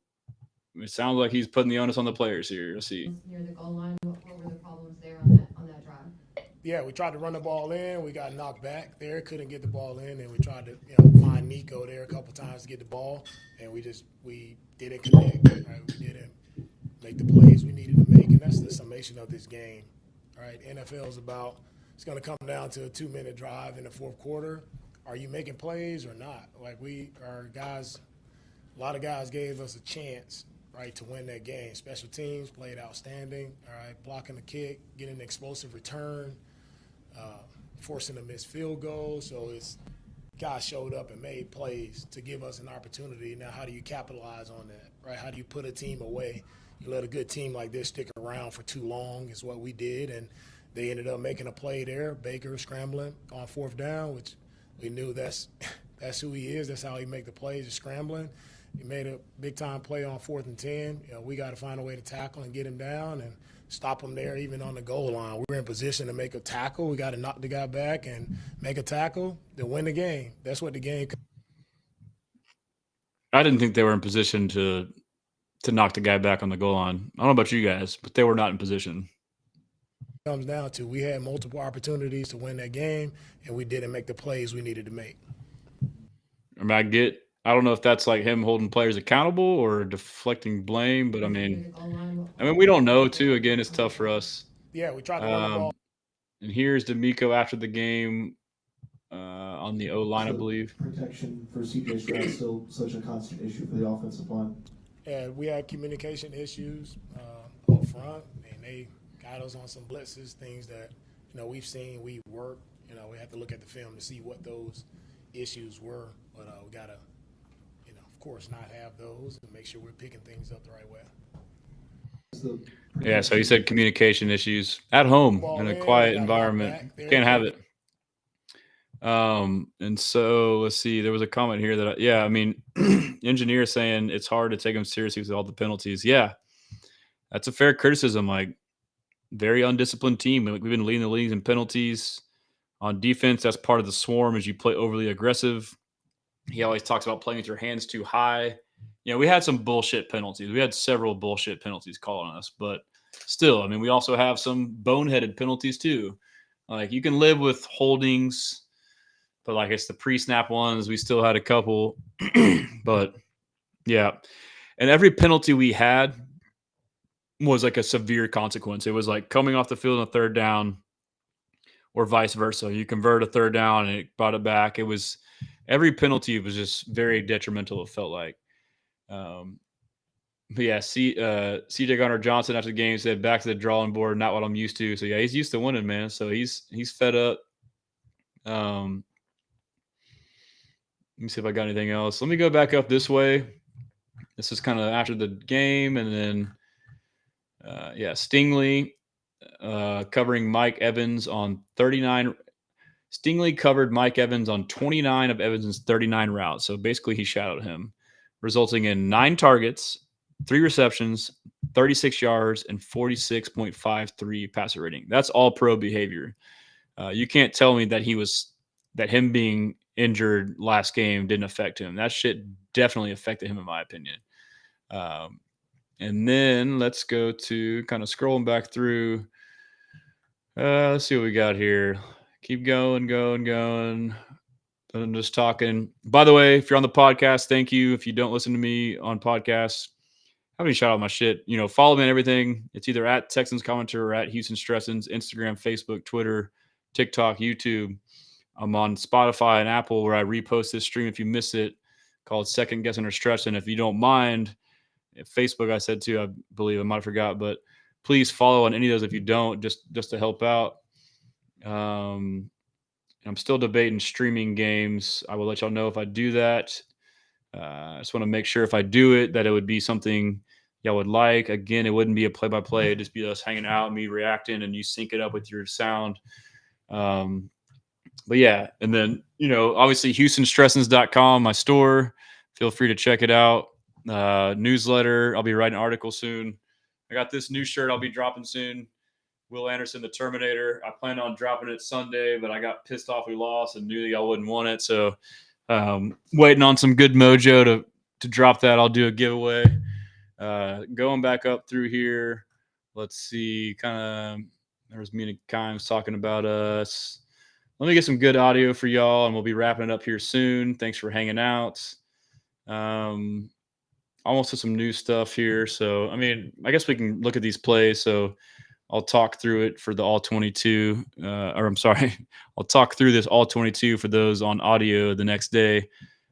It sounds like he's putting the onus on the players here. Let's see. Near the goal line, what were the problems there on that drive? Yeah, we tried to run the ball in. We got knocked back there. Couldn't get the ball in, and we tried to find Nico there a couple times to get the ball, and we didn't connect. Right? We didn't make the plays we needed to make, and that's the summation of this game. All right, NFL is about. It's going to come down to a 2-minute drive in the fourth quarter. Are you making plays or not? Like our guys, a lot of guys gave us a chance, right, to win that game. Special teams played outstanding, all right, blocking the kick, getting an explosive return, forcing a missed field goal. So it's guys showed up and made plays to give us an opportunity. Now, how do you capitalize on that, right? How do you put a team away? You let a good team like this stick around for too long is what we did, and they ended up making a play there. Baker scrambling on fourth down, which we knew that's who he is. That's how he make the plays, is scrambling. He made a big-time play on 4th and 10. We got to find a way to tackle and get him down and stop him there even on the goal line. We were in position to make a tackle. We got to knock the guy back and make a tackle to win the game. That's what the game – I didn't think they were in position to knock the guy back on the goal line. I don't know about you guys, but they were not in position. Comes down to we had multiple opportunities to win that game, and we didn't make the plays we needed to make. I mean, I don't know if that's like him holding players accountable or deflecting blame, but I mean, we don't know too. Again, it's tough for us. Yeah, we tried to run the ball. And here's DeMeco after the game on the O-line, I believe. Protection for C.J. Stroud still such a constant issue for the offensive line. And we had communication issues up front, and they got us on some blitzes, things that we've seen, we work. We have to look at the film to see what those issues were, but we gotta, of course, not have those and make sure we're picking things up the right way. Yeah, so he said communication issues at home in a quiet environment. Can't have it. And so let's see. There was a comment here that I mean, engineer saying it's hard to take him seriously with all the penalties. Yeah, that's a fair criticism. Like, very undisciplined team. We've been leading the league in penalties. On defense, that's part of the swarm as you play overly aggressive. He always talks about playing with your hands too high. We had some bullshit penalties. We had several bullshit penalties called on us, but still, I mean, we also have some boneheaded penalties too. Like, you can live with holdings, but like it's the pre-snap ones. We still had a couple, but yeah. And every penalty we had was like a severe consequence. It was like coming off the field on a third down or vice versa. You convert a third down and it brought it back. It was every penalty was just very detrimental, it felt like. But yeah, C.J. Garner-Johnson after the game said, back to the drawing board, not what I'm used to. So yeah, he's used to winning, man. So he's fed up. Let me see if I got anything else. Let me go back up this way. This is kind of after the game, and then Stingley covering Mike Evans on 39. Stingley covered Mike Evans on 29 of Evans' 39 routes. So basically he shadowed him, resulting in 9 targets, 3 receptions, 36 yards, and 46.53 passer rating. That's all pro behavior. You can't tell me that him being injured last game didn't affect him. That shit definitely affected him, in my opinion. And then let's go to kind of scrolling back through. Let's see what we got here. Keep going. I'm just talking. By the way, if you're on the podcast, thank you. If you don't listen to me on podcasts, I haven't shout out my shit. Follow me on everything. It's either at Texans Commenter or at Houston Stressans, Instagram, Facebook, Twitter, TikTok, YouTube. I'm on Spotify and Apple where I repost this stream if you miss it, called Second Guessing or Stressan. If you don't mind, Facebook I said too, I believe I might have forgot, but please follow on any of those if you don't, just to help out. I'm still debating streaming games. I will let y'all know if I do that. I just want to make sure if I do it that it would be something y'all would like. Again, it wouldn't be a play-by-play. It'd just be us hanging out, me reacting, and you sync it up with your sound. But yeah, and then, obviously HoustonStressans.com, my store. Feel free to check it out. Newsletter. I'll be writing an article soon. I got this new shirt I'll be dropping soon. Will Anderson, the Terminator. I planned on dropping it Sunday, but I got pissed off we lost and knew that y'all wouldn't want it. So waiting on some good mojo to drop that. I'll do a giveaway. Going back up through here. Let's see. There was me and Kimes talking about us. Let me get some good audio for y'all, and we'll be wrapping it up here soon. Thanks for hanging out. Almost to some new stuff here. So, I guess we can look at these plays. So I'll talk through it for the all 22, I'll talk through this all 22 for those on audio the next day.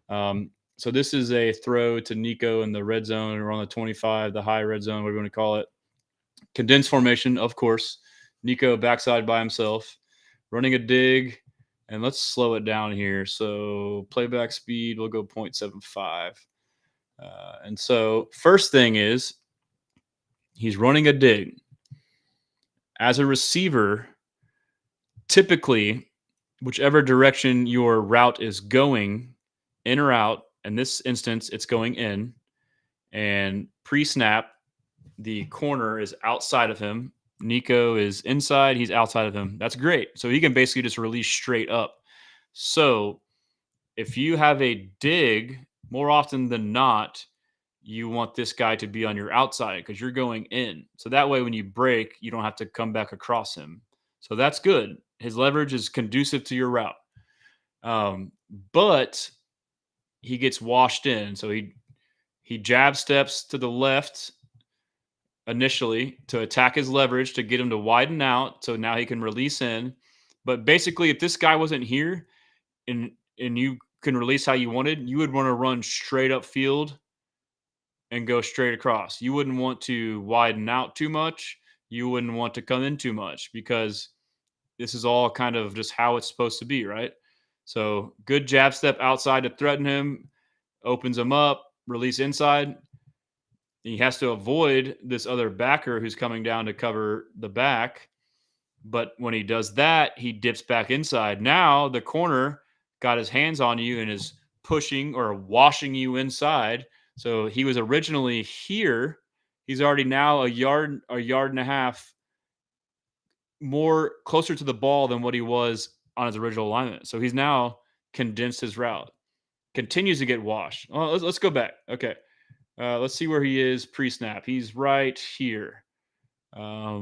So this is a throw to Nico in the red zone or on the 25, the high red zone, whatever you want to call it. Condensed formation, of course. Nico backside by himself, running a dig, and let's slow it down here. So playback speed, we'll go 0.75. And so first thing is he's running a dig. As a receiver, typically, whichever direction your route is going, in or out, in this instance, it's going in, and pre-snap, the corner is outside of him. Nico is inside, he's outside of him. That's great. So he can basically just release straight up. So if you have a dig, more often than not, you want this guy to be on your outside because you're going in. So that way, when you break, you don't have to come back across him. So that's good. His leverage is conducive to your route. But he gets washed in. So he jab steps to the left initially to attack his leverage to get him to widen out. So now he can release in. But basically, if this guy wasn't here and you can release how you wanted, you would want to run straight up field and go straight across. You wouldn't want to widen out too much. You wouldn't want to come in too much because this is all kind of just how it's supposed to be, right? So good jab step outside to threaten him, opens him up, release inside. He has to avoid this other backer who's coming down to cover the back. But when he does that, he dips back inside. Now the corner got his hands on you and is pushing or washing you inside. So he was originally here. He's already now a yard and a half more closer to the ball than what he was on his original alignment. So he's now condensed his route. Continues to get washed. Well, let's go back. Okay. Let's see where he is pre-snap. He's right here. I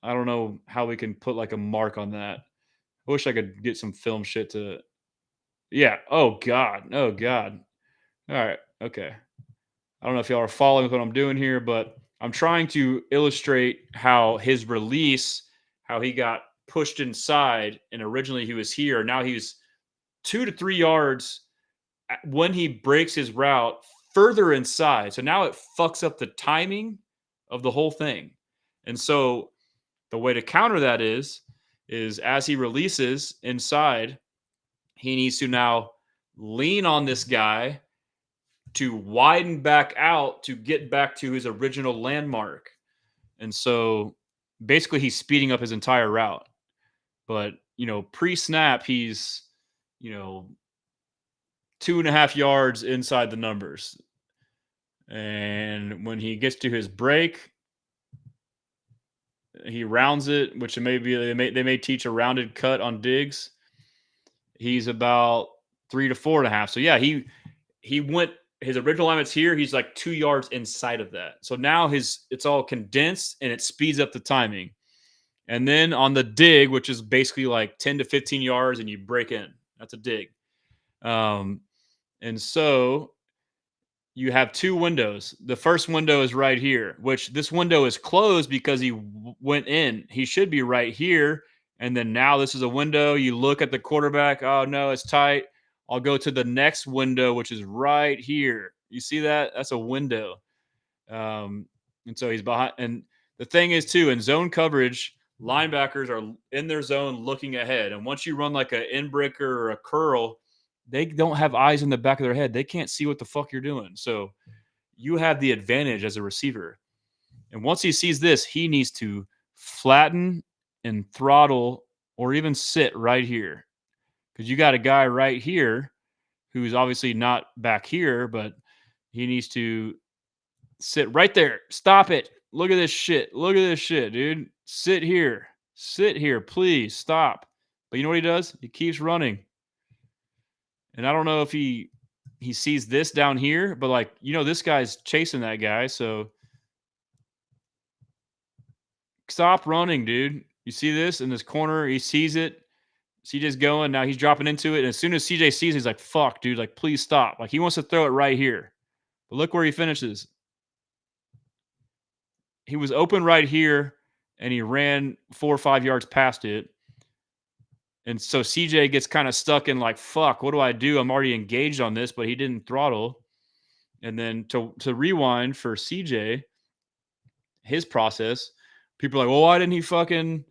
don't know how we can put like a mark on that. I wish I could get some film shit to. Yeah. Oh, God. Oh, God. All right. Okay. I don't know if y'all are following what I'm doing here, but I'm trying to illustrate how his release, how he got pushed inside, and originally he was here. Now he's 2 to 3 yards when he breaks his route further inside. So now it fucks up the timing of the whole thing. And so the way to counter that is as he releases inside, he needs to now lean on this guy to widen back out to get back to his original landmark. And so basically he's speeding up his entire route. But pre-snap, he's, 2.5 yards inside the numbers. And when he gets to his break, he rounds it, which they may teach a rounded cut on digs. He's about 3 to 4.5. So yeah, he went, his original alignment's here. He's like 2 yards inside of that. So now it's all condensed and it speeds up the timing. And then on the dig, which is basically like 10 to 15 yards, and you break in. That's a dig. And so you have 2 windows. The first window is right here, which this window is closed because he went in. He should be right here. And then now this is a window. You look at the quarterback. Oh, no, it's tight. I'll go to the next window, which is right here. You see that? That's a window. And so he's behind. And the thing is, too, in zone coverage, linebackers are in their zone looking ahead. And once you run like an in breaker or a curl, they don't have eyes in the back of their head. They can't see what the fuck you're doing. So you have the advantage as a receiver. And once he sees this, he needs to flatten and throttle or even sit right here. Because you got a guy right here who's obviously not back here, but he needs to sit right there. Stop it. Look at this shit. Look at this shit, dude. Sit here. Sit here. Please stop. But you know what he does? He keeps running. And I don't know if he sees this down here, but like, this guy's chasing that guy. So stop running, dude. You see this in this corner? He sees it. CJ's going. Now he's dropping into it. And as soon as CJ sees it, he's like, fuck, dude. Like, please stop. Like, he wants to throw it right here. But look where he finishes. He was open right here, and he ran 4 or 5 yards past it. And so CJ gets kind of stuck in like, fuck, what do I do? I'm already engaged on this, but he didn't throttle. And then to rewind for CJ, his process, people are like, well, why didn't he fucking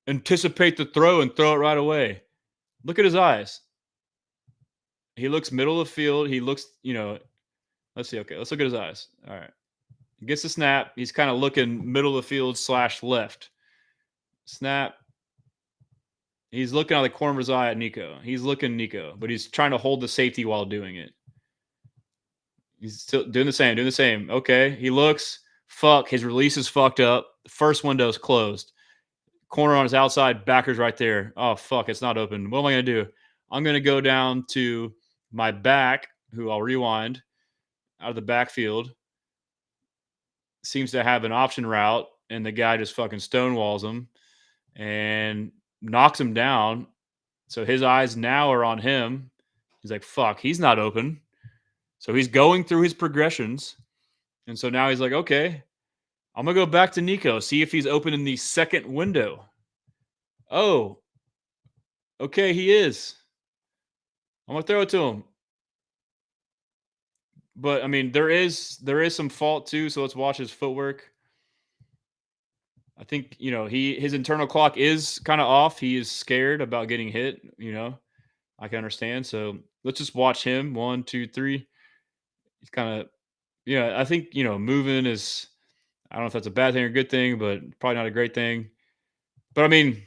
anticipate the throw and throw it right away? Look at his eyes. He looks middle of the field. He looks, let's see. Okay, let's look at his eyes. All right. He gets the snap. He's kind of looking middle of the field / left. Snap. He's looking out of the corner of his eye at Nico. He's looking Nico, but he's trying to hold the safety while doing it. He's still doing the same. Okay, he looks. Fuck, his release is fucked up. The first window's closed. Corner on his outside, backer's right there. Oh, fuck, it's not open. What am I going to do? I'm going to go down to my back, who I'll rewind out of the backfield. Seems to have an option route, and the guy just fucking stonewalls him and knocks him down. So his eyes now are on him. He's like, fuck, he's not open. So he's going through his progressions. And so now he's like, okay, I'm going to go back to Nico, see if he's open in the second window. Oh, okay, he is. I'm going to throw it to him. But, I mean, there is some fault too, so let's watch his footwork. I think, his internal clock is kind of off. He is scared about getting hit, I can understand. So let's just watch him. 1, 2, 3. He's kind of, I think, moving is, I don't know if that's a bad thing or a good thing, but probably not a great thing. But I mean,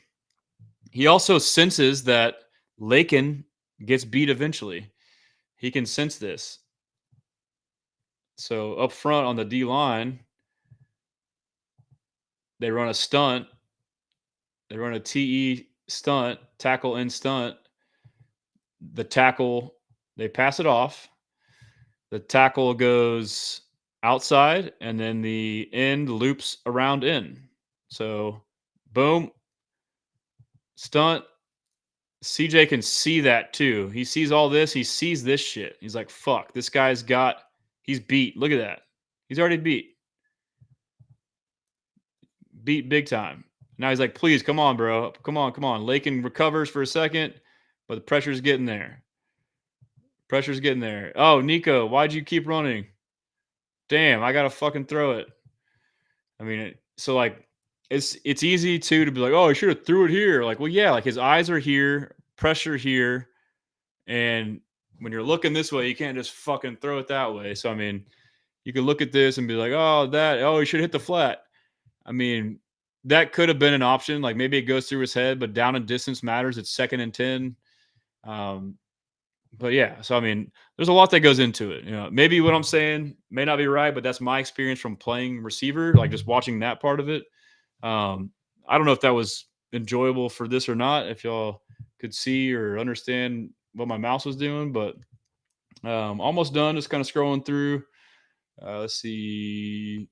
he also senses that Lakin gets beat eventually. He can sense this. So up front on the D line, they run a stunt. They run a TE stunt, tackle and stunt. The tackle, they pass it off. The tackle goes outside, and then the end loops around in. So, boom, stunt. CJ can see that too. He sees all this. He sees this shit. He's like, fuck, this guy's he's beat. Look at that. He's already beat. Beat big time. Now he's like, please, come on, bro. Come on. Lakin recovers for a second, but the pressure's getting there. Oh, Nico, why'd you keep running? Damn, I got to fucking throw it. I mean, so like, it's easy too to be like, oh, I should have threw it here. Like, well, yeah, like his eyes are here, pressure here. And when you're looking this way, you can't just fucking throw it that way. So, I mean, you can look at this and be like, oh, you should hit the flat. I mean, that could have been an option. Like maybe it goes through his head, but down and distance matters. It's 2nd and 10. But yeah, so I mean, there's a lot that goes into it. Maybe what I'm saying may not be right, but that's my experience from playing receiver, like just watching that part of it. I don't know if that was enjoyable for this or not, if y'all could see or understand what my mouse was doing, but almost done. Just kind of scrolling through. Let's see.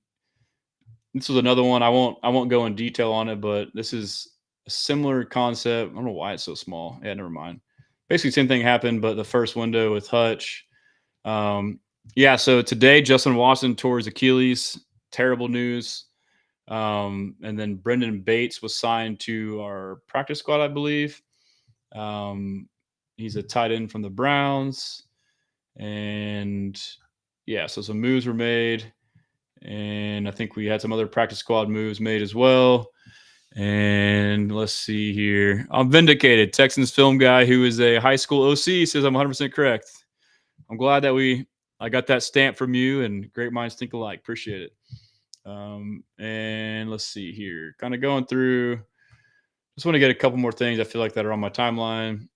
This was another one. I won't go in detail on it, but this is a similar concept. I don't know why it's so small. Yeah, never mind. Basically, same thing happened, but the first window with Hutch. So today, Justin Watson tore his Achilles. Terrible news. And then Brendan Bates was signed to our practice squad, I believe. He's a tight end from the Browns. And yeah, so some moves were made. And I think we had some other practice squad moves made as well. And let's see here. I'm vindicated. Texans film guy who is a high school OC says I'm 100% correct. I'm glad that I got that stamp from you, and great minds think alike. Appreciate it. And let's see here. Kind of going through. Just want to get a couple more things I feel like that are on my timeline.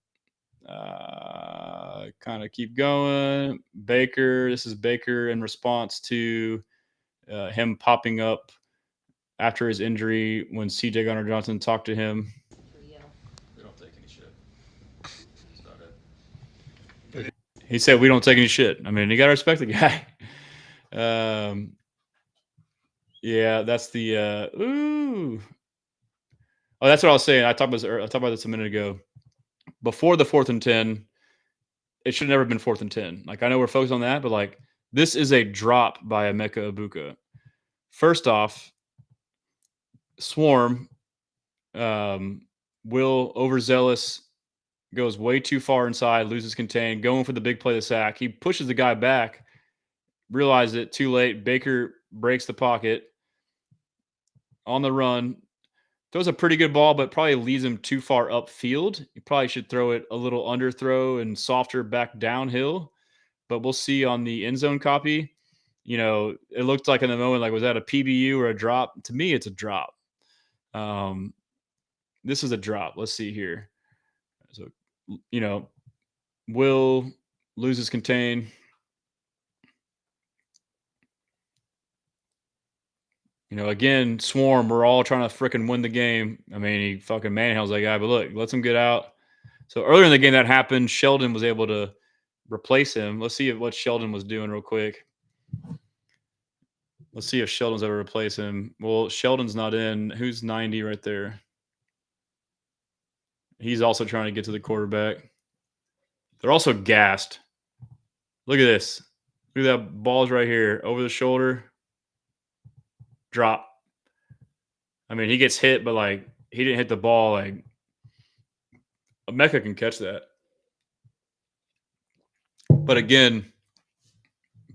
Kind of keep going. Baker. This is Baker in response to him popping up after his injury when C.J. Gardner-Johnson talked to him. We don't take any shit. That's about it. He said we don't take any shit. I mean, you got to respect the guy. Yeah, that's the ooh. Oh, that's what I was saying. I talked about this a minute ago. Before the 4th and 10, it should have never been 4th and 10. Like, I know we're focused on that, but like, this is a drop by Emeka Egbuka. First off, Swarm, Will overzealous, goes way too far inside, loses contain, going for the big play, the sack. He pushes the guy back, realizes it too late. Baker breaks the pocket on the run, throws a pretty good ball, but probably leads him too far upfield. You probably should throw it a little underthrow and softer back downhill. But we'll see on the end zone copy. It looked like in the moment, like, was that a PBU or a drop? To me, it's a drop. This is a drop. Let's see here. So, Will loses contain. Again, Swarm, we're all trying to freaking win the game. I mean, he fucking manhandles that guy, but look, lets him get out. So earlier in the game that happened, Sheldon was able to replace him. Let's see what Sheldon was doing real quick. Let's see if Sheldon's ever replaced him. Well, Sheldon's not in. Who's 90 right there? He's also trying to get to the quarterback. They're also gassed. Look at this. Look at that. Ball's right here. Over the shoulder. Drop. I mean, he gets hit, but like, he didn't hit the ball. Like, Emeka can catch that. But again,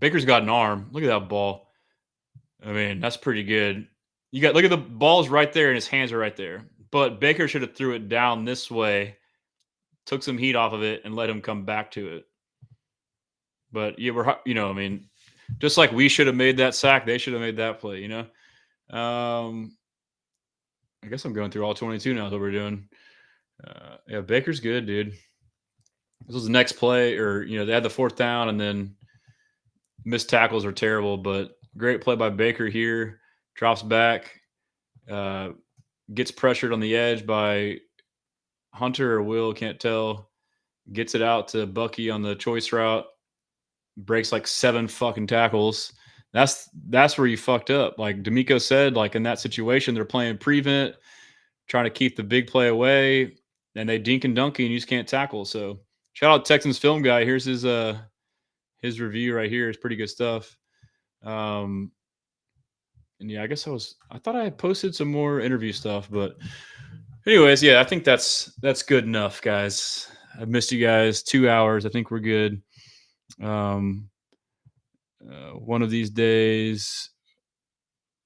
Baker's got an arm. Look at that ball. I mean, that's pretty good. Look at the ball's right there and his hands are right there. But Baker should have threw it down this way, took some heat off of it, and let him come back to it. But yeah, I mean, just like we should have made that sack, they should have made that play, I guess I'm going through all 22 now is what we're doing. Yeah, Baker's good, dude. This was the next play, or, they had the 4th down and then missed tackles are terrible, but great play by Baker here. Drops back, gets pressured on the edge by Hunter or Will, can't tell. Gets it out to Bucky on the choice route. Breaks like 7 fucking tackles. That's where you fucked up. Like DeMeco said, like in that situation, they're playing prevent, trying to keep the big play away, and they dink and dunk and you just can't tackle. So shout out Texans film guy. Here's his review right here. It's pretty good stuff. And yeah, I guess I thought I had posted some more interview stuff, but anyways, yeah, I think that's good enough, guys. I've missed you guys 2 hours. I think we're good. One of these days,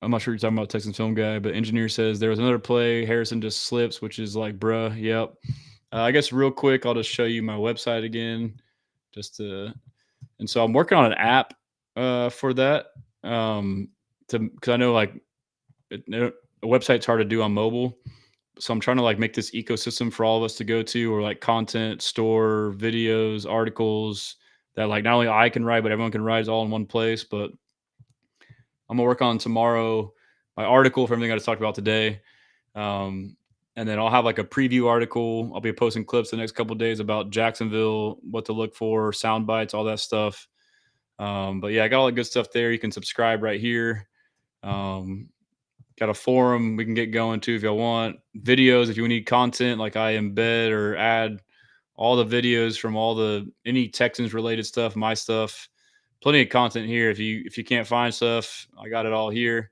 I'm not sure you're talking about Texans film guy, but engineer says there was another play. Harrison just slips, which is like, bruh. Yep. I guess real quick, I'll just show you my website again, and so I'm working on an app for that. Because I know like a website's hard to do on mobile. So I'm trying to like make this ecosystem for all of us to go to, or like content, store, videos, articles that like not only I can write, but everyone can write is all in one place. But I'm gonna work on tomorrow my article for everything I just talked about today. And then I'll have like a preview article. I'll be posting clips the next couple of days about Jacksonville, what to look for, sound bites, all that stuff. But yeah, I got all the good stuff there. You can subscribe right here. Got a forum we can get going to if y'all want. Videos, if you need content, like I embed or add all the videos from any Texans related stuff, my stuff. Plenty of content here. If you can't find stuff, I got it all here.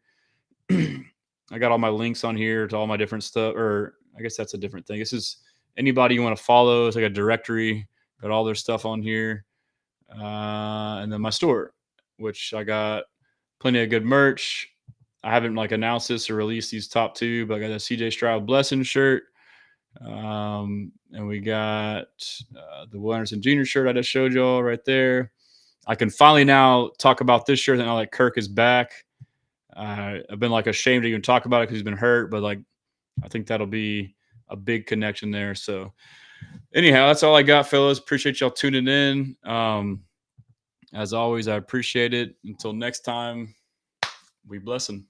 I got all my links on here to all my different stuff, or I guess that's a different thing. This is anybody you want to follow. It's like a directory, got all their stuff on here. And then my store, which I got plenty of good merch. I haven't like announced this or released these top two, but I got a C.J. Stroud Blessan shirt. And we got the Will Anderson Jr. shirt I just showed y'all right there. I can finally now talk about this shirt now that Kirk is back. I've been like ashamed to even talk about it because he's been hurt, but like I think that'll be a big connection there. So anyhow, that's all I got, fellas. Appreciate y'all tuning in. As always, I appreciate it. Until next time, we bless them.